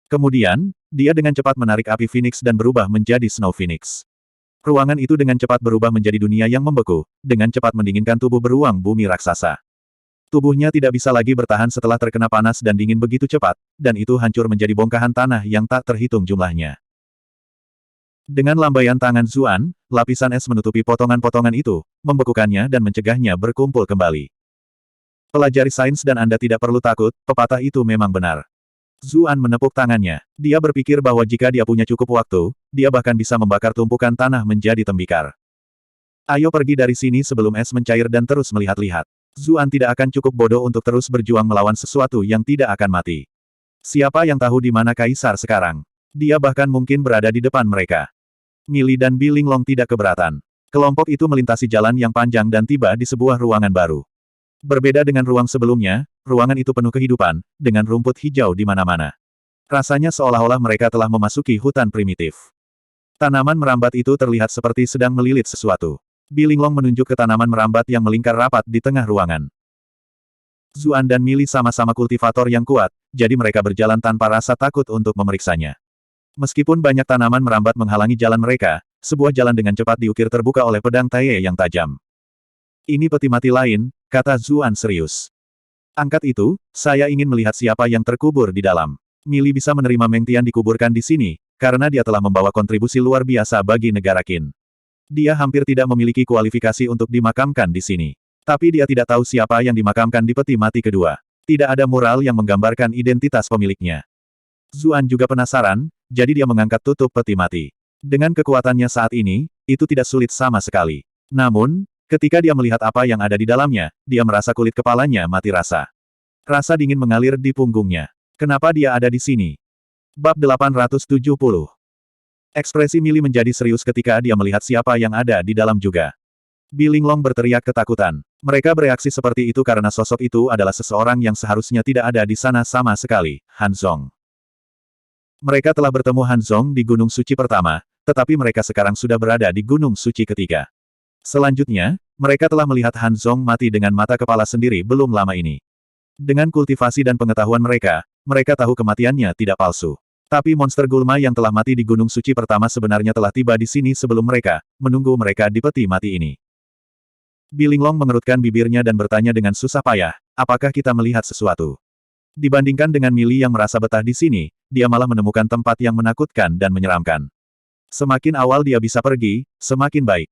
Kemudian, dia dengan cepat menarik api Phoenix dan berubah menjadi Snow Phoenix. Ruangan itu dengan cepat berubah menjadi dunia yang membeku, dengan cepat mendinginkan tubuh beruang bumi raksasa. Tubuhnya tidak bisa lagi bertahan setelah terkena panas dan dingin begitu cepat, dan itu hancur menjadi bongkahan tanah yang tak terhitung jumlahnya. Dengan lambaian tangan Zuan, lapisan es menutupi potongan-potongan itu, membekukannya dan mencegahnya berkumpul kembali. Pelajari sains dan Anda tidak perlu takut, pepatah itu memang benar. Zuan menepuk tangannya. Dia berpikir bahwa jika dia punya cukup waktu, dia bahkan bisa membakar tumpukan tanah menjadi tembikar. Ayo pergi dari sini sebelum es mencair dan terus melihat-lihat. Zuan tidak akan cukup bodoh untuk terus berjuang melawan sesuatu yang tidak akan mati. Siapa yang tahu di mana Kaisar sekarang? Dia bahkan mungkin berada di depan mereka. Millie dan Bi Linglong tidak keberatan. Kelompok itu melintasi jalan yang panjang dan tiba di sebuah ruangan baru. Berbeda dengan ruang sebelumnya, ruangan itu penuh kehidupan, dengan rumput hijau di mana-mana. Rasanya seolah-olah mereka telah memasuki hutan primitif. Tanaman merambat itu terlihat seperti sedang melilit sesuatu. Bi Linglong menunjuk ke tanaman merambat yang melingkar rapat di tengah ruangan. Zuan dan Millie sama-sama kultivator yang kuat, jadi mereka berjalan tanpa rasa takut untuk memeriksanya. Meskipun banyak tanaman merambat menghalangi jalan mereka, sebuah jalan dengan cepat diukir terbuka oleh pedang Taiye yang tajam. Ini peti mati lain, kata Zuan serius. Angkat itu, saya ingin melihat siapa yang terkubur di dalam. Millie bisa menerima Meng Tian dikuburkan di sini, karena dia telah membawa kontribusi luar biasa bagi negara Qin. Dia hampir tidak memiliki kualifikasi untuk dimakamkan di sini. Tapi dia tidak tahu siapa yang dimakamkan di peti mati kedua. Tidak ada mural yang menggambarkan identitas pemiliknya. Zuan juga penasaran, jadi dia mengangkat tutup peti mati. Dengan kekuatannya saat ini, itu tidak sulit sama sekali. Namun, ketika dia melihat apa yang ada di dalamnya, dia merasa kulit kepalanya mati rasa. Rasa dingin mengalir di punggungnya. Kenapa dia ada di sini? Bab 870. Ekspresi Millie menjadi serius ketika dia melihat siapa yang ada di dalam juga. Bi Linglong berteriak ketakutan. Mereka bereaksi seperti itu karena sosok itu adalah seseorang yang seharusnya tidak ada di sana sama sekali, Han Zong. Mereka telah bertemu Han Zong di Gunung Suci pertama, tetapi mereka sekarang sudah berada di Gunung Suci ketiga. Selanjutnya, mereka telah melihat Han Zong mati dengan mata kepala sendiri belum lama ini. Dengan kultivasi dan pengetahuan mereka, mereka tahu kematiannya tidak palsu. Tapi monster gulma yang telah mati di Gunung Suci pertama sebenarnya telah tiba di sini sebelum mereka, menunggu mereka di peti mati ini. Bi Linglong mengerutkan bibirnya dan bertanya dengan susah payah, apakah kita melihat sesuatu? Dibandingkan dengan Millie yang merasa betah di sini, dia malah menemukan tempat yang menakutkan dan menyeramkan. Semakin awal dia bisa pergi, semakin baik.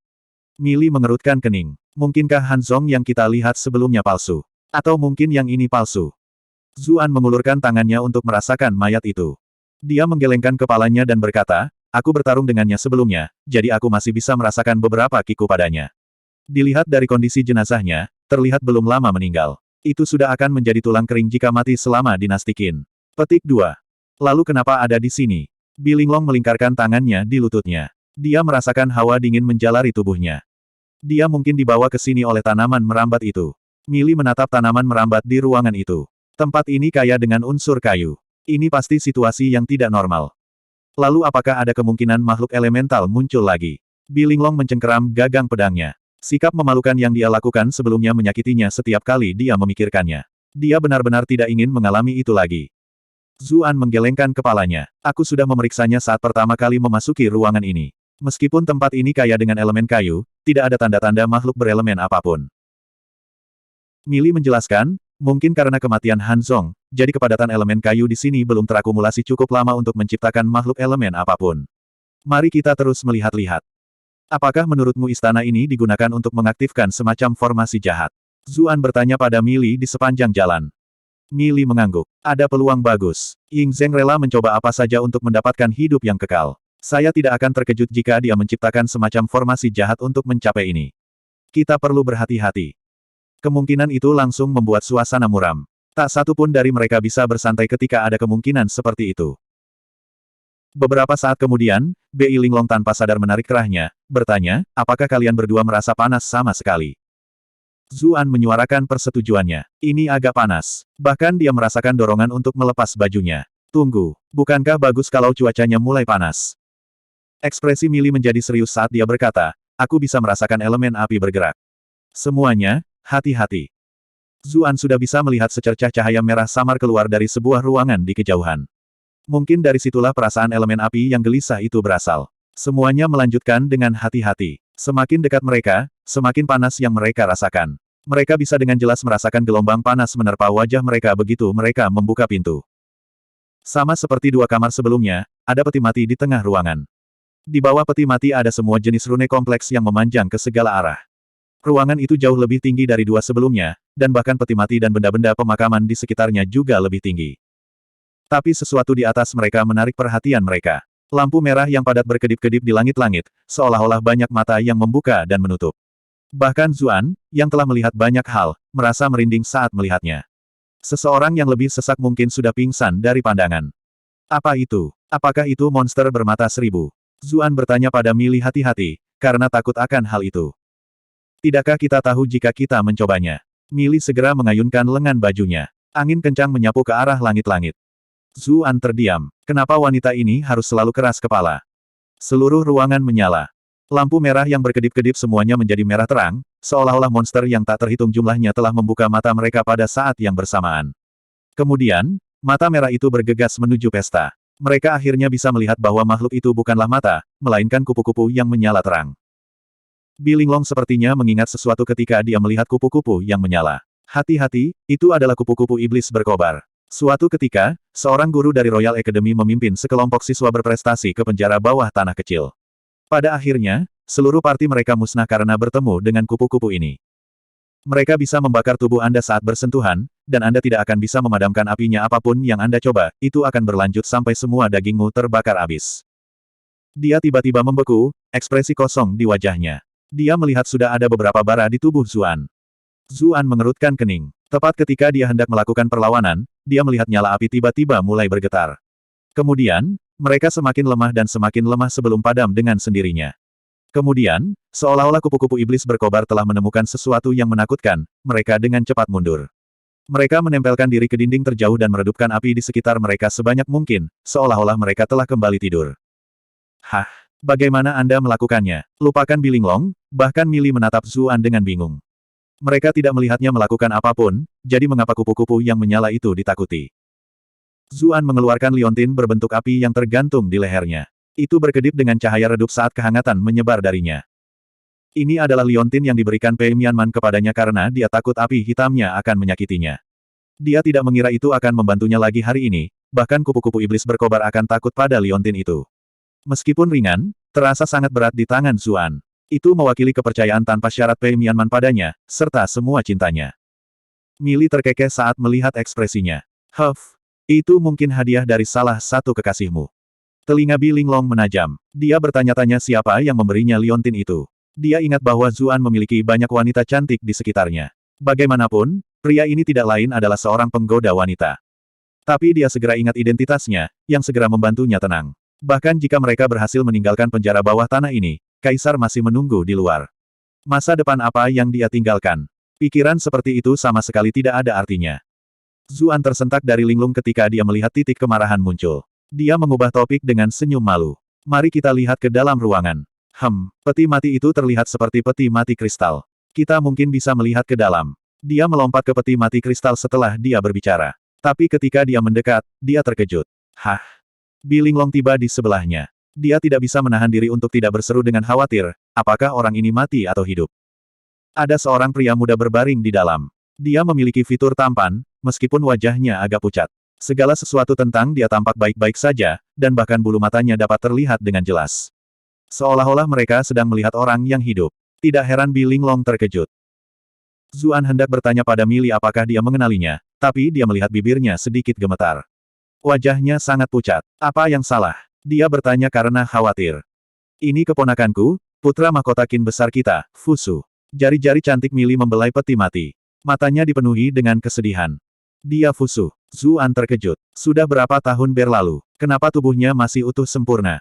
Millie mengerutkan kening. Mungkinkah Han Zong yang kita lihat sebelumnya palsu? Atau mungkin yang ini palsu? Zuan mengulurkan tangannya untuk merasakan mayat itu. Dia menggelengkan kepalanya dan berkata, aku bertarung dengannya sebelumnya, jadi aku masih bisa merasakan beberapa kiku padanya. Dilihat dari kondisi jenazahnya, terlihat belum lama meninggal. Itu sudah akan menjadi tulang kering jika mati selama dinasti Qin. Petik 2. Lalu kenapa ada di sini? Bi Linglong melingkarkan tangannya di lututnya. Dia merasakan hawa dingin menjalari tubuhnya. Dia mungkin dibawa ke sini oleh tanaman merambat itu. Millie menatap tanaman merambat di ruangan itu. Tempat ini kaya dengan unsur kayu. Ini pasti situasi yang tidak normal. Lalu apakah ada kemungkinan makhluk elemental muncul lagi? Bi Linglong mencengkeram gagang pedangnya. Sikap memalukan yang dia lakukan sebelumnya menyakitinya setiap kali dia memikirkannya. Dia benar-benar tidak ingin mengalami itu lagi. Zuan menggelengkan kepalanya. Aku sudah memeriksanya saat pertama kali memasuki ruangan ini. Meskipun tempat ini kaya dengan elemen kayu, tidak ada tanda-tanda makhluk berelemen apapun. Millie menjelaskan, mungkin karena kematian Han Zong, jadi kepadatan elemen kayu di sini belum terakumulasi cukup lama untuk menciptakan makhluk elemen apapun. Mari kita terus melihat-lihat. Apakah menurutmu istana ini digunakan untuk mengaktifkan semacam formasi jahat? Zuan bertanya pada Millie di sepanjang jalan. Millie mengangguk. Ada peluang bagus. Ying Zheng rela mencoba apa saja untuk mendapatkan hidup yang kekal. Saya tidak akan terkejut jika dia menciptakan semacam formasi jahat untuk mencapai ini. Kita perlu berhati-hati. Kemungkinan itu langsung membuat suasana muram. Tak satu pun dari mereka bisa bersantai ketika ada kemungkinan seperti itu. Beberapa saat kemudian, Bi Linglong tanpa sadar menarik kerahnya, bertanya, apakah kalian berdua merasa panas sama sekali? Zuan menyuarakan persetujuannya. Ini agak panas. Bahkan dia merasakan dorongan untuk melepas bajunya. Tunggu, bukankah bagus kalau cuacanya mulai panas? Ekspresi Millie menjadi serius saat dia berkata, aku bisa merasakan elemen api bergerak. Semuanya, hati-hati. Zuan sudah bisa melihat secercah cahaya merah samar keluar dari sebuah ruangan di kejauhan. Mungkin dari situlah perasaan elemen api yang gelisah itu berasal. Semuanya melanjutkan dengan hati-hati. Semakin dekat mereka, semakin panas yang mereka rasakan. Mereka bisa dengan jelas merasakan gelombang panas menerpa wajah mereka begitu mereka membuka pintu. Sama seperti dua kamar sebelumnya, ada peti mati di tengah ruangan. Di bawah peti mati ada semua jenis rune kompleks yang memanjang ke segala arah. Ruangan itu jauh lebih tinggi dari dua sebelumnya, dan bahkan peti mati dan benda-benda pemakaman di sekitarnya juga lebih tinggi. Tapi sesuatu di atas mereka menarik perhatian mereka. Lampu merah yang padat berkedip-kedip di langit-langit, seolah-olah banyak mata yang membuka dan menutup. Bahkan Zuan, yang telah melihat banyak hal, merasa merinding saat melihatnya. Seseorang yang lebih sesak mungkin sudah pingsan dari pandangan. Apa itu? Apakah itu monster bermata seribu? Zuan bertanya pada Mili hati-hati, karena takut akan hal itu. Tidakkah kita tahu jika kita mencobanya? Mili segera mengayunkan lengan bajunya. Angin kencang menyapu ke arah langit-langit. Zuan terdiam. Kenapa wanita ini harus selalu keras kepala? Seluruh ruangan menyala. Lampu merah yang berkedip-kedip semuanya menjadi merah terang, seolah-olah monster yang tak terhitung jumlahnya telah membuka mata mereka pada saat yang bersamaan. Kemudian, mata merah itu bergegas menuju pesta. Mereka akhirnya bisa melihat bahwa makhluk itu bukanlah mata, melainkan kupu-kupu yang menyala terang. Bilinglong sepertinya mengingat sesuatu ketika dia melihat kupu-kupu yang menyala. Hati-hati, itu adalah kupu-kupu iblis berkobar. Suatu ketika, seorang guru dari Royal Academy memimpin sekelompok siswa berprestasi ke penjara bawah tanah kecil. Pada akhirnya, seluruh parti mereka musnah karena bertemu dengan kupu-kupu ini. Mereka bisa membakar tubuh Anda saat bersentuhan, dan Anda tidak akan bisa memadamkan apinya apapun yang Anda coba, itu akan berlanjut sampai semua dagingmu terbakar habis. Dia tiba-tiba membeku, ekspresi kosong di wajahnya. Dia melihat sudah ada beberapa bara di tubuh Zuan. Zuan mengerutkan kening. Tepat ketika dia hendak melakukan perlawanan, dia melihat nyala api tiba-tiba mulai bergetar. Kemudian, mereka semakin lemah dan semakin lemah sebelum padam dengan sendirinya. Kemudian, seolah-olah kupu-kupu iblis berkobar telah menemukan sesuatu yang menakutkan, mereka dengan cepat mundur. Mereka menempelkan diri ke dinding terjauh dan meredupkan api di sekitar mereka sebanyak mungkin, seolah-olah mereka telah kembali tidur. Hah? Bagaimana Anda melakukannya? Lupakan Bilinglong, bahkan Mili menatap Zuan dengan bingung. Mereka tidak melihatnya melakukan apapun, jadi mengapa kupu-kupu yang menyala itu ditakuti? Zuan mengeluarkan liontin berbentuk api yang tergantung di lehernya. Itu berkedip dengan cahaya redup saat kehangatan menyebar darinya. Ini adalah liontin yang diberikan Pei Mianman kepadanya karena dia takut api hitamnya akan menyakitinya. Dia tidak mengira itu akan membantunya lagi hari ini, bahkan kupu-kupu iblis berkobar akan takut pada liontin itu. Meskipun ringan, terasa sangat berat di tangan Zuan. Itu mewakili kepercayaan tanpa syarat Pei Mianman padanya, serta semua cintanya. Mili terkekeh saat melihat ekspresinya. Huff, itu mungkin hadiah dari salah satu kekasihmu. Telinga Bilinglong menajam. Dia bertanya-tanya siapa yang memberinya liontin itu. Dia ingat bahwa Zuan memiliki banyak wanita cantik di sekitarnya. Bagaimanapun, pria ini tidak lain adalah seorang penggoda wanita. Tapi dia segera ingat identitasnya, yang segera membantunya tenang. Bahkan jika mereka berhasil meninggalkan penjara bawah tanah ini, Kaisar masih menunggu di luar. Masa depan apa yang dia tinggalkan? Pikiran seperti itu sama sekali tidak ada artinya. Zuan tersentak dari linglung ketika dia melihat titik kemarahan muncul. Dia mengubah topik dengan senyum malu. Mari kita lihat ke dalam ruangan. Peti mati itu terlihat seperti peti mati kristal. Kita mungkin bisa melihat ke dalam. Dia melompat ke peti mati kristal setelah dia berbicara. Tapi ketika dia mendekat, dia terkejut. Hah? Bilinglong tiba di sebelahnya. Dia tidak bisa menahan diri untuk tidak berseru dengan khawatir, apakah orang ini mati atau hidup. Ada seorang pria muda berbaring di dalam. Dia memiliki fitur tampan, meskipun wajahnya agak pucat. Segala sesuatu tentang dia tampak baik-baik saja, dan bahkan bulu matanya dapat terlihat dengan jelas. Seolah-olah mereka sedang melihat orang yang hidup. Tidak heran Bilinglong terkejut. Zuan hendak bertanya pada Mili apakah dia mengenalinya, tapi dia melihat bibirnya sedikit gemetar. Wajahnya sangat pucat. Apa yang salah? Dia bertanya karena khawatir. Ini keponakanku, putra mahkota kin besar kita, Fusu. Jari-jari cantik Mili membelai peti mati. Matanya dipenuhi dengan kesedihan. Dia Fusu. Zuan terkejut. Sudah berapa tahun berlalu? Kenapa tubuhnya masih utuh sempurna?